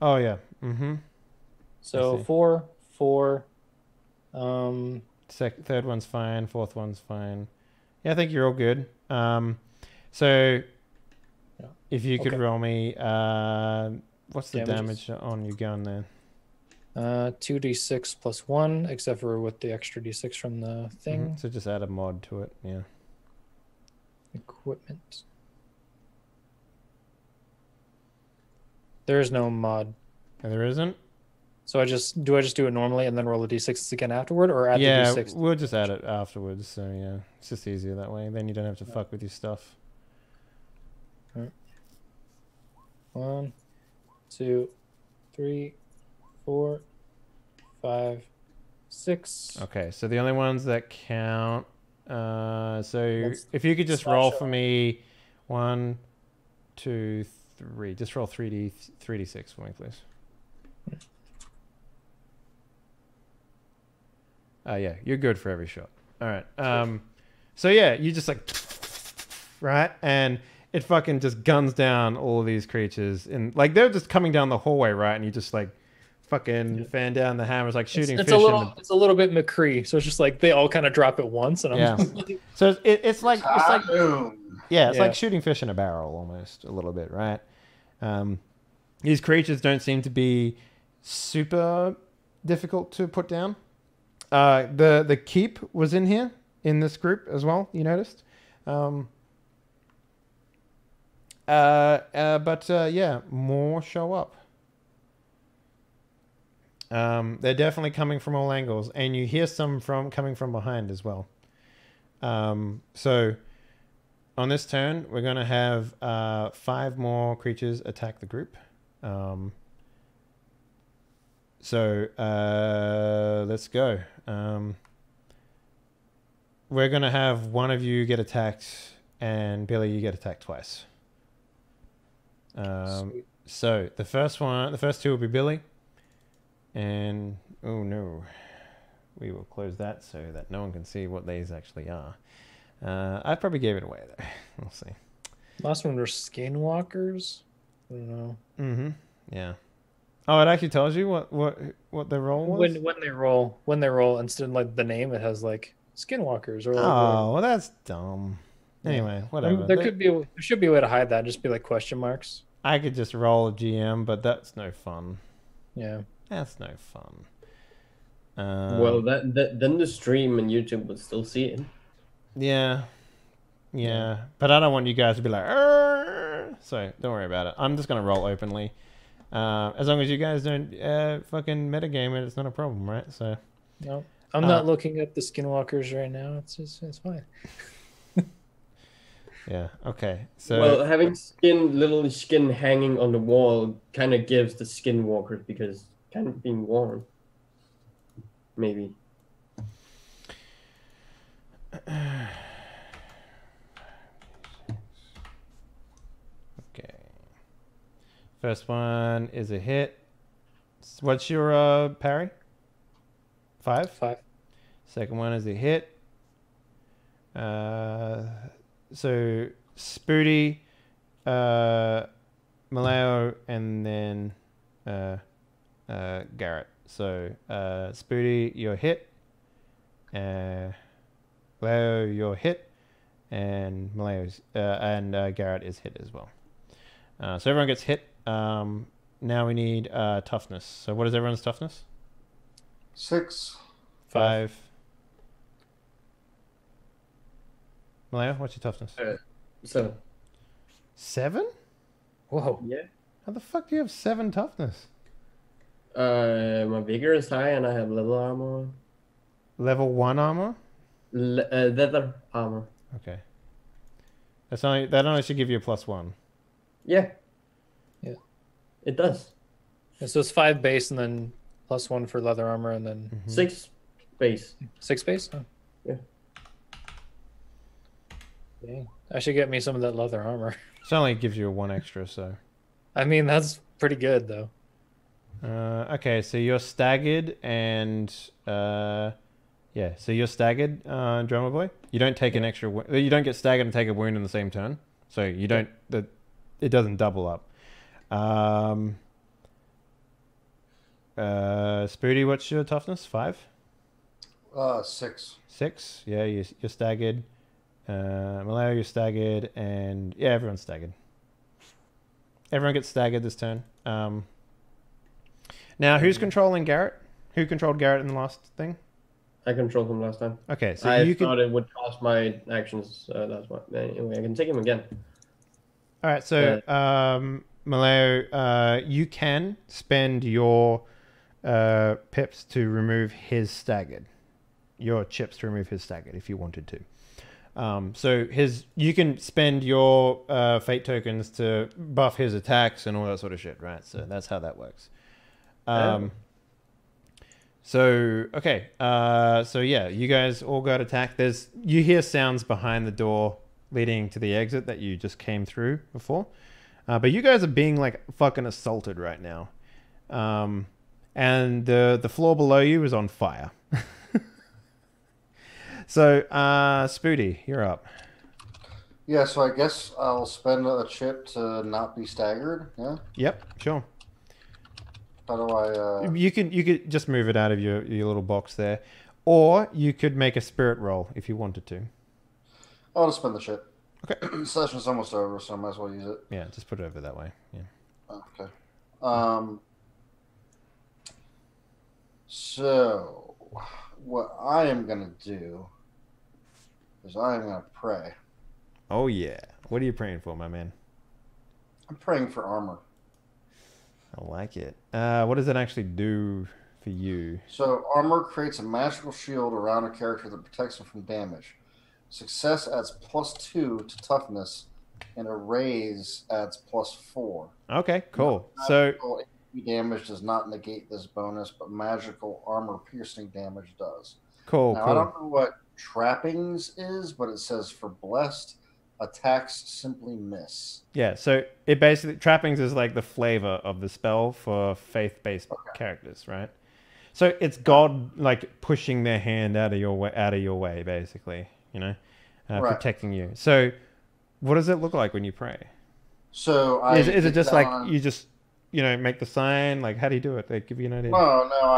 Oh yeah. Mm-hmm. So see. 4, 4. Third one's fine. Fourth one's fine. Yeah, I think you're all good. So Yeah. if you could Okay. roll me, what's the Damages. damage on your gun there? 2d6 plus 1, except for with the extra d6 from the thing. Mhm. So just add a mod to it. Yeah. Equipment. There is no mod. And there isn't. So I just do it normally and then roll the d6s again afterward, or add Yeah, the d6? we'll just add it afterwards. So yeah, it's just easier that way. Then you don't have to fuck with your stuff. 1, 2, 3, 4, 5, 6. Okay, so the only ones that count. So Let's if you could just slash roll it. for me, 1, 2, 3. Just roll 3d6 for me, please. Yeah, you're good for every shot. All right. So yeah, you just like, right, and it fucking just guns down all of these creatures, and like they're just coming down the hallway, right, and you just like fucking fan down the hammers like shooting It's fish. it's a little bit McCree, so it's just like they all kind of drop at once, and I'm Yeah. just like, So it's like Boom. yeah, it's Yeah. like shooting fish in a barrel almost a little bit, right? These creatures don't seem to be super difficult to put down. The keep was in here in this group as well. You noticed, but yeah, more show up. They're definitely coming from all angles, and you hear some coming from behind as well. So on this turn, we're going to have 5 more creatures attack the group. So let's go. We're going to have one of you get attacked, and Billy, you get attacked twice. Sweet. So the first 2 will be Billy. And, oh no, we will close that so that no one can see what these actually are. I probably gave it away though. We'll see. Last one were skinwalkers. I don't know. Mm-hmm. Yeah. Oh, it actually tells you what the roll was? When they roll, instead of like the name, it has like skinwalkers or like whatever. Oh, well, that's dumb. Anyway, whatever. There should be a way to hide that. Just be like question marks. I could just roll a GM, but that's no fun. Yeah. That's no fun. Well, then the stream and YouTube will still see it. Yeah. But I don't want you guys to be like, "Arr!" So don't worry about it. I'm just gonna roll openly. As long as you guys don't fucking metagame it, it's not a problem, right? So No, I'm not looking up the skinwalkers right now. It's fine. yeah, okay. So Well, having little skin hanging on the wall kind of gives the skinwalkers because kind of being worn. Maybe. okay. First one is a hit. What's your parry? 5? 5. Second one is a hit. So Spooty, Maleo, and then Garrett. So Spooty, you're hit. Maleo, you're hit, and Maleo's and Garrett is hit as well. So everyone gets hit. Now we need toughness. So what is everyone's toughness? 6. 5. Malaya, what's your toughness? 7. 7? Whoa. Yeah. How the fuck do you have 7 toughness? My vigor is high and I have leather armor on. Level 1 armor? Leather armor. Okay. That only should give you a +1. Yeah. Yeah. It does. And so it's 5 base and then +1 for leather armor and then 6 base. 6 base? Oh. Yeah. Dang. I should get me some of that leather armor. It only gives you a 1 extra, so. I mean, that's pretty good though. Okay, so you're staggered and so you're staggered, drummer boy. You don't take an extra. You don't get staggered and take a wound in the same turn, so you don't. It doesn't double up. Spooty, what's your toughness? 5. 6. 6. Yeah, you're staggered. Malaya, you're staggered, and yeah, everyone's staggered. Everyone gets staggered this turn. Now, who's controlling Garrett? Who controlled Garrett in the last thing? I controlled him last time. Okay, so I thought it would cost my actions. That's why. Anyway, I can take him again. All right, so Maleo, you can spend your pips to remove his staggered. Your chips to remove his staggered if you wanted to. So you can spend your fate tokens to buff his attacks and all that sort of shit, right? So that's how that works. So okay, so yeah, you guys all got attacked. You hear sounds behind the door leading to the exit that you just came through before, but you guys are being like fucking assaulted right now, and the floor below you is on fire. So, Spooty, you're up. Yeah, so I guess I'll spend a chip to not be staggered. Yeah. Yep, sure. How do I? You could just move it out of your little box there, or you could make a spirit roll if you wanted to. I'll just spend the chip. Okay. Session's almost over, so I might as well use it. Yeah, just put it over that way. Yeah. Okay. So, what I am gonna do is I am gonna pray. Oh yeah. What are you praying for, my man? I'm praying for armor. I like it. What does it actually do for you? So, armor creates a magical shield around a character that protects them from damage. Success adds +2 to toughness, and a raise adds +4. Okay, cool. So damage does not negate this bonus, but magical armor piercing damage does. Cool. Now, I don't know what trappings is, but it says for blessed, attacks simply miss. Yeah, so it basically trappings is like the flavor of the spell for faith-based characters, right? So it's God like pushing their hand out of your way, basically, you know, protecting you. So, what does it look like when you pray? So I Is it get just down like on- you just make the sign? Like, how do you do it? They give you an idea. No, no.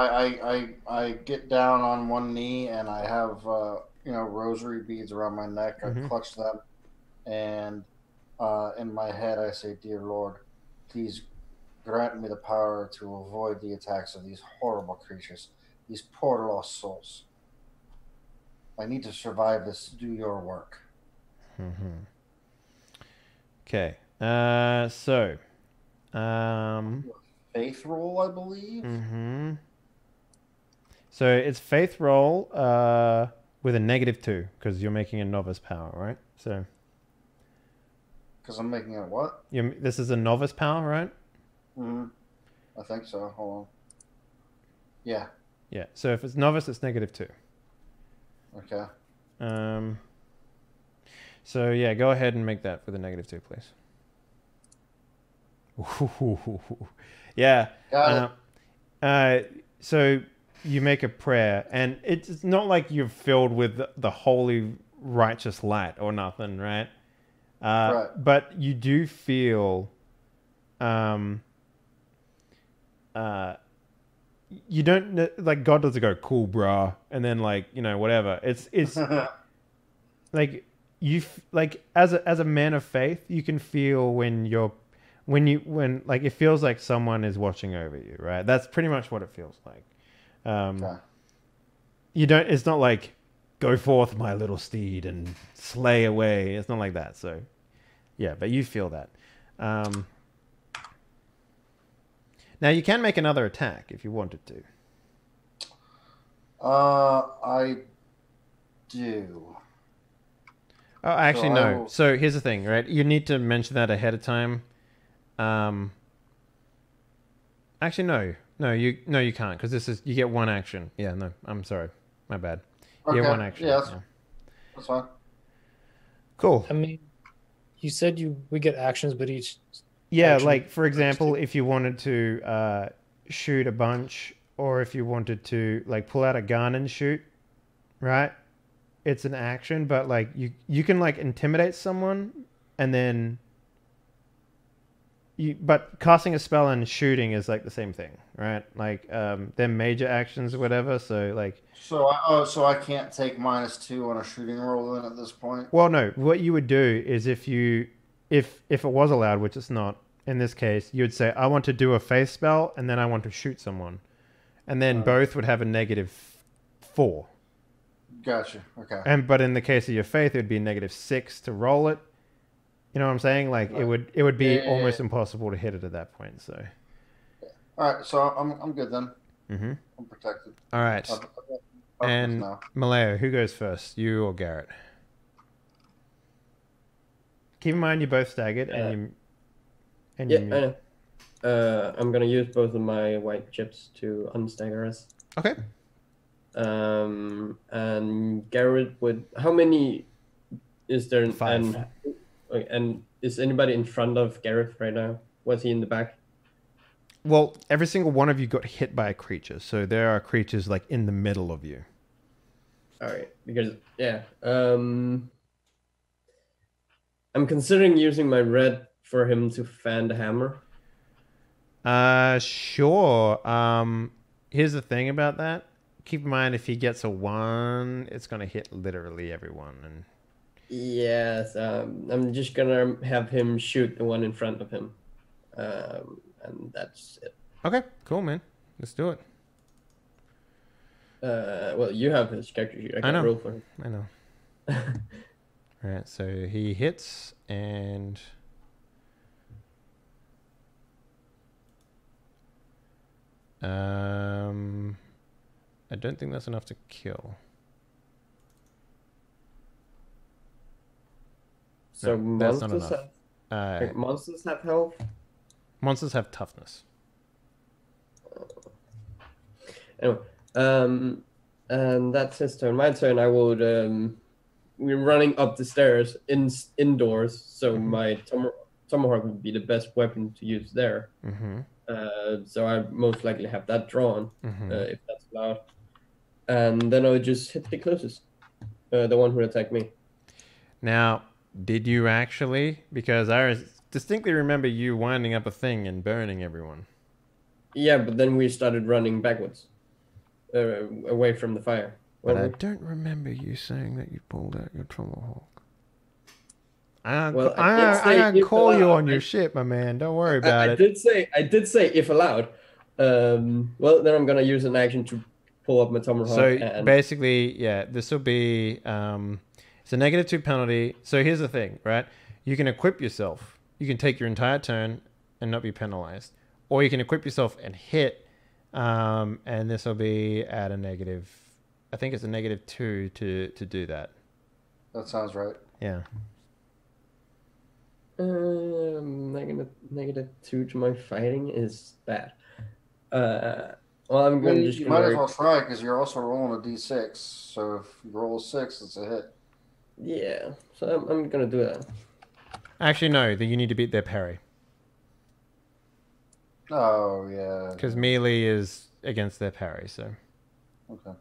I get down on one knee and I have rosary beads around my neck. I Mhm. clutch them, and in my head I say, "Dear Lord, please grant me the power to avoid the attacks of these horrible creatures, these poor lost souls. I need to survive this. Do your work." Okay. So, Faith roll, I believe. So it's faith roll with a -2 because you're making a novice power, right? So Because I'm making it what? this is a novice power, right? Hmm. I think so. Hold on. Yeah. Yeah. So if it's novice, it's -2. Okay. So yeah, go ahead and make that with a -2, please. Yeah. Got So you make a prayer, and it's not like you're filled with the holy righteous light or nothing, right? Right. But you do feel, you don't like God doesn't go cool, brah, and then like whatever. It's it. like like as a man of faith, you can feel when like it feels like someone is watching over you, right? That's pretty much what it feels like. Okay. You don't. It's not like go forth, my little steed, and slay away. It's not like that. So, yeah, but you feel that. Now you can make another attack if you wanted to. I do. Oh, actually, I no. will- So here's the thing, right? You need to mention that ahead of time. Actually, no, you can't because you get one action. Yeah, no, I'm sorry, my bad. You get Okay. one action. Yeah, that's fine. Cool. I mean, you said we get actions, but each Yeah, action like for works example, too. if you wanted to shoot a bunch, or if you wanted to like pull out a gun and shoot, right? It's an action, but like you can like intimidate someone, and then but casting a spell and shooting is like the same thing, right? Like they're major actions or whatever. So like, So I can't take -2 on a shooting roll then at this point. well, no, what you would do is if it was allowed, which it's not in this case, you'd say I want to do a faith spell and then I want to shoot someone, and then both would have a -4. Gotcha. Okay. But in the case of your faith, it would be -6 to roll it. You know what I'm saying? Like it would be Yeah. almost impossible to hit it at that point. So, All right. So I'm good then. Mhm. I'm protected. All right. I've And now. Maleo, who goes first? You or Garrett? Keep in mind you're both staggered, and Yeah, you. I know. I'm gonna use both of my white chips to unstagger us. Okay. And Garrett would. How many is there? 5. And is anybody in front of Garrett right now? Was he in the back? Well, every single one of you got hit by a creature, so there are creatures like in the middle of you. All right, because I'm considering using my red for him to fan the hammer. Sure. Here's the thing about that. Keep in mind, if he gets a 1, it's gonna hit literally everyone. And Yes, I'm just gonna have him shoot the one in front of him, and that's it. okay, cool, man. Let's do it. Well, you have his character sheet. I I can know. roll for him. I know. All right, so he hits and. I don't think that's enough to kill. So No, that's not monsters enough. have monsters have health. Monsters have toughness. Anyway, and that's his turn. My turn. I would. We're running up the stairs indoors, so my tomahawk would be the best weapon to use there. Mm-hmm. So I most likely have that drawn, Mm-hmm. if that's allowed. And then I would just hit the closest, the one who attacked me. Now, did you actually? Because I was distinctly remember you winding up a thing and burning everyone. Yeah, but then we started running backwards, away from the fire. But I weren't we? don't remember you saying that you pulled out your tomahawk. Well, I did I say can if call you allowed. on your shit, my man. Don't worry I about it. I did say if allowed. Well, then I'm gonna use an action to pull up my tomahawk. So and basically, yeah, this will be it's a -2 penalty. So here's the thing, right? You can equip yourself. You can take your entire turn and not be penalized, or you can equip yourself and hit, and this will be at a negative. I think it's a -2 to do that. That sounds right. Yeah. -2 to my fighting is bad. Well, I'm Well, gonna just you might as well try because you're also rolling a d6. So if you roll a 6, it's a hit. Yeah, so I'm gonna do that. Actually, no. You need to beat their parry Oh yeah. because melee is against their parry. So Okay.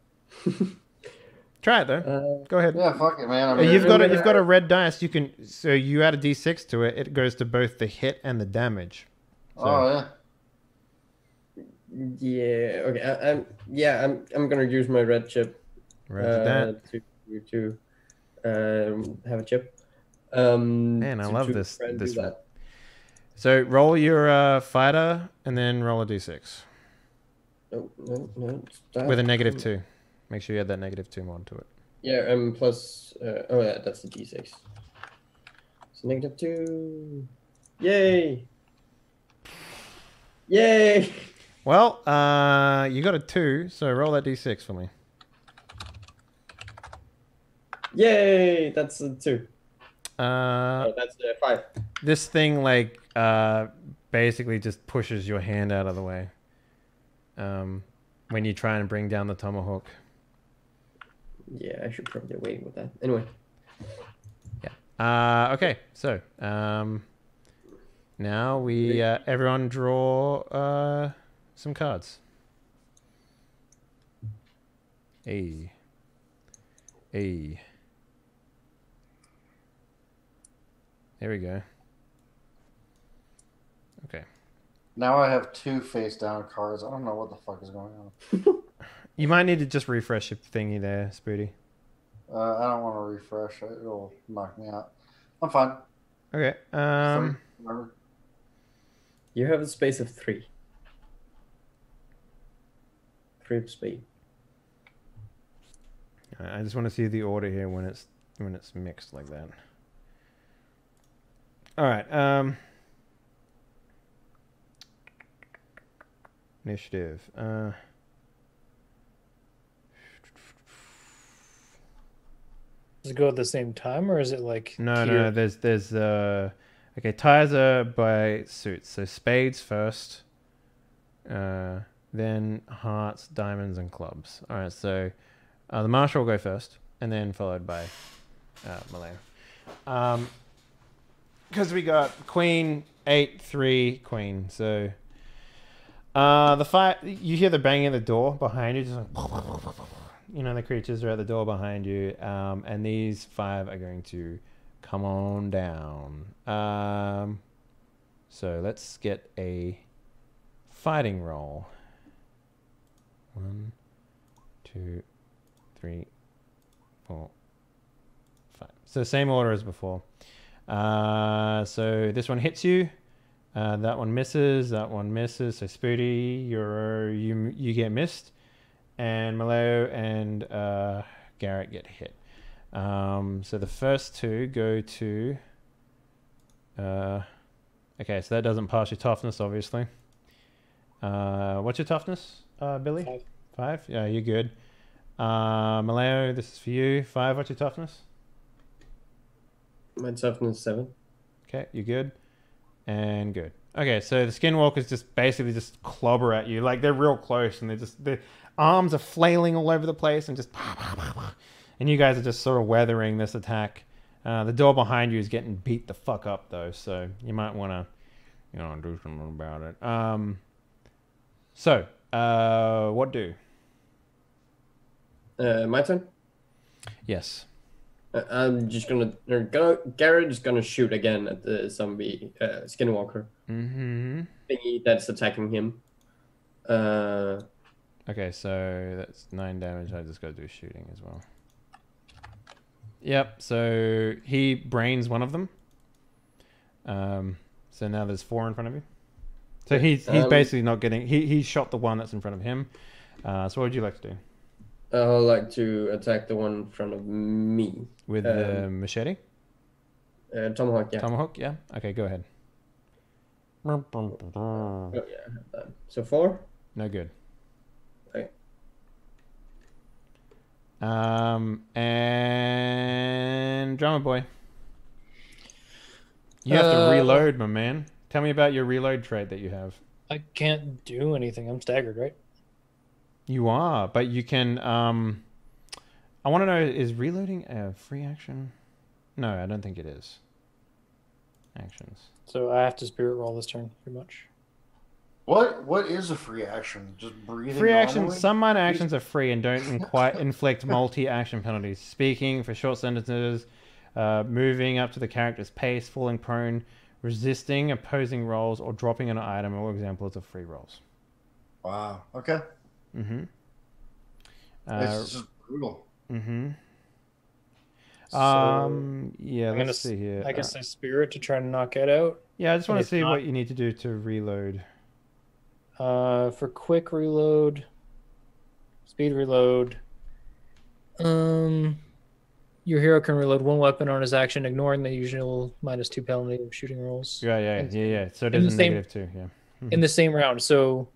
try it though. Go ahead. Yeah, fuck it, man. I mean, You've got a red dice. You can you add a d6 to it. It goes to both the hit and the damage. So, Oh yeah. Yeah. Okay. I'm gonna use my red chip. Roger that. To have a chip. Man, I love to this. try and do that. So roll your fighter and then roll a d6 No. Stop. with a -2. Make sure you add that -2 mod to it. Yeah. Plus. Oh yeah, that's the d6. So -2. Yay! Yay! Well, you got a 2, so roll that d6 for me. Yay! That's a 2. That's a 5. This thing basically just pushes your hand out of the way when you try and bring down the tomahawk. Yeah, I should probably wait with that. Anyway. Yeah. Okay. So now we everyone draw some cards. Hey. There we go. Okay. Now I have 2 face down cards. I don't know what the fuck is going on. You might need to just refresh your thingy there, Spooty. I don't want to refresh. It'll knock me out. I'm fine. Okay. 3, remember? You have a space of 3. 3 of speed. I just want to see the order here when it's mixed like that. All right. Initiative. Does it go at the same time, or is it like No. tiered? There's okay. Tires are by suits. So spades first, then hearts, diamonds, and clubs. All right. So the marshal will go first, and then followed by Malaya. Because we got queen, 8, 3, queen. So the fight, you hear the banging at the door behind you, just like, the creatures are at the door behind you, and these 5 are going to come on down. So let's get a fighting roll. 1, 2, 3, 4, 5. So same order as before. So this one hits you. That one misses. That one misses. So Spooty, you get missed, and Maleo and Garrett get hit. So the first 2 go to. Okay, so that doesn't pass your toughness, obviously. What's your toughness, Billy? 5. 5? Yeah, you're good. Maleo, this is for you. 5. What's your toughness? My toughness is 7. Okay, you're good. And good. Okay, so the skinwalkers just basically just clobber at you. Like, they're real close, and their arms are flailing all over the place, and just... And you guys are just sort of weathering this attack. The door behind you is getting beat the fuck up, though, so you might want to, do something about it. So, what do? My turn? Yes. I'm just Garrett is gonna shoot again at the zombie skinwalker Mm-hmm. thingy that's attacking him. Okay, so that's 9 damage. I just got to do shooting as well. Yep. So he brains one of them. So now there's 4 in front of you. So he's basically not getting. He shot the one that's in front of him. So what would you like to do? I would like to attack the one in front of me With the machete? Tomahawk. Yeah. Tomahawk? Yeah. Okay, go ahead. Oh, yeah, I have that. So 4. No good. Okay. And Drummer Boy. You have to reload, my man. Tell me about your reload trait that you have. I can't do anything. I'm staggered, right? You are, but you can. I want to know: is reloading a free action? No, I don't think it is. Actions. So I have to spirit roll this turn, pretty much. What is a free action? Just breathing. Free actions. normally? Some minor actions are free and don't quite inflict multi-action penalties. Speaking for short sentences, moving up to the character's pace, falling prone, resisting opposing rolls, or dropping an item. All examples of free rolls. Wow. Okay. Mm-hmm. It's just brutal. Mm-hmm. So Yeah, I'm let's see here. I guess I spirit to try to knock it out. Yeah, I just want And to if see not- what you need to do to reload. For quick reload, speed reload. Your hero can reload one weapon on his action, ignoring the usual -2 penalty of shooting rolls. Yeah. So it in the is a same- -2, yeah. In the same round, so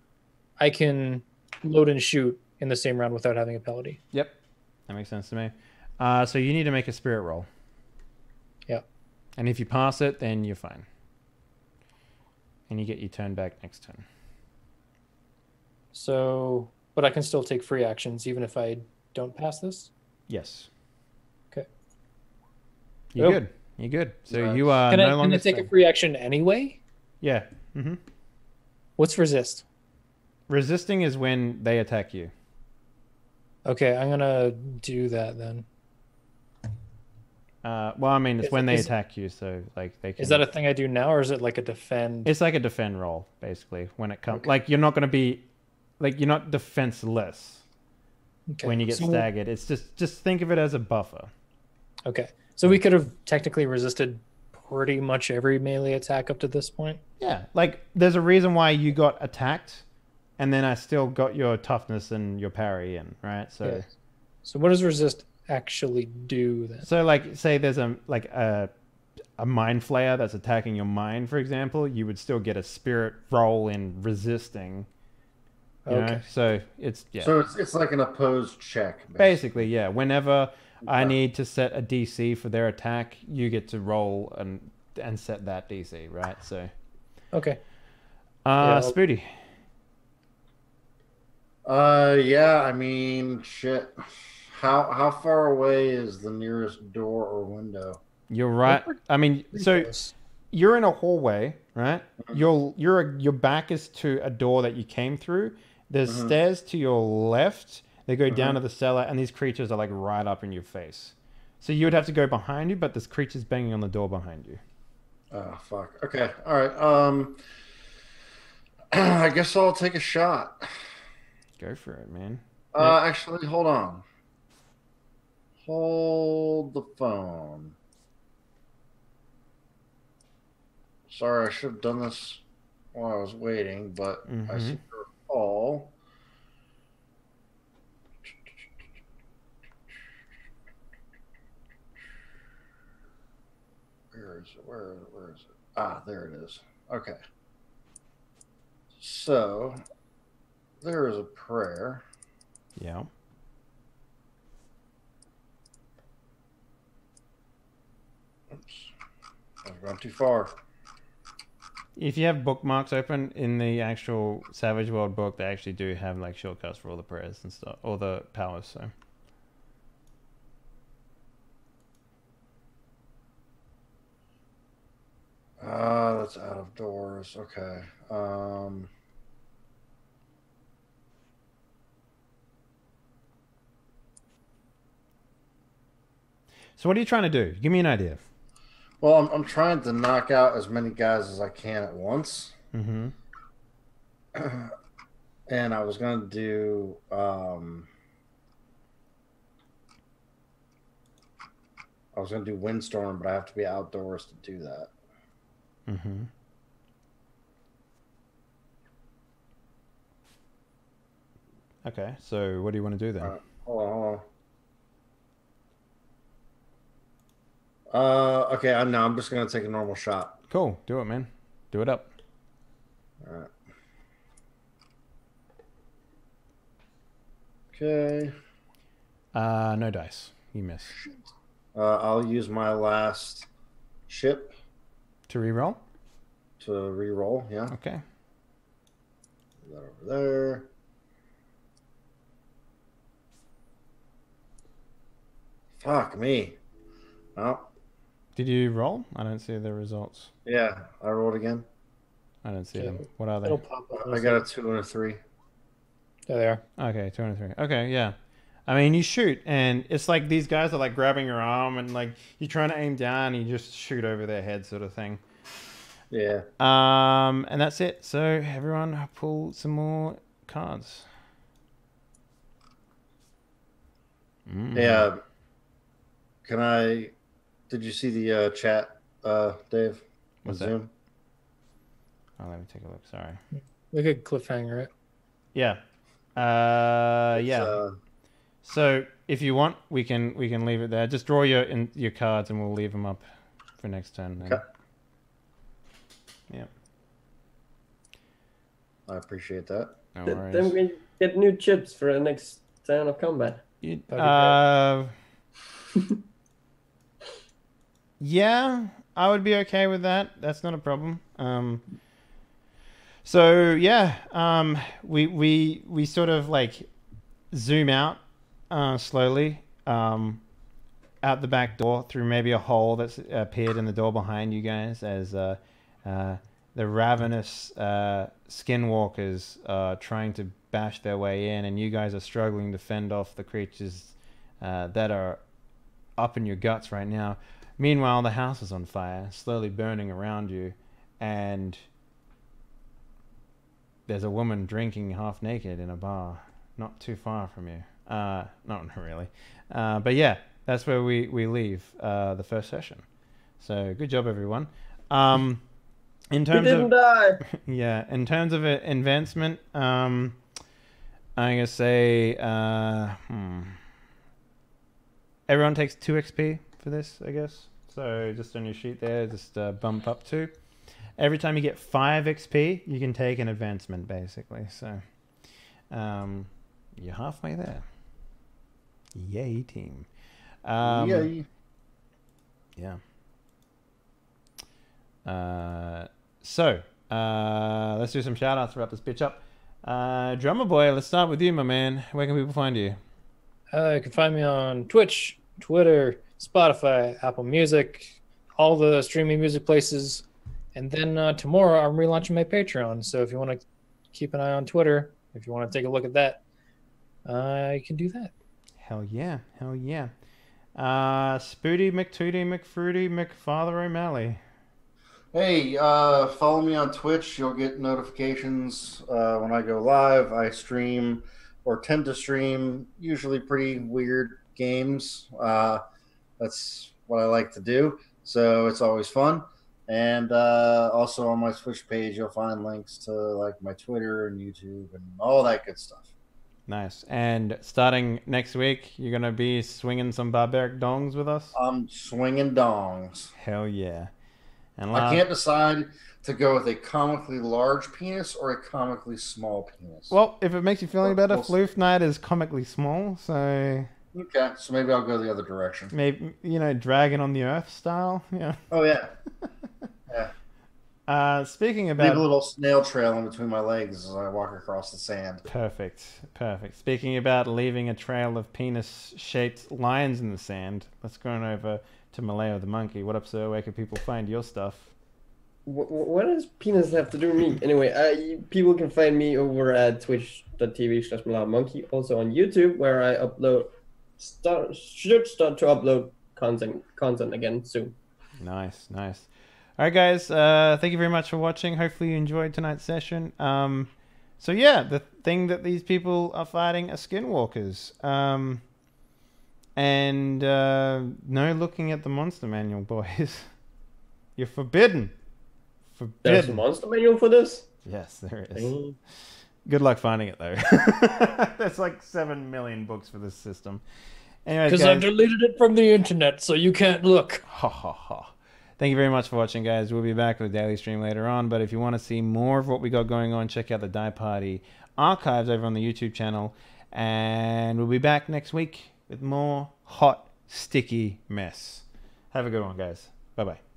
I can load and shoot in the same round without having a penalty. Yep. That makes sense to me. So you need to make a spirit roll. Yeah. And if you pass it, then you're fine. And you get your turn back next turn. So, but I can still take free actions even if I don't pass this. Yes. Okay. You're Oh. good. You're good. So Nice. you are Can no I longer take a staggered. free action anyway? Yeah. Mm-hmm. What's resist? Resisting is when they attack you. Okay, I'm gonna do that then. Well, I mean, it's Is- when they is- attack you, so like they can. Is that a thing I do now, or is it like a defend? It's like a defend roll, basically. When it comes, Okay. like you're not going to be, like you're not defenseless Okay. when you get so, staggered. It's just think of it as a buffer. Okay, so we could have technically resisted pretty much every melee attack up to this point. Yeah, like there's a reason why you got attacked, and then I still got your toughness and your parry in, right? So, Yeah. So what does resist actually do then? so like say there's a mind flayer that's attacking your mind, for example, you would still get a spirit roll in resisting. You know? Okay. So it's yeah. So it's like an opposed check. Basically, yeah. Whenever I Okay. need to set a DC for their attack, you get to roll and set that DC, right? So, Okay. I'll- Spoody. Yeah. I mean, shit. How far away is the nearest door or window? You're right. I mean, so you're in a hallway, right? Your back is to a door that you came through. There's stairs to your left. They go down to the cellar, and these creatures are like right up in your face. So you would have to go behind you, but there's creatures banging on the door behind you. Oh fuck. Okay. All right. I guess I'll take a shot. Go for it, man. Actually, hold on. Hold the phone. Sorry, I should have done this while I was waiting, but I seem to recall. Where is it? Where is it? Ah, there it is. Okay. So, there is a prayer. Yeah. Oops. I've gone too far. If you have bookmarks open in the actual Savage World book, they actually do have like shortcuts for all the prayers and stuff, all the powers. So That's out of doors. Okay. So what are you trying to do? Give me an idea. Well, I'm trying to knock out as many guys as I can at once. Mm-hmm. And I was going to do... I was going to do Windstorm, but I have to be outdoors to do that. Mm-hmm. Okay, so what do you want to do then? Hold on. Okay, I'm just going to take a normal shot. Cool, do it, man. Do it up. All right. Okay. No dice. You miss. I'll use my last chip To reroll? to re-roll. Yeah. Okay. Put that over there. Fuck me. Oh, Did you roll? I don't see the results. yeah. I rolled again. I don't see Okay. them. What are they? It'll pop up. I got a 2 and a 3. There they are. Okay, 203. Okay, yeah. I mean, you shoot, and it's like these guys are like grabbing your arm, and like you're trying to aim down, and you just shoot over their head, sort of thing. Yeah. And that's it. So everyone, pull some more cards. Yeah. Can I? Did you see the chat, Dave? What's On that? Zoom? Oh, let me take a look. Sorry. We could cliffhanger it. Yeah. It's, Yeah. So if you want, we can leave it there. Just draw your cards, and we'll leave them up for next turn. Then. Okay. Yeah. I appreciate that. No Then worries. we get new chips for the next turn of combat. Yeah, I would be okay with that. That's not a problem. So yeah, we sort of like zoom out slowly out the back door through maybe a hole that's appeared in the door behind you guys as the ravenous skinwalkers are trying to bash their way in, and you guys are struggling to fend off the creatures that are up in your guts right now. Meanwhile, the house is on fire, slowly burning around you, and there's a woman drinking half naked in a bar not too far from you. Not really. But yeah, that's where we leave the first session. So good job, everyone. In We terms didn't of die. yeah, in terms of advancement, I'm gonna say everyone takes 2 XP for this, I guess. So just on your sheet there, just bump up 2. Every time you get 5 XP, you can take an advancement, basically. So you're halfway there. Yay, team. Yay. Yeah. So let's do some shout outs to wrap this bitch up. Drummer Boy, let's start with you, my man. Where can people find you? You can find me on Twitch, Twitter, Spotify, Apple Music, all the streaming music places. And then tomorrow I'm relaunching my Patreon. So if you want to keep an eye on Twitter, if you want to take a look at that, you can do that. Hell yeah. Hell yeah. Spooty McTooty McFruity McFather O'Malley. Hey, follow me on Twitch. You'll get notifications when I go live. I stream or tend to stream usually pretty weird games. That's what I like to do. So it's always fun. And also on my Twitch page, you'll find links to like my Twitter and YouTube and all that good stuff. Nice. And starting next week, you're going to be swinging some barbaric dongs with us? I'm swinging dongs. Hell yeah. And I can't decide to go with a comically large penis or a comically small penis. Well, if it makes you feel any better, We'll see. Floof Knight is comically small, so Okay, so maybe I'll go the other direction. maybe, Dragon on the Earth style. Yeah. Oh, yeah. Yeah. Speaking Leave about a little snail trail in between my legs as I walk across the sand. perfect. Speaking about leaving a trail of penis-shaped lines in the sand, let's go on over to Maleo the monkey. What up, sir? Where can people find your stuff? What does penis have to do with me? Anyway, people can find me over at twitch.tv/monkey, also on YouTube, where I should start to upload content again soon. Nice. All right, guys. Thank you very much for watching. Hopefully you enjoyed tonight's session. So yeah, the thing that these people are fighting are skinwalkers. And no looking at the monster manual, boys. You're forbidden. There's a monster manual for this? Yes, there is. Dang. Good luck finding it, though. There's like 7 million books for this system. Anyways, Because I've deleted it from the internet, so you can't look. Ha ha ha. Thank you very much for watching, guys. We'll be back with a daily stream later on. But if you want to see more of what we got going on, check out the Die Party archives over on the YouTube channel. And we'll be back next week with more hot, sticky mess. Have a good one, guys. Bye-bye.